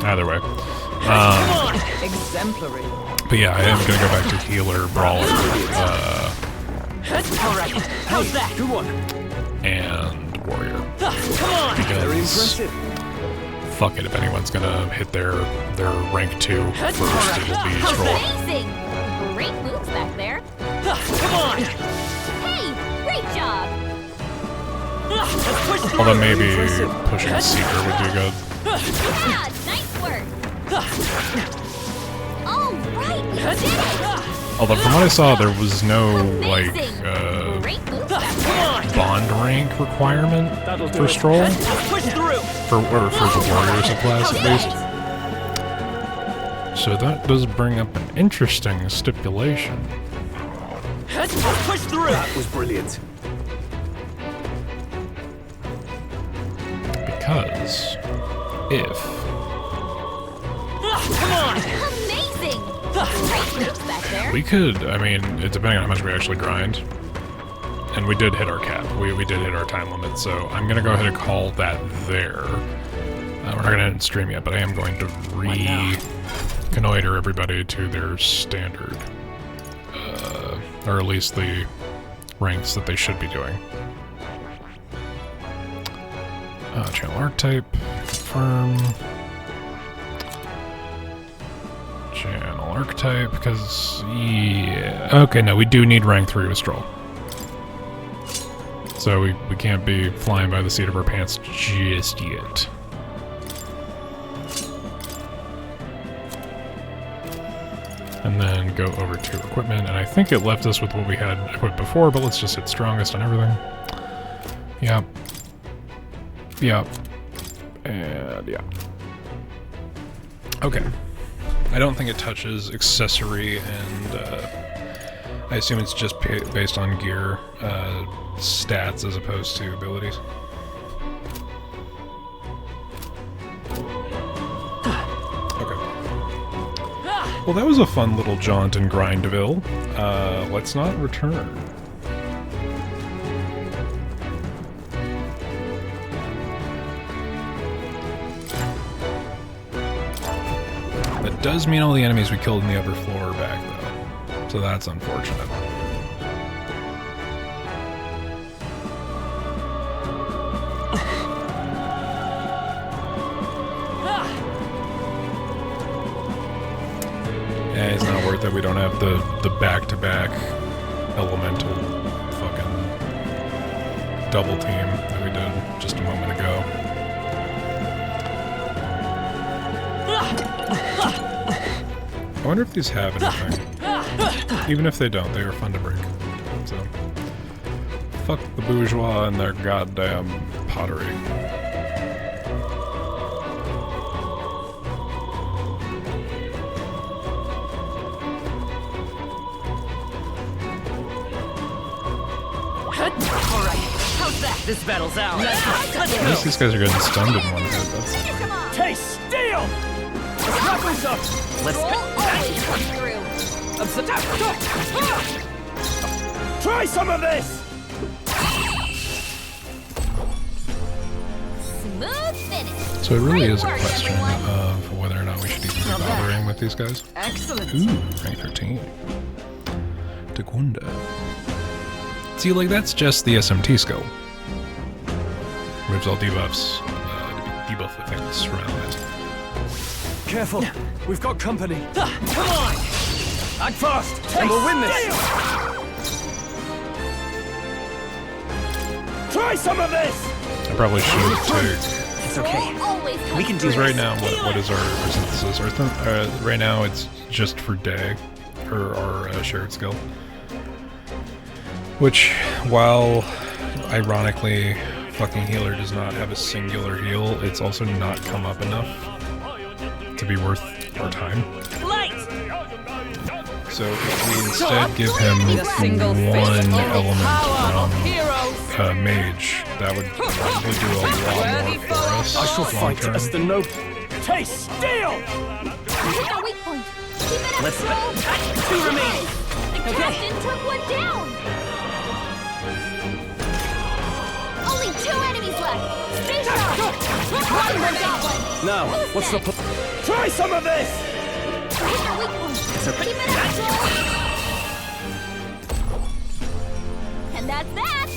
Either way. Come on! Exemplary. But yeah, I am gonna go back to healer, brawler, Alright. How's that? Good one. and warrior. Come on! Very Because impressive. fuck it, if anyone's gonna hit their rank 2 first, it will be Stroll. Amazing! Great moves back there. Come on! Hey, great job! Let's push through! Although maybe pushing Seeker would be good. Yeah, nice work! All right, we did it! Although from what I saw, there was no like Amazing! Great moves back there. bond rank requirement That'll do for it. Stroll, Let's push through! for the warriors of class at least. So that does bring up an interesting stipulation. Let's push through! That was brilliant. Because if Come on! Amazing! Great moves back there. we could, I mean, it depending on how much we actually grind, and we did hit our cap. We did hit our time limit, so I'm gonna go ahead and call that there. We're not gonna end stream yet, but I am going to reconnoiter everybody to their standard, or at least the ranks that they should be doing. Channel archetype, confirm. Channel archetype, because, yeah. Okay, no, we do need rank 3 with Stroll. So we can't be flying by the seat of our pants just yet. And then go over to equipment, and I think it left us with what we had equipped before, but let's just hit strongest on everything. Yep. Yep. And yeah. Okay. I don't think it touches accessory, and I assume it's just based on gear stats as opposed to abilities. Okay. Well, that was a fun little jaunt in Grindville. Let's not return. That does mean all the enemies we killed in the upper floor are back, though. So that's unfortunate. Yeah, it's not worth it. We don't have the back-to-back elemental fucking double team that we did just a moment ago. I wonder if these have anything. Even if they don't, they are fun to break. So, fuck the bourgeois and their goddamn pottery. This battle's ours. At least these guys are getting stunned in one hit. That's Taste steel! Let's wrap this up! Let's always come through. Try some of this! Smooth finish. So it really Great is a work, question everyone. of whether or not we should even be bothering with these guys. Excellent. Ooh, rank 13. Tegunda. See, like, that's just the SMT skill. Removes all debuffs, debuff effects around it. Careful, we've got company. Come on! Act fast, and we'll win this! Try some of this! I probably should take... It's okay. Always come We can do Because through. right now, what is our synthesis? Right now, it's just for Day, or our shared skill. Which, while ironically, fucking healer does not have a singular heal, it's also not come up enough to be worth our time. Light! So if we instead give him The single one fist element heroes. from Mage, that would probably do a lot more for us. I shall fight long-term. as the no... Taste steel! Hit the weak point. Keep it up, Let's Troll. two remaining. The Okay. captain took one down. Only 2 enemies left. Stay sharp. One more goblin. Now, Who's what's the... next? Try some of this! Hit the weak point. okay. Keep it up, Troll. And that's that.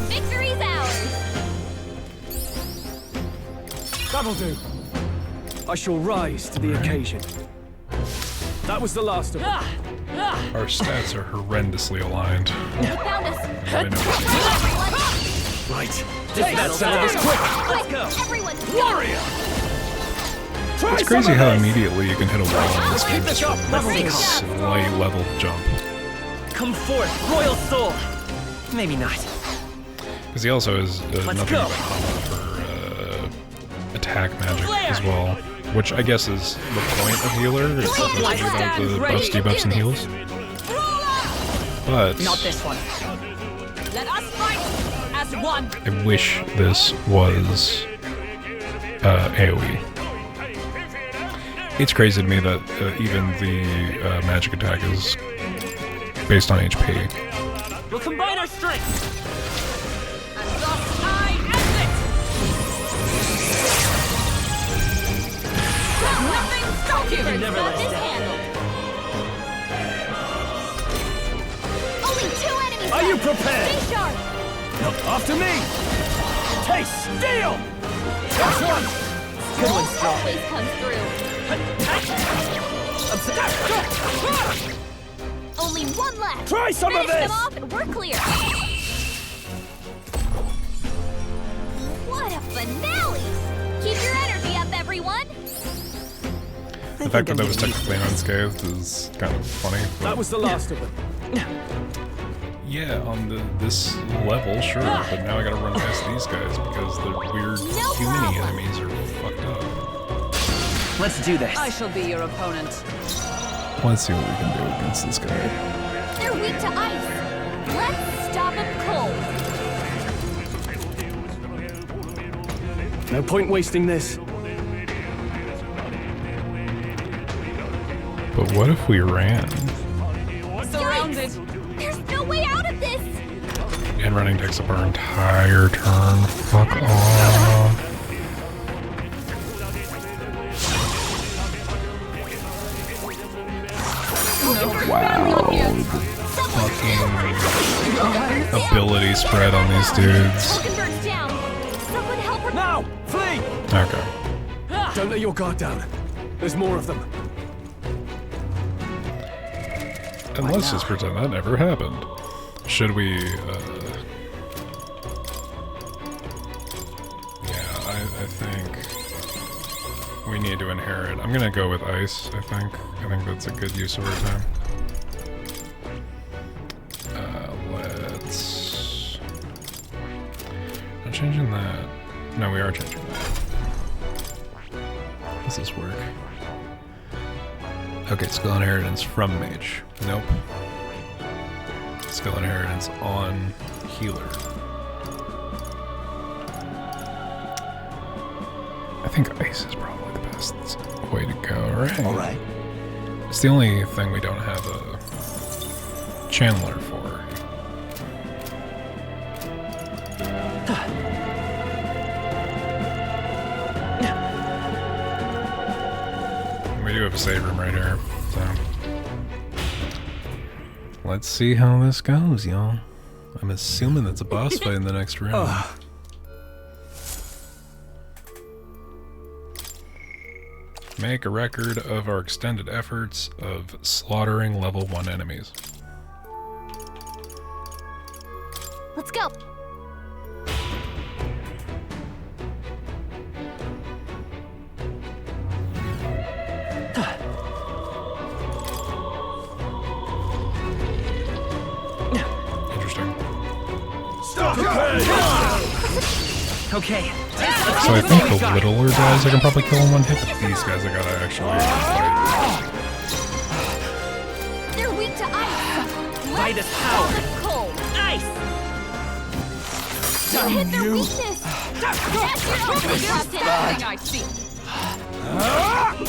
Victory's ours. That'll do. I shall rise to the occasion. That was the last of them. Our stats are horrendously aligned. You found us. I know. Everyone. Right. This battle's ours. Let's go. Everyone, warrior. Try It's crazy some of how this. immediately you can hit a wall in this game Keep just this up. from Level a up. slight level jump. Come forth, royal soul. Maybe not. Because he also has Let's nothing go. but for attack magic as well, which I guess is the point of healer. It's supposed to be about the buffs, debuffs, and heals. But Not this one. Let us fight as one. I wish this was AoE. It's crazy to me that even the magic attack is based on HP. We'll combine our strength. And thus I end it. Nothing stop you. Never Got let us this down. handled. Only 2 enemies Are you left. prepared? Stay sharp. After me! Taste steel! That's one! Good one, Troll Strong. always comes through. Only 1 left. Try some of Finish them this! off and we're clear. What a finale! Keep your energy up, everyone. The fact that that was technically unscathed is kind of funny. But That was the last of them. yeah, on this level, sure, but now I gotta run past these guys because the weird No humany problem. enemies are fucked up. Let's do this. I shall be your opponent. Let's see what we can do against this guy. They're weak to ice. Let's stop them cold. No point wasting this. But what if we ran? Surrounded. There's no way out of this! And running takes up our entire turn. Fuck off. Wow. Fucking ability spread on these dudes. Hulkenberg's down. Someone help her. Now! Flee! Okay. Don't let your guard down. There's more of them. And let's just pretend that never happened. Should we, yeah, I think we need to inherit. I'm gonna go with ice, I think. I think that's a good use of our time. Let's... Not changing that. No, we are changing that. Does this work? Okay, skill inheritance from mage. Nope. Skill inheritance on healer. I think ice is probably the best way to go, right? All right. It's the only thing we don't have a channeler for. We do have a save room right here, so let's see how this goes, y'all. I'm assuming that's a boss fight in the next round. Make a record of our extended efforts of slaughtering level 1 enemies. Let's go. Interesting. Okay. So I think the littler guys I can probably kill in one hit, but these guys I gotta actually fight. They're weak to ice. Fight is power. Cold. Ice. Hit their weakness. That's your own Thing I see.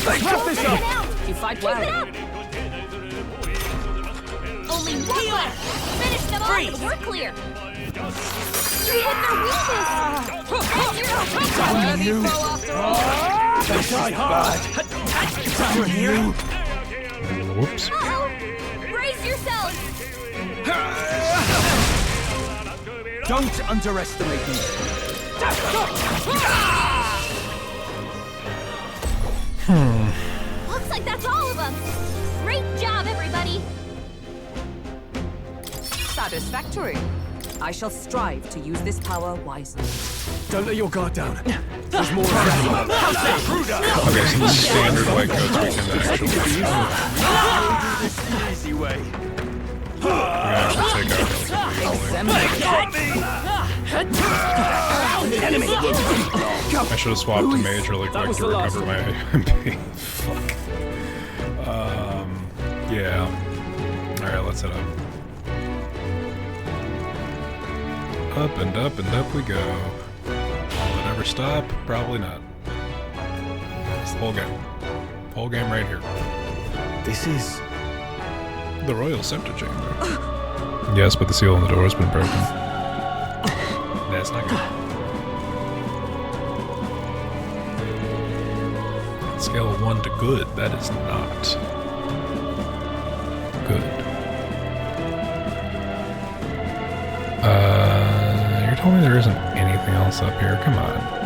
Wrap this up! You fight Keep it well. up. Only one left. Finish them off and we're clear. You hit their weakness. That's your own Worthy foe after all. They die hard! Down here! Whoops. Uh-oh. Brace yourselves. Don't underestimate me. Looks like that's all of them. Great job, everybody. Satisfactory. I shall strive to use this power wisely. Don't let your guard down. There's more of them. Okay, so the standard white coats we can actually This is the easy way. we can actually take out relatively easily. I should have swapped to mage really That quick was to the last recover my MP. Fuck. Yeah. Alright, let's head up. Up and up and up we go. Will it ever stop? Probably not. It's the whole game. Whole game right here. This is... The Royal Scepter Chamber. Yes, but the seal on the door has been broken. That's not good. Scale of 1 to good, that is not good. You're telling me there isn't anything else up here? Come on.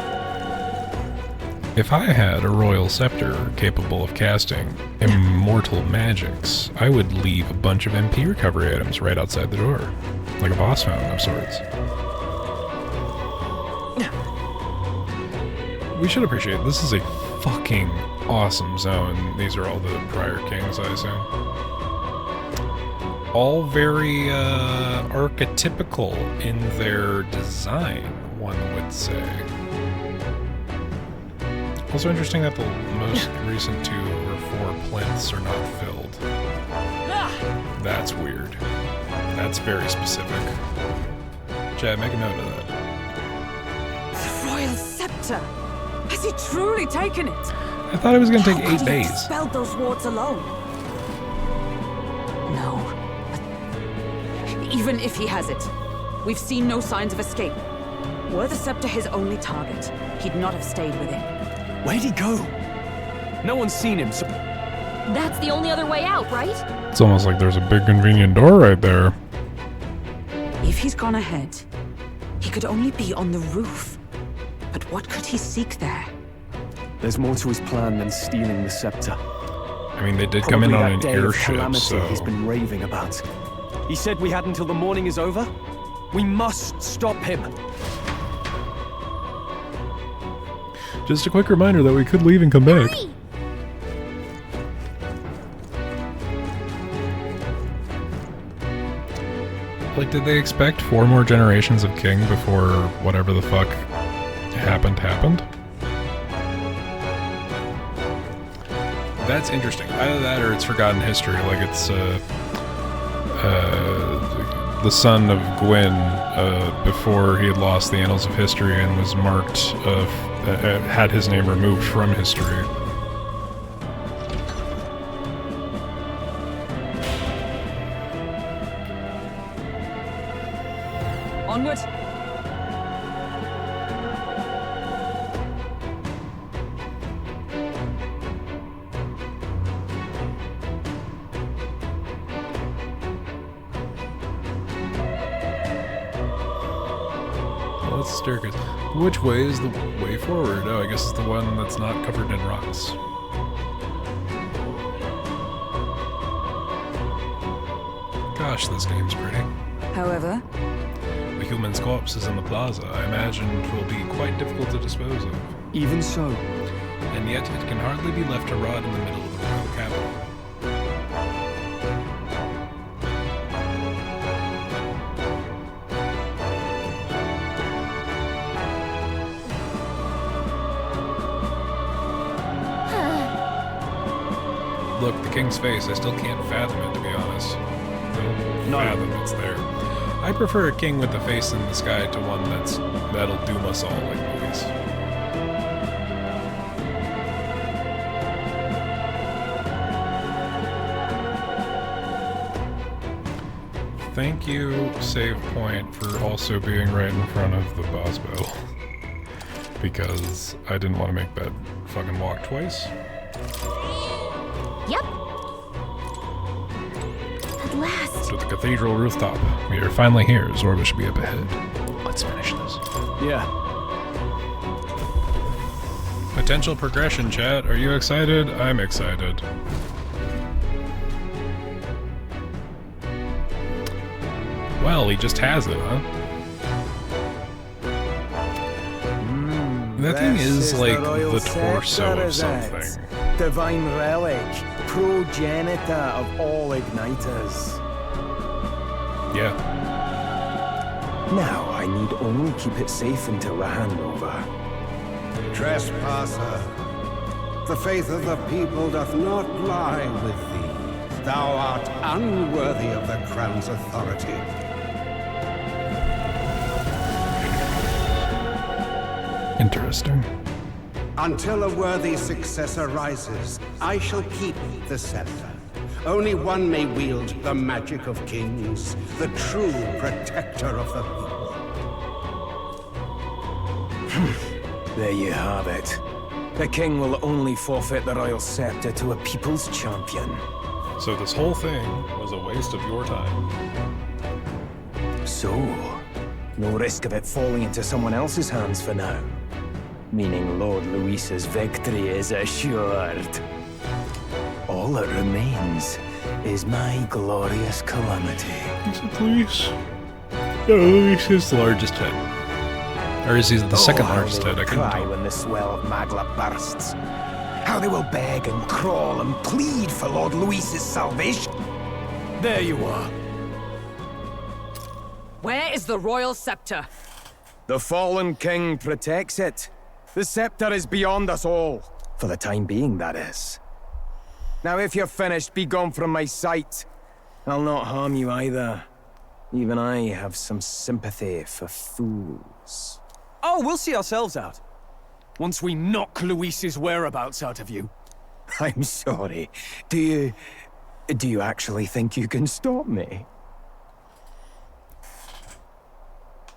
If I had a royal scepter capable of casting immortal magics, I would leave a bunch of MP recovery items right outside the door. Like a boss fountain of sorts. We should appreciate this is a fucking awesome zone. These are all the prior kings, I assume. All very archetypical in their design, one would say. Also interesting that the most recent 2 or 4 plinths are not filled. That's weird. That's very specific. Chad, make a note of that. The royal scepter. Has he truly taken it? I thought it was going to take How 8 could he have days. dispelled those wards alone? Even if he has it, we've seen no signs of escape. Were the scepter his only target, he'd not have stayed within. Where'd he go? No one's seen him, so... That's the only other way out, right? It's almost like there's a big convenient door right there. If he's gone ahead, he could only be on the roof. But what could he seek there? There's more to his plan than stealing the scepter. I mean, they did come in on an airship, so... he's been raving about. He said we had until the morning is over? We must stop him. Just a quick reminder that we could leave and come back. Hurry! Like, did they expect 4 more generations of king before whatever the fuck happened? That's interesting. Either that or it's forgotten history. Like, it's the son of Gwyn before he had lost the annals of history and was marked had his name removed from history. Onward! Well, let's staircase. Which way is the way forward? Oh, I guess it's the one that's not covered in rocks. Gosh, this game's pretty. However, The human's corpse is in the plaza. I imagine it will be quite difficult to dispose of. Even so, And yet it can hardly be left to rot in the middle of the royal capital. Look, the king's face, I still can't fathom it, to be honest. No, fathom it's there. I prefer a king with a face in the sky to one that'll doom us all like movies. Thank you, save point, for also being right in front of the boss battle. Because I didn't want to make that fucking walk twice. Yep. At last. To the cathedral rooftop. We are finally here. Zorba should be up ahead. Let's finish this. yeah. Potential progression, chat. Are you excited? I'm excited. Well, he just has it, huh? That thing is like the torso of something. Divine relic, progenitor of all igniters. Yeah. Now I need only keep it safe until the handover. Trespasser, the faith of the people doth not lie with thee. Thou art unworthy of the crown's authority. Interesting. Until a worthy successor rises, I shall keep the scepter. Only one may wield the magic of kings, the true protector of the people. There you have it. The king will only forfeit the royal scepter to a people's champion. So this whole thing was a waste of your time. So, no risk of it falling into someone else's hands for now. Meaning Lord Luis's victory is assured. All that remains is my glorious calamity. Is it Luis? No, Luis is the largest head. Or is he the second largest head? I couldn't cry tell. when the swell of Magla bursts. How they will beg and crawl and plead for Lord Luis's salvation. There you are. where is the royal scepter? The fallen king protects it. The scepter is beyond us all. For the time being, that is. Now, if you're finished, be gone from my sight. I'll not harm you either. Even I have some sympathy for fools. Oh, we'll see ourselves out. Once we knock Luis's whereabouts out of you. I'm sorry. Do you actually think you can stop me?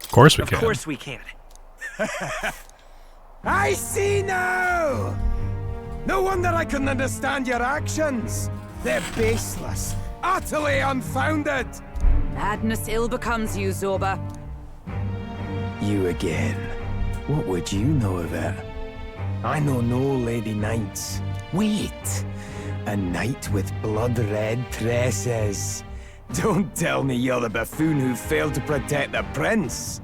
Of course we can. Of course we can. I see now! No wonder I couldn't understand your actions. They're baseless, utterly unfounded. Madness ill becomes you, Zorba. You again. What would you know of it? I know no Lady Knights. Wait! A knight with blood-red tresses. Don't tell me you're the buffoon who failed to protect the prince.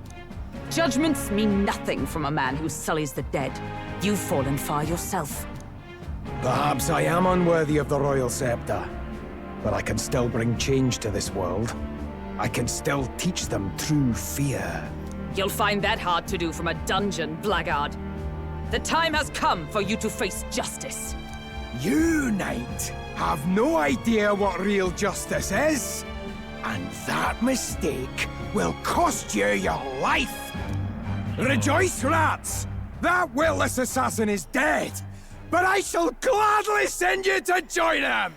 Judgments mean nothing from a man who sullies the dead. You've fallen far yourself. Perhaps I am unworthy of the royal scepter, but I can still bring change to this world. I can still teach them true fear. You'll find that hard to do from a dungeon, blackguard. The time has come for you to face justice. You, knight, have no idea what real justice is. And that mistake will cost you your life. Rejoice, rats! That willless assassin is dead, but I shall gladly send you to join him!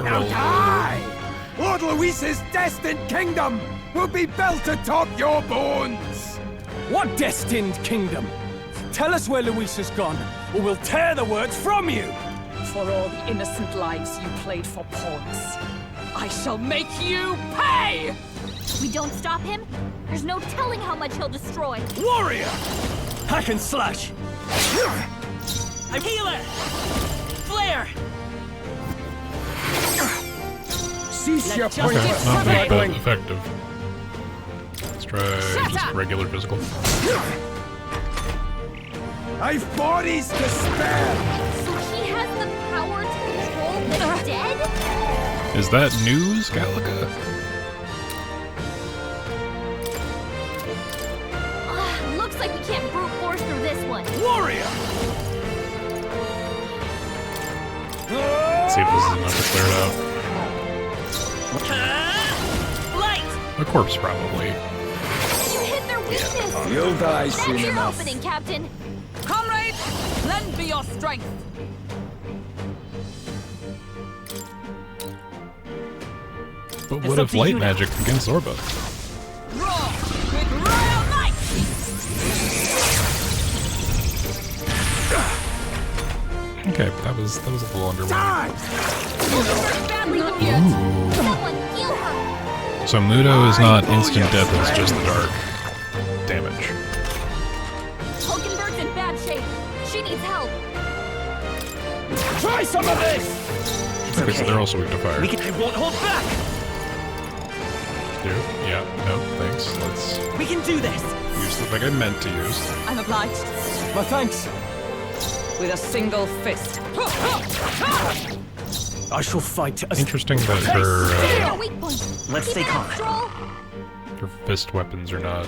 Now die! Lord Luis's destined kingdom will be built atop your bones! What destined kingdom? Tell us where Luis has gone, or we'll tear the words from you! For all the innocent lives you played for pawns, I shall make you pay! We don't stop him, there's no telling how much he'll destroy. Warrior! Hack and slash! I'm healer! Flare! Cease your justice Okay, pointless not that struggling! effective. Let's try just regular physical. I've bodies to spare! So he has the power to control the dead? Is that news, Galaga? Looks like we can't brute force through this one. Warrior! Let's see if this is enough to clear it out. Light! A corpse, probably. You hit their weakness! You'll die That's soon your enough. opening, Captain! Comrades, lend me your strength. But It's what up if to light you now. magic against Zorba? Roar with royal might! Okay, that was a little underwhelming. Die! Badly hurt. Someone heal her! So Mudo is not instant death, it's just the dark damage. Hulkenberg's in bad shape. She needs help. Try some of this! Okay, so they're also weak to fire. I won't hold back! Do? Yeah, no, thanks. Let's We can do this! use the thing I meant to use. I'm obliged. My thanks. With a single fist. I shall fight as Interesting that Their weak point. Let's Keep stay it calm. up, Stroll. her fist weapons are not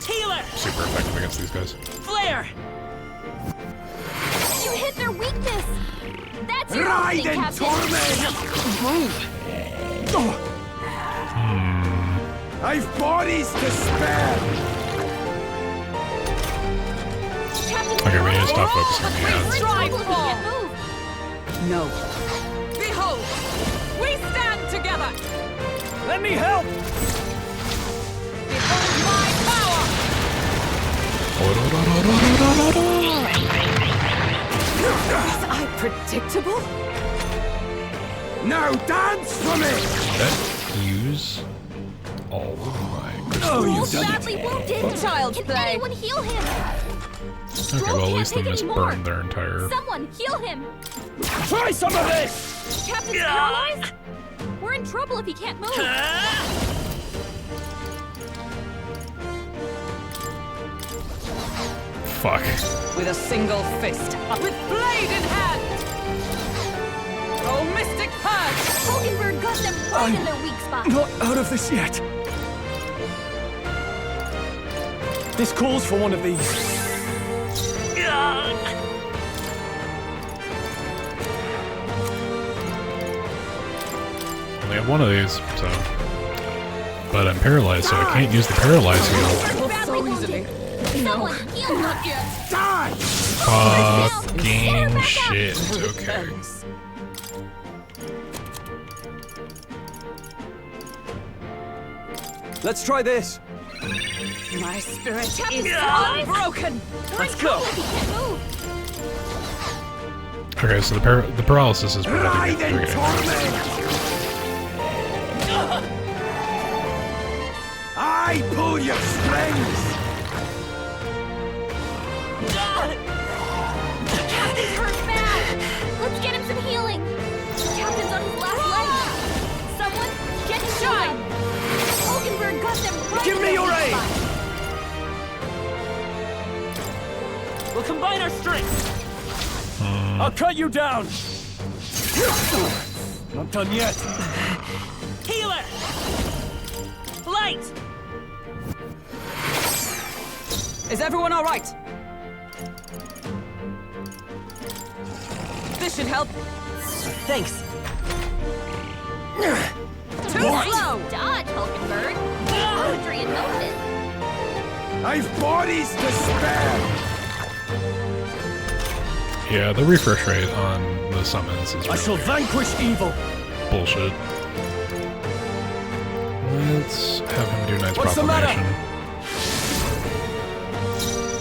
Healer! super effective against these guys. Flare! You hit their weakness. That's your Ride opening, in Captain. torment! I've bodies to spare! Captain, Okay, we need to stop focusing on the We're in ads. trouble if we can't move. No. Behold, we stand together. Let me help! Behold my power. Was I predictable? Now dance for me! That use all of my crystals. Oh, Stroll's badly wounded. Child's Can play. anyone heal him? Okay, well at least they can't take anymore. misburned their entire... Someone heal him. Try some of this! Captain's paralyzed. We're in trouble if he can't move. Fuck. With a single fist, with blade in hand. Oh, mystic purge! Hulkenberg got them right in their weak spot. Not out of this yet. This calls for one of these. Only have one of these, so... But I'm paralyzed, so I can't use the paralyze heal. Badly wounded. Someone heal her. Die! Fucking shit. Okay. Let's try this. My spirit is Yeah. unbroken. Let's go. He can't move. Okay, so the paralysis is preventing me from doing anything. I pull your strings! Captain's hurt bad. Let's get him some healing. Captain's on his last leg. Someone get shine. Hulkenberg got them right. Give me in your the aid. spot. We'll combine our strengths. I'll cut you down. Not done yet. Healer! Light! Is everyone all right? This should help. Thanks. Too slow. Dodge, Hulkenberg. Poetry in motion. I've bodies to spare! Yeah, the refresh rate on the summons is I shall really vanquish evil. bullshit. Let's have him do Knight's What's the matter? Proclamation.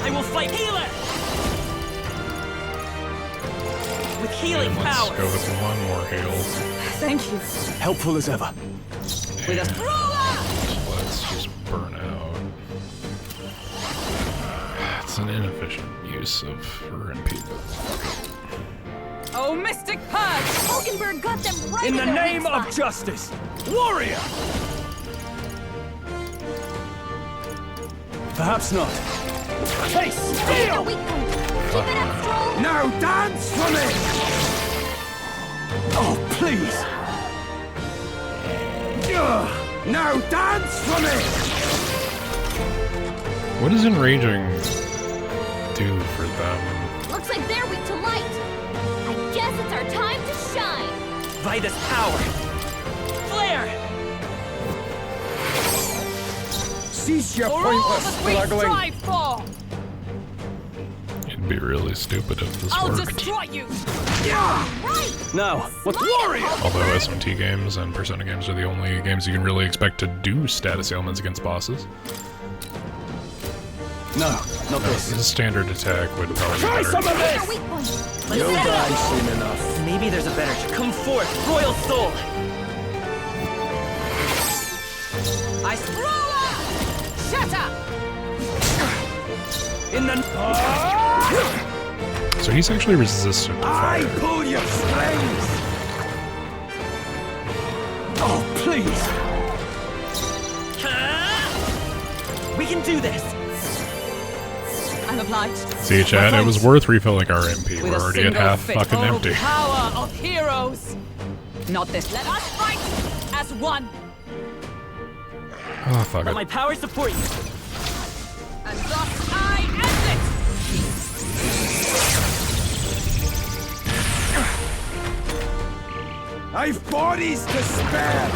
I will fight healer! With healing And let's powers. go with one more hail. Thank you. Helpful as ever. With a And let's just burn out. It's an inefficient use of RMP. Oh, Mystic Purge! Hulkenberg got them right In the their name weak of spot. justice, warrior! Perhaps not. Face! Their Heal! weak point. Keep it up, Stroll. Now dance for me! Oh, please! Now dance for me! What does enraging do for them? Looks like they're weak to light. I guess it's our time to shine. Vitus power. Flare! Cease your For all pointless that we struggling! strive for! It'd be really stupid if this I'll worked. destroy you! Right. Now, what Smite warrior? him, Although Hulkenberg. SMT games and Persona games are the only games you can really expect to do status ailments against bosses. No, not this. His standard attack would probably be Try better. some of Their this! weak point. You'll die soon enough. Maybe there's a better. Come forth, royal soul! I shut up! In the... So he's actually resistant to I fire. pull your strings! Oh, please! We can do this! I'm obliged. See, Chad, it was worth refilling our MP. With We're a already at single half fit. fucking Oh, empty. Power of heroes! Not this. Let us fight as one. Oh, fuck Let it. my power support you! And thus I end it! I've bodies to spare!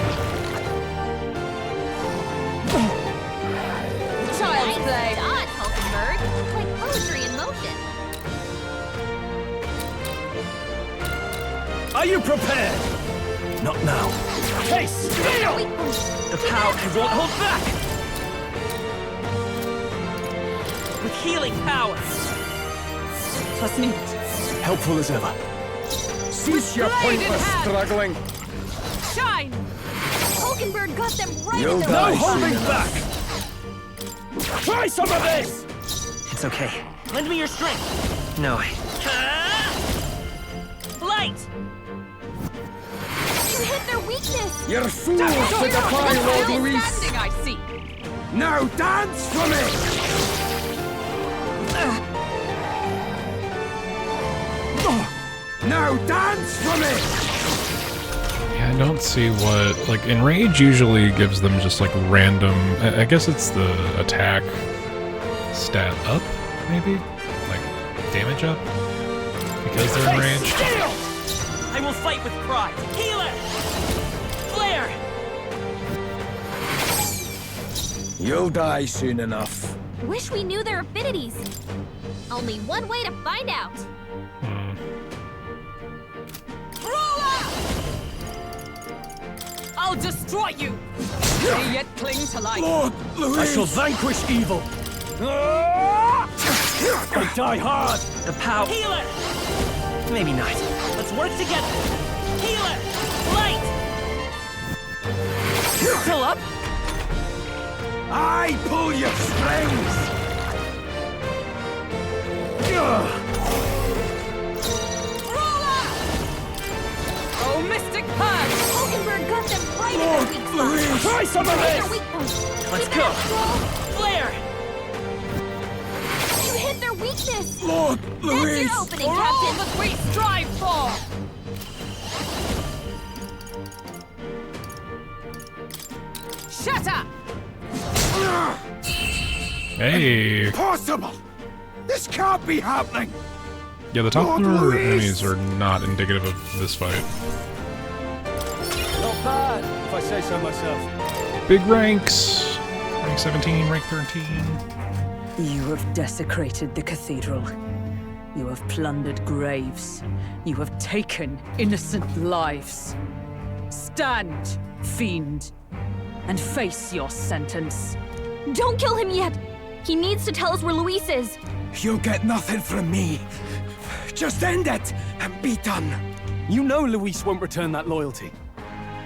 Child's play. Dodge, Hulkenberg. Like poetry in motion. Are you prepared? Not now. Face! Their Heal! weak point. The power I won't hold back! With healing powers! Plus need. Helpful as ever. Cease your blade in pointless hand. struggling! Shine! Hulkenberg got them right You'll in their die No weak spot. holding back! Try some of this! It's okay. Lend me your strength! No, Light! You hit their weakness. You're fools to defy Lord Luis! Standing, I see. Now dance for me! Now dance for me! Yeah, I don't see what... Like, Enrage usually gives them just, like, random... I guess it's the attack stat up, maybe? Like, damage up? Because they're enraged? I will fight with pride! Healer! Flare! You'll die soon enough. Wish we knew their affinities. Only one way to find out. I'll destroy you! May yet cling to life. Lord Louis! I shall vanquish evil! I die hard! The power. Healer! Maybe not. Let's work together. Healer! Light! Still up? I pull your strings! Oh, Mystic Purge! Hulkenberg got them right in their weak spot. Try some of Their this! weak point. Let's Keep go. it up, Stroll. Flare! You hit their weakness. Lord That's Louis! your opening, For all Captain. that we strive for! Shatter! Hey! Impossible! This can't be happening! Yeah, the top Lord floor Louis! enemies are not indicative of this fight. Not bad, if I say so myself. Big ranks! Rank 17, rank 13. You have desecrated the cathedral. You have plundered graves. You have taken innocent lives. Stand, fiend, and face your sentence. Don't kill him yet. He needs to tell us where Luis is. You'll get nothing from me. Just end it and be done. You know Luis won't return that loyalty.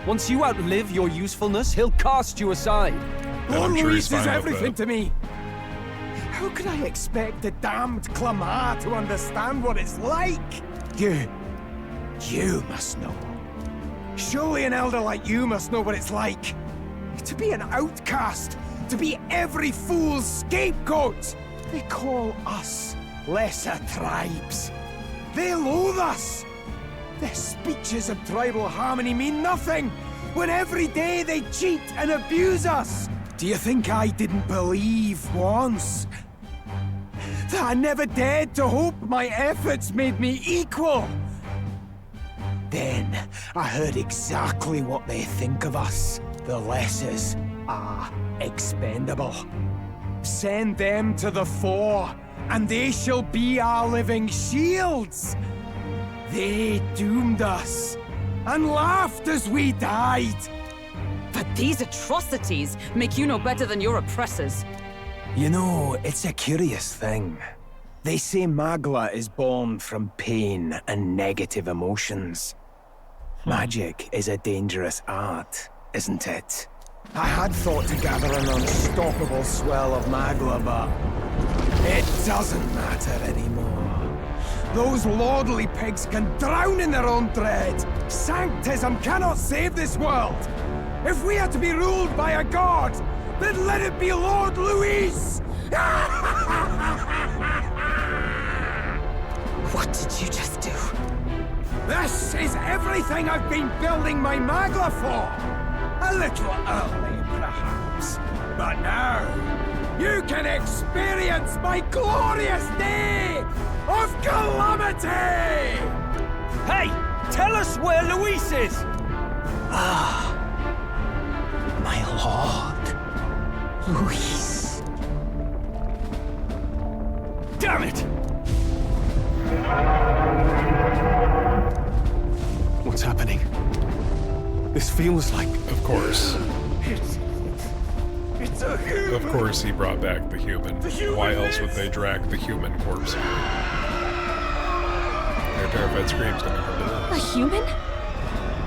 Once you outlive your usefulness, he'll cast you aside. Lord I'm sure he's Louis is fine with everything that. to me. How can I expect the damned Clamar to understand what it's like? You must know. Surely an elder like you must know what it's like. To be an outcast, to be every fool's scapegoat. They call us lesser tribes. They loathe us. Their speeches of tribal harmony mean nothing, when every day they cheat and abuse us. Do you think I didn't believe once that I never dared to hope my efforts made me equal? Then I heard exactly what they think of us. The lessers are expendable. Send them to the fore, and they shall be our living shields. They doomed us, and laughed as we died. But these atrocities make you no better than your oppressors. You know, it's a curious thing. They say Magla is born from pain and negative emotions. Magic is a dangerous art, isn't it? I had thought to gather an unstoppable swell of Magla, but it doesn't matter anymore. Those lordly pigs can drown in their own dread. Sanctism cannot save this world. If we are to be ruled by a god, then let it be Lord Louis! What did you just do? This is everything I've been building my Magla for! A little early, perhaps. But now, you can experience my glorious day of calamity! Hey! Tell us where Luis is! My lord, Luis. Damn it! What's happening? This feels like... Of course. It's a human. Of course he brought back the human. Why else would they drag the human corpse? There are terrified screams coming from below. A human?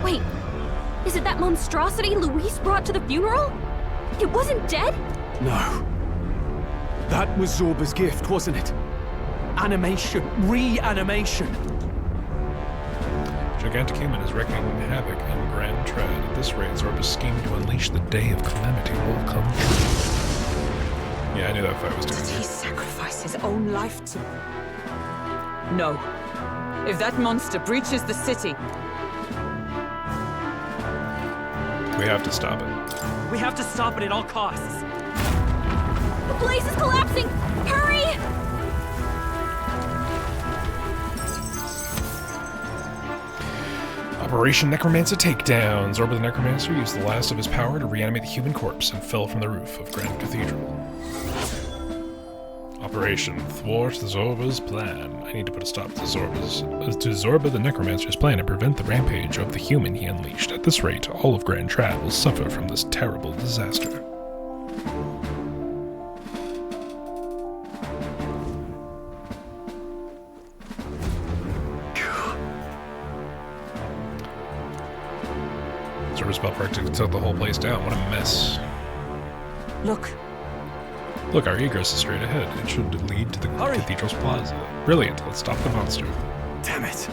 Wait, is it that monstrosity Luis brought to the funeral? It wasn't dead? No. That was Zorba's gift, wasn't it? Animation. Reanimation. Gigantic human is wreaking havoc in Grand Tread. At this rate, Zorba's scheme to unleash the day of calamity will come true. Yeah, I knew that fight was too Did easy. he sacrifice his own life to... No. If that monster breaches the city, We have to stop it. We have to stop it at all costs. The place is collapsing! Hurry! Operation Necromancer Takedown. Zorba the Necromancer used the last of his power to reanimate the human corpse and fell from the roof of Grand Cathedral. Operation Thwart Zorba's Plan. I need to put a stop to Zorba the Necromancer's plan and prevent the rampage of the human he unleashed. At this rate, all of Grand Trad will suffer from this terrible disaster. Zorba's about to tilt the whole place down. What a mess. Look. Look, our egress is straight ahead. It should lead to the cathedral's plaza. Brilliant. Let's stop the monster. Damn it.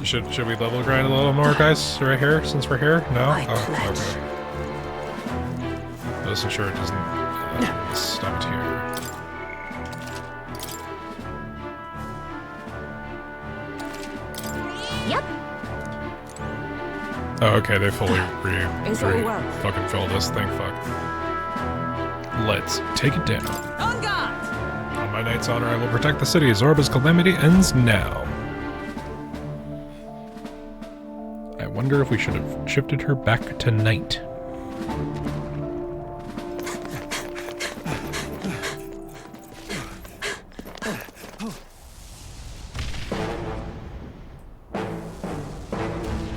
Should we level grind a little more, guys? Right here, since we're here? No? I Oh, pledge. okay. Let's ensure it doesn't stop it here. Yep. Oh, okay, they fully Is all well. fucking fill this thing, fuck. Let's take it down. On guard! On my knight's honor, I will protect the city. Zorba's calamity ends now. I wonder if we should have shifted her back to night.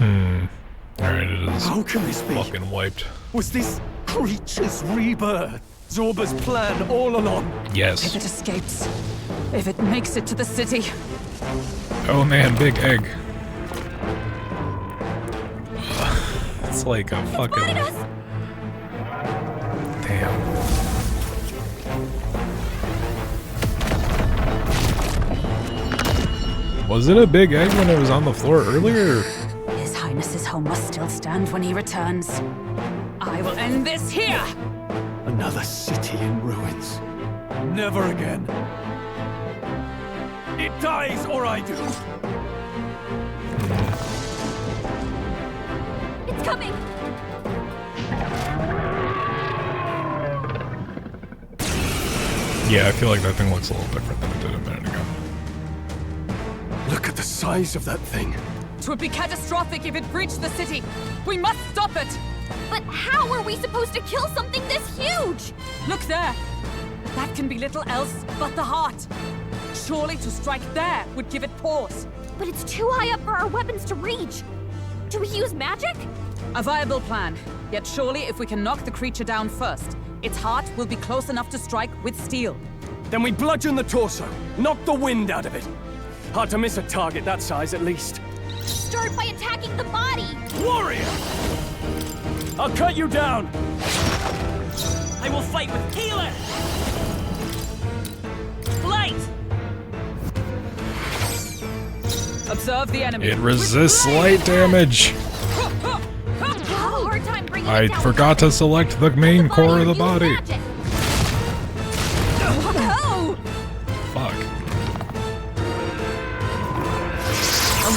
Alright, it is How can this be? fucking wiped. Was this creature's rebirth Zorba's plan all along? If Yes. it escapes, if it makes it to the city, Oh man, big egg. It's like a fucking... Find us! Damn. Was it a big egg when it was on the floor earlier? His Highness's home must still stand when he returns. I will end this here! Another city in ruins. Never again. It dies or I do. It's coming! Yeah, I feel like that thing looks a little different than it did a minute ago. Look at the size of that thing. It would be catastrophic if it breached the city. We must stop it! But how are we supposed to kill something this huge? Look there! That can be little else but the heart. Surely to strike there would give it pause. But it's too high up for our weapons to reach. Do we use magic? A viable plan. Yet surely if we can knock the creature down first, its heart will be close enough to strike with steel. Then we bludgeon the torso, knock the wind out of it. Hard to miss a target that size, at least. Start by attacking the body! Warrior! I'll cut you down! I will fight with healer! Flight! Observe the enemy. It resists light damage. I have a hard time bringing I it down. forgot to select the main core of the body. Magic. Oh! Fuck.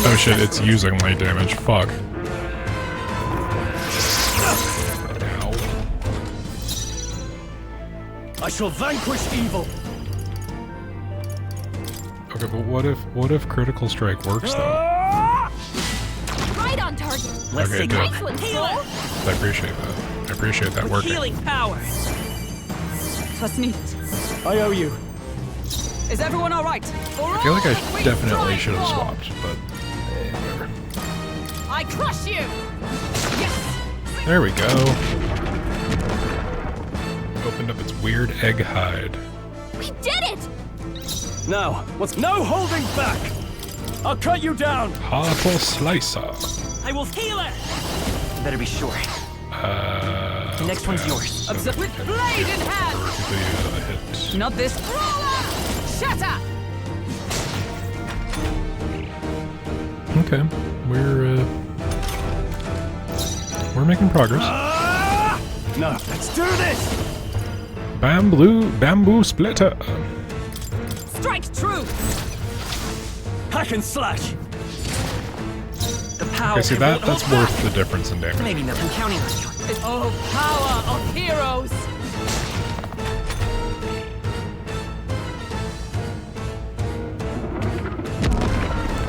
Oh shit, it's using light damage. Fuck. Ow. I shall vanquish evil! Okay, but what if critical strike works though? Right on target. Let's Okay, take good. Nice one, healer! I appreciate that. I appreciate that working. Healing power! Was neat. I owe you. Is everyone alright? I feel like I definitely should have swapped, but whatever. I crush you! Yes! There we go. Opened up its weird egg hide. We did it! Now, what's no holding back? I'll cut you down! Heartle Slicer. I will healer! Better be sure. Next one's yours. So Observe that we with can blade in hand! vertically hit. Not this. Shatter! Okay, we're making progress. No, let's do this! Bamboo splitter. Strike true! Hack and slash! The power Okay, see can that? hold That's back. worth the difference in damage. Maybe not. I'm counting on you. Oh, power of heroes!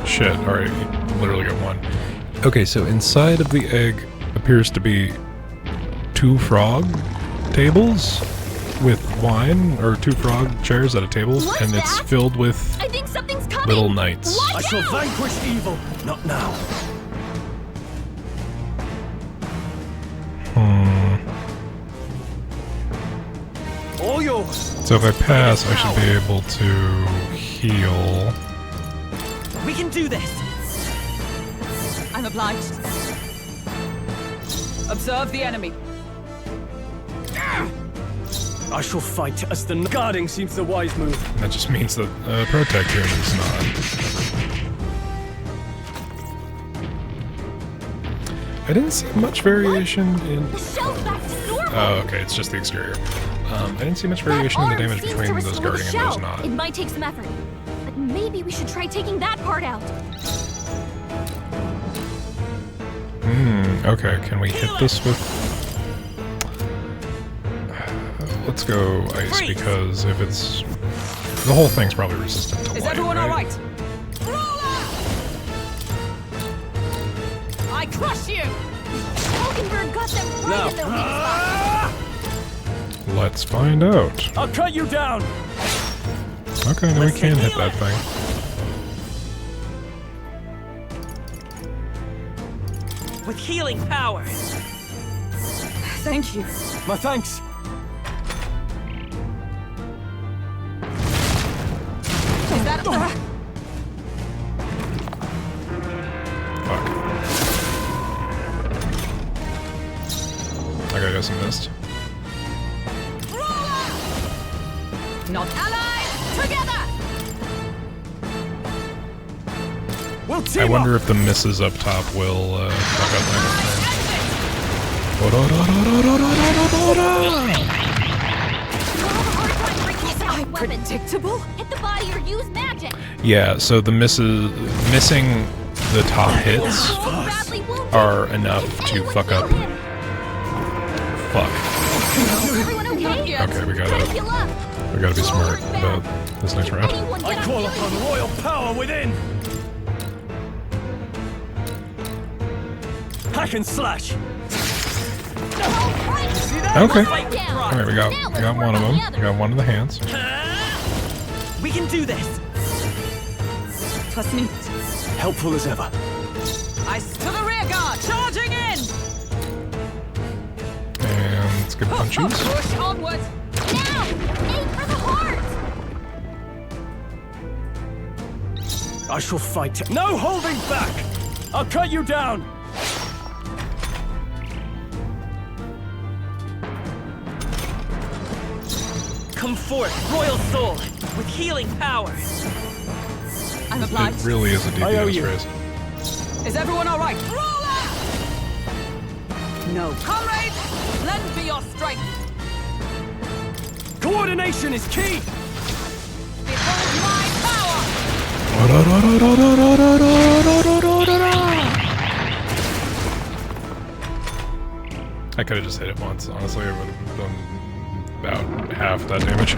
Shit, alright, literally got one. Okay, so inside of the egg appears to be 2 frog tables. with wine, or 2 frog chairs at a table, and it's filled with I think something's coming. little knights. I shall vanquish evil. Not now. All yours. So if I pass, I should be able to heal. We can do this. I'm obliged. Observe the enemy. I shall fight as the guarding seems the wise move. That just means that protect here is not. I didn't see much variation in. The shell's back to normal. Oh, okay, it's just the exterior. I didn't see much variation in the damage between those guarding and those not. It might take some effort, but maybe we should try taking that part out. Okay, can we hit this with... let's go ice, because if it's... the whole thing's probably resistant to light, Is everyone right? alright? I crush you! Hulkenberg got them right in their weak spot. Let's find out. I'll cut you down. Okay, now we can hit that thing. With healing power. Thank you. My thanks. Is that... Fuck. Okay, I guess I missed. Not allies! Together! We'll I team wonder up. if the misses up top will fuck up my thing. Predictable? Hit the body or use magic. Yeah, so the missing the top hits Badly wounded. are enough to Anyone fuck heal up. him? Fuck. Everyone okay? Okay, we Gotta gotta heal up. be smart about this next round. Anyone I get call up upon royal power within. Hack and slash. Okay. Right down. Alright, we got one of them. We got one in the hands. We can do this. Plus neat. Helpful as ever. Ice to the rear guard! Charging in! And let's get punches. Push onward! Now! Aim for the heart! I shall fight. No holding back. I'll cut you down. Come forth, royal soul, with healing power. I'm It obliged. really is a I owe DPS you. raise. Is everyone alright? No. Comrades, lend me your strength. Coordination is key. Behold my power! I could have just hit it once, honestly. It would have done about half that damage.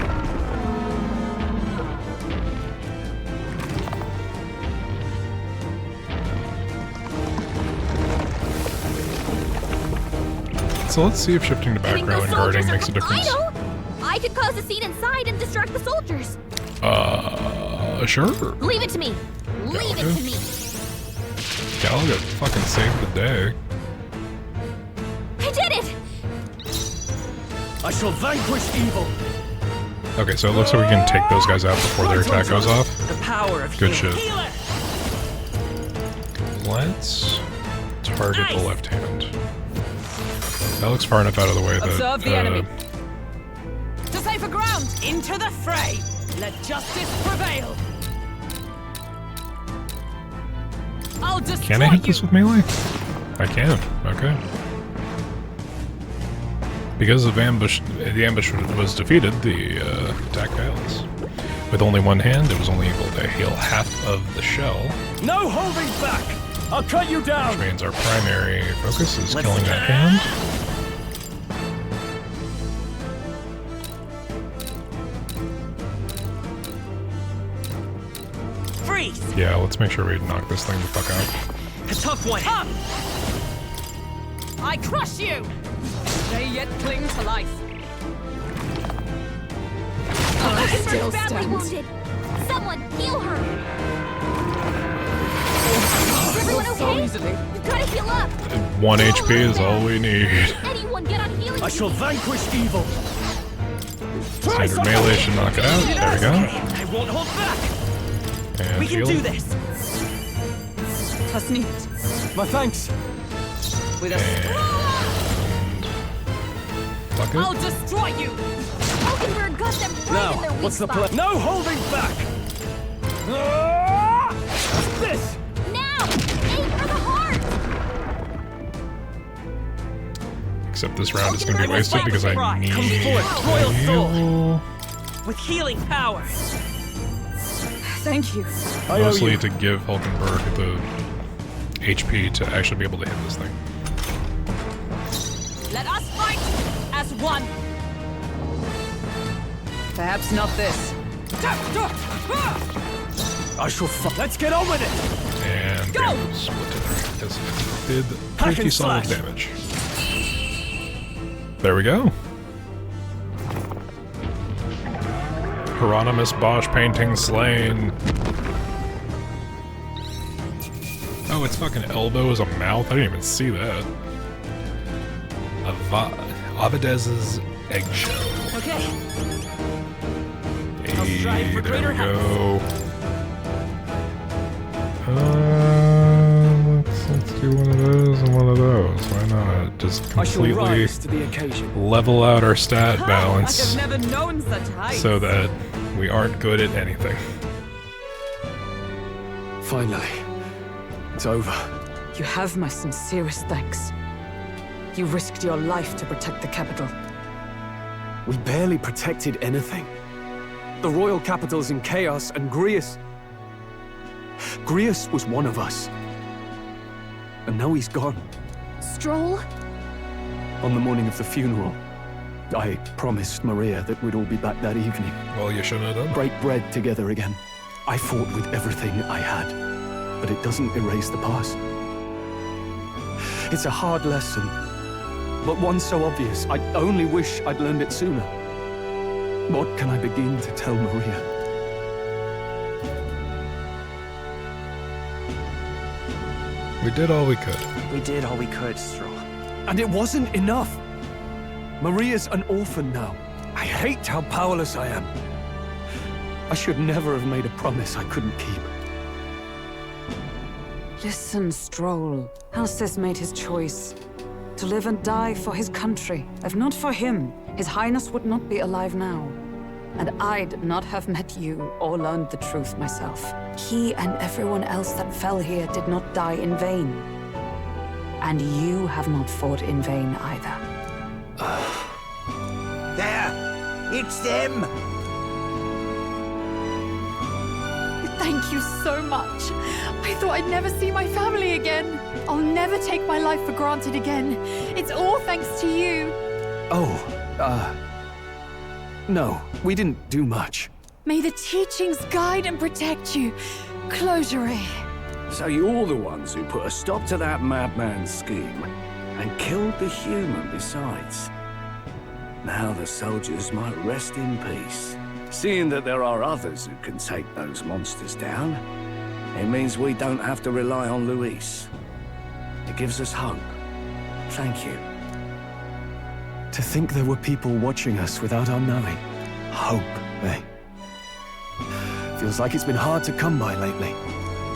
So let's see if shifting to Hitting background those and guarding soldiers makes a are difference. idle. I could cause a scene inside and distract the soldiers. Sure. Leave it to me. Leave it to me. Gallagher fucking saved the day. I did it! I shall vanquish evil. Okay, so it looks like we can take those guys out before their attack goes off. The power of Good healing. shit. Heal it. Let's target the left hand. That looks far enough out of the way that... Observe the enemy. To safer ground! Into the fray! Let justice prevail! I'll destroy Can I hit you! this with melee? I can. Okay. Because of the ambush was defeated, the attack fails. With only one hand, it was only able to heal half of the shell, No holding back. I'll cut you down. which means our primary focus is killing that hand. Freeze. Yeah, let's make sure we knock this thing the fuck out. A tough one. Come! I crush you! They yet cling to life. Oakenberg's still badly stand. wounded. Someone heal her. Is everyone okay? easily. You've got to heal up. 1 HP is all we need. Anyone get on healing? I shall vanquish evil. Standard melee should knock it out. There we go. I won't hold back. And We can heal. do this. Das nicht. My thanks. With a Fuck I'll it. destroy you. Oakenberg got them right Now, in their weak what's the spot. plan? No holding back! Ah! This! Now! Aim for the heart! Except this round is going to be wasted because I Come need forth, royal soul, heal. with healing power. Thank you. I owe Mostly you. to give Hulkenberg the HP to actually be able to hit this thing. Let us fight as one. Perhaps not this. I shall Let's get on with it! And Go! bam, split to three because it did Hack pretty and solid slash. damage. There we go. Hieronymus Bosch painting slain. Oh, its fucking elbow is a mouth? I didn't even see that. Avidez's eggshell. Okay. Hey, strive for there greater we go. Let's do one of those and one of those. Why not? Just I shall completely rise to the occasion. level out our stat balance I've never known such heights. so that we aren't good at anything. Finally. It's over. You have my sincerest thanks. You risked your life to protect the capital. We barely protected anything. The royal capital's in chaos, and Grius was one of us. And now he's gone. Stroll? On the morning of the funeral, I promised Maria that we'd all be back that evening. Well, you shouldn't have done that. Break bread together again. I fought with everything I had, but it doesn't erase the past. It's a hard lesson, but one so obvious. I only wish I'd learned it sooner. What can I begin to tell Maria? We did all we could. We did all we could, Stroll. And it wasn't enough. Maria's an orphan now. I hate how powerless I am. I should never have made a promise I couldn't keep. Listen, Stroll. Alcest made his choice. To live and die for his country. If not for him, His Highness would not be alive now. And I'd not have met you or learned the truth myself. He and everyone else that fell here did not die in vain. And you have not fought in vain either. There! It's them! Thank you so much. I thought I'd never see my family again. I'll never take my life for granted again. It's all thanks to you. No, we didn't do much. May the teachings guide and protect you. Closure. So you're the ones who put a stop to that madman's scheme and killed the human besides. Now the soldiers might rest in peace. Seeing that there are others who can take those monsters down, it means we don't have to rely on Luis. It gives us hope. Thank you. To think there were people watching us without our knowing. Hope, eh? Feels like it's been hard to come by lately.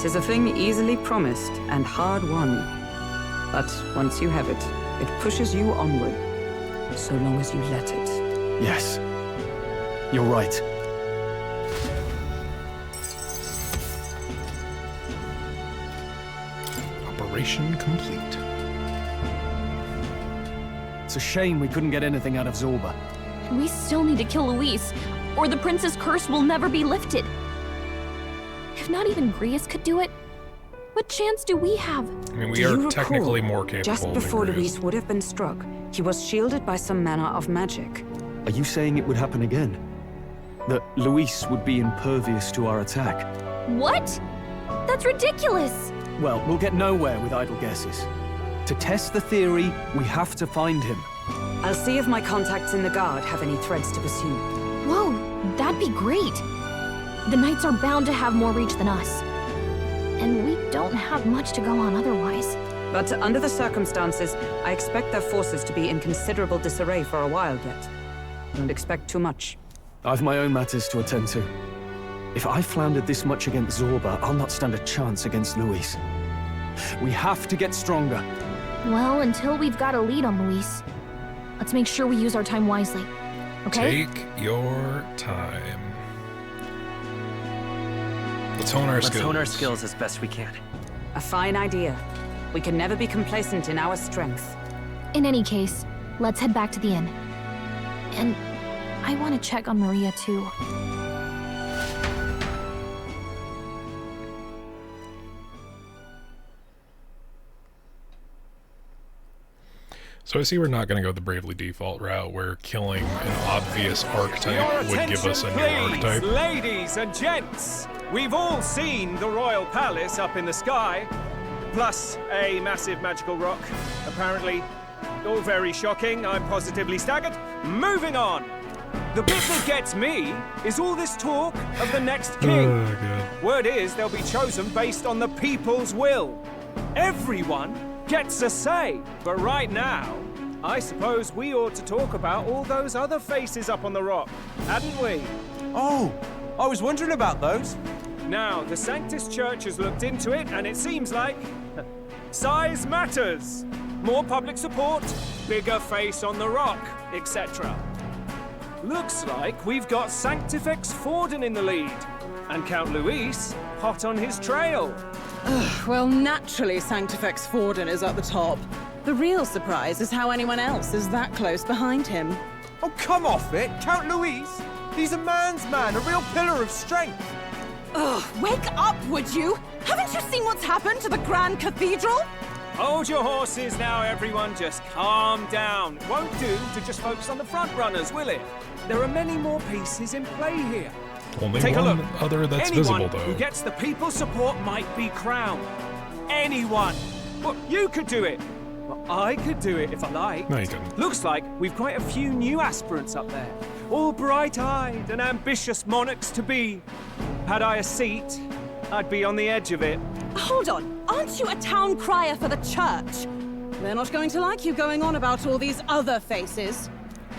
'Tis a thing easily promised and hard won. But once you have it, it pushes you onward, so long as you let it. Yes. You're right. Operation complete. It's a shame we couldn't get anything out of Zorba. And we still need to kill Luis, or the prince's curse will never be lifted. If not even Grius could do it, what chance do we have? I mean, we Do you are recall, technically more capable just than before Grius. Luis would have been struck, he was shielded by some manner of magic. Are you saying it would happen again? That Luis would be impervious to our attack? What? That's ridiculous! Well, we'll get nowhere with idle guesses. To test the theory, we have to find him. I'll see if my contacts in the Guard have any threads to pursue. Whoa, That'd be great. The Knights are bound to have more reach than us. And we don't have much to go on otherwise. But under the circumstances, I expect their forces to be in considerable disarray for a while yet. Don't expect too much. I've my own matters to attend to. If I floundered this much against Zorba, I'll not stand a chance against Luis. We have to get stronger. Well, until we've got a lead on Luis, let's make sure we use our time wisely. Okay? Take your time. Let's hone our skills. Let's hone our skills as best we can. A fine idea. We can never be complacent in our strength. In any case, let's head back to the inn. And I want to check on Maria, too. So I see we're not going to go the Bravely Default route, where killing an obvious archetype would give us a new archetype. Ladies and gents, we've all seen the Royal Palace up in the sky, plus a massive magical rock, apparently. All very shocking, I'm positively staggered. Moving on! The bit that gets me is all this talk of the next king. Oh, God. Word is they'll be chosen based on the people's will. Everyone gets a say, but right now, I suppose we ought to talk about all those other faces up on the rock, hadn't we? Oh, I was wondering about those. Now, the Sanctus Church has looked into it, and it seems like size matters. More public support, bigger face on the rock, etc. Looks like we've got Sanctifex Forden in the lead, and Count Luis hot on his trail. Well, naturally Sanctifex Forden is at the top. The real surprise is how anyone else is that close behind him. Oh, come off it, Count Luis. He's a man's man, a real pillar of strength. Ugh, wake up, would you? Haven't you seen what's happened to the Grand Cathedral? Hold your horses now, everyone. Just calm down. Won't do to just focus on the front runners, will it? There are many more pieces in play here. Only Take one a look. other that's Anyone visible, though. who gets the people's support might be crowned. Anyone. Well, you could do it. Well, I could do it if I liked. No, you couldn't. Looks like we've quite a few new aspirants up there. All bright-eyed and ambitious monarchs to be. Had I a seat, I'd be on the edge of it. Hold on, aren't you a town crier for the church? They're not going to like you going on about all these other faces.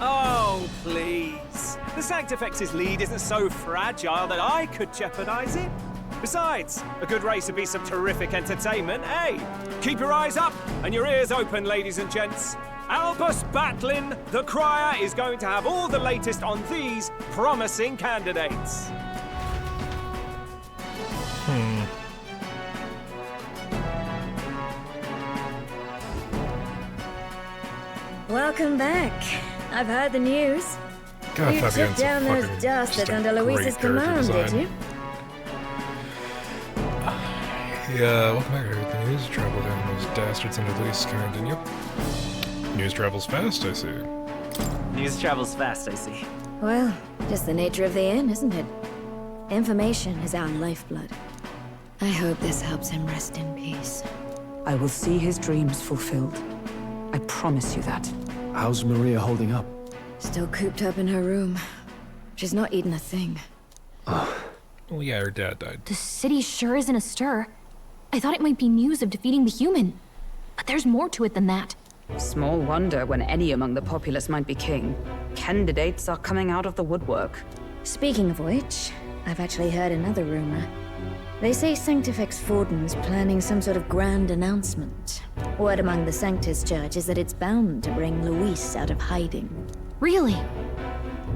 Oh, please. The Sanctifex's lead isn't so fragile that I could jeopardize it. Besides, a good race would be some terrific entertainment, eh? Keep your eyes up and your ears open, ladies and gents. Albus Batlin, the crier, is going to have all the latest on these promising candidates. Welcome back. I've heard the news. God, You took down those dastards under Luis's command, did you? Yeah, welcome back. I heard the news. Travel down those dastards under Luis's command, didn't you? News travels fast, I see. News travels fast, I see. Well, just the nature of the inn, isn't it? Information is our lifeblood. I hope this helps him rest in peace. I will see his dreams fulfilled. I promise you that. How's Maria holding up? Still cooped up in her room. She's not eaten a thing. Well, yeah, her dad died. The city sure isn't astir. I thought it might be news of defeating the human. But there's more to it than that. Small wonder when any among the populace might be king. Candidates are coming out of the woodwork. Speaking of which, I've actually heard another rumor. They say Sanctifex Forden's planning some sort of grand announcement. Word among the Sanctus Church is that it's bound to bring Luis out of hiding. Really?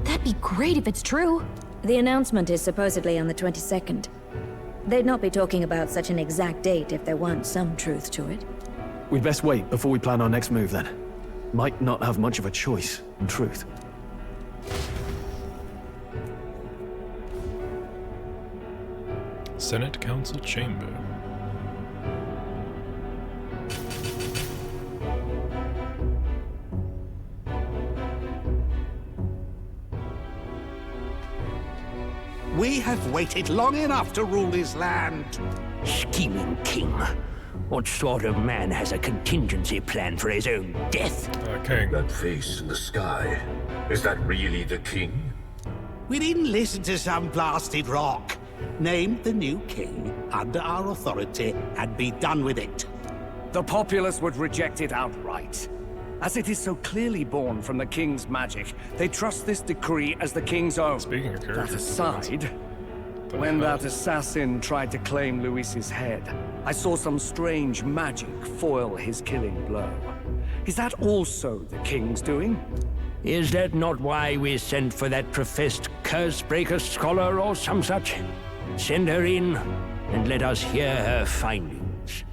That'd be great if it's true. The announcement is supposedly on the 22nd. They'd not be talking about such an exact date if there weren't some truth to it. We'd best wait before we plan our next move, then. Might not have much of a choice, in truth. Senate Council Chamber. We have waited long enough to rule this land. Scheming king. What sort of man has a contingency plan for his own death? King. That face in the sky, is that really the king? We didn't listen to some blasted rock. Name the new king under our authority and be done with it. The populace would reject it outright. As it is so clearly born from the king's magic, they trust this decree as the king's own. Speaking of characters, that aside, when that assassin tried to claim Luis's head, I saw some strange magic foil his killing blow. Is that also the king's doing? Is that not why we sent for that professed curse-breaker scholar or some such? Send her in, and let us hear her findings.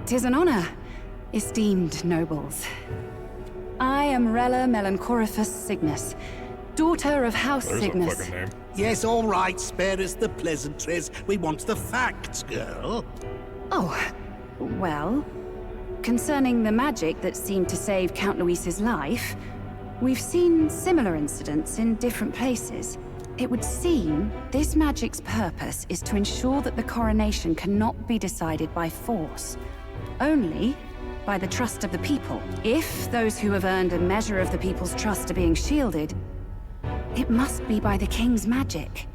'Tis an honor, esteemed nobles. I am Rella Melanchorophus Cygnus, daughter of House Cygnus. Yes, all right, spare us the pleasantries. We want the facts, girl. Oh, well, concerning the magic that seemed to save Count Luis's life, we've seen similar incidents in different places. It would seem this magic's purpose is to ensure that the coronation cannot be decided by force, only by the trust of the people. If those who have earned a measure of the people's trust are being shielded, it must be by the king's magic.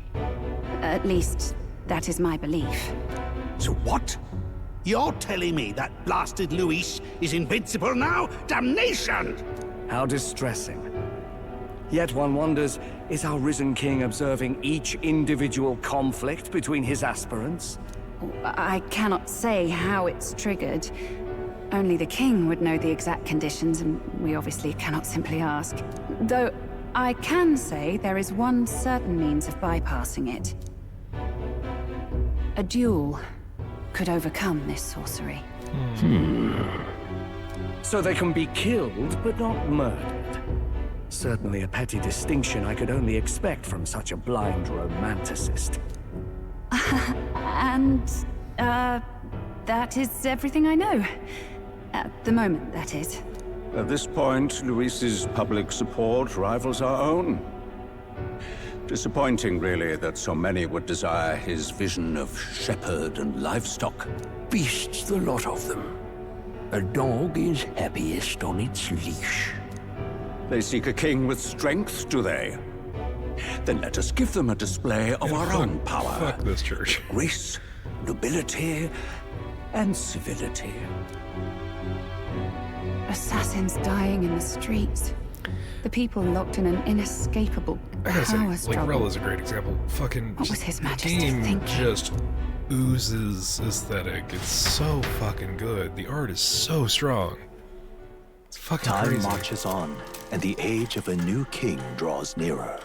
At least, that is my belief. So what? You're telling me that blasted Luis is invincible now? Damnation! How distressing. Yet one wonders, is our risen king observing each individual conflict between his aspirants? I cannot say how it's triggered. Only the king would know the exact conditions, and we obviously cannot simply ask. Though, I can say there is one certain means of bypassing it. A duel could overcome this sorcery. So they can be killed, but not murdered. Certainly a petty distinction I could only expect from such a blind romanticist. That is everything I know. At the moment, that is. At this point, Luis's public support rivals our own. Disappointing, really, that so many would desire his vision of shepherd and livestock. Beasts, the lot of them. A dog is happiest on its leash. They seek a king with strength, do they? Then let us give them a display of our own power. Fuck this church. Grace, nobility, and civility. Assassins dying in the streets. The people locked in an inescapable power struggle. struggle. Like, Rella's a great example. Fucking. What was His Majesty the game thinking? just oozes aesthetic. It's so fucking good. The art is so strong. It's fucking Time crazy. marches on, and the age of a new king draws nearer.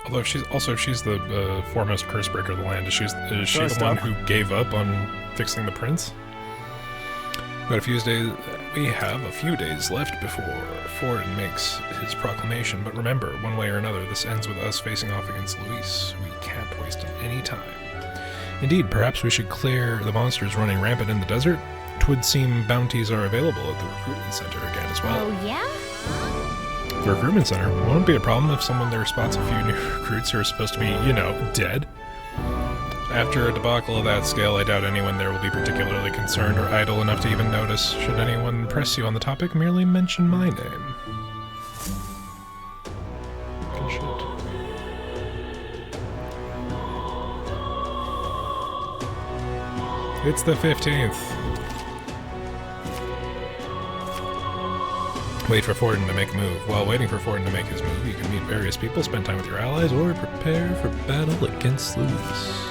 Although she's the foremost curse breaker of the land. Is she First the one up. who gave up on fixing the prince? We have a few days left before Forden makes his proclamation. But remember, one way or another, this ends with us facing off against Luis. We can't waste any time. Indeed, perhaps we should clear the monsters running rampant in the desert. 'Twould seem bounties are available at the recruitment center again as well. Oh, yeah? The recruitment center won't be a problem if someone there spots a few new recruits who are supposed to be, dead. After a debacle of that scale, I doubt anyone there will be particularly concerned or idle enough to even notice. Should anyone press you on the topic, merely mention my name. Good shit. It's the 15th. Wait for Forden to make a move. While waiting for Forden to make his move, you can meet various people, spend time with your allies, or prepare for battle against Luis.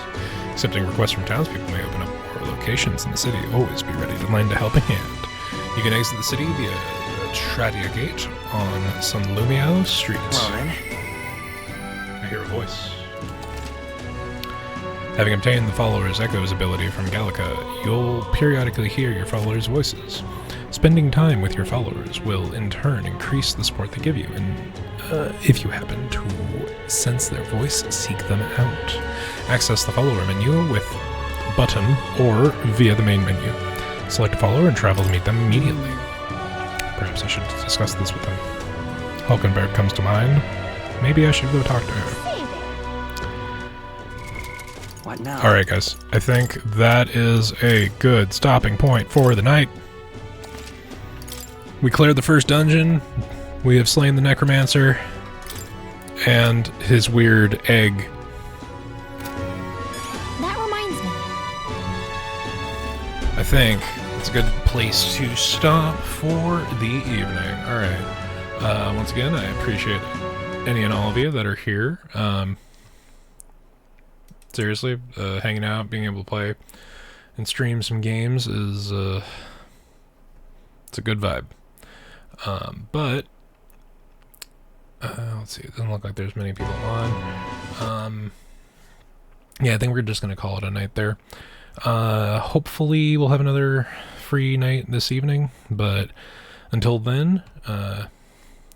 Accepting requests from townspeople may open up more locations in the city. Always be ready to lend a helping hand. You can exit the city via the Tradia Gate on San Lumio Street. Well then. I hear a voice. Having obtained the Follower's Echoes ability from Gallica, you'll periodically hear your followers' voices. Spending time with your followers will, in turn, increase the support they give you, and if you happen to sense their voice, seek them out. Access the follower menu with button or via the main menu. Select a follower and travel to meet them immediately. Perhaps I should discuss this with them. Hulkenberg comes to mind. Maybe I should go talk to her. What now? Alright guys, I think that is a good stopping point for the night. We cleared the first dungeon, we have slain the necromancer, and his weird egg. That reminds me. I think it's a good place to stop for the evening. Alright, once again, I appreciate any and all of you that are here. Seriously, hanging out, being able to play and stream some games is it's a good vibe. But let's see, it doesn't look like there's many people on. Yeah, I think we're just gonna call it a night there. Hopefully we'll have another free night this evening, but until then,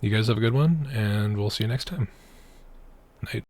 you guys have a good one, and we'll see you next time. Night.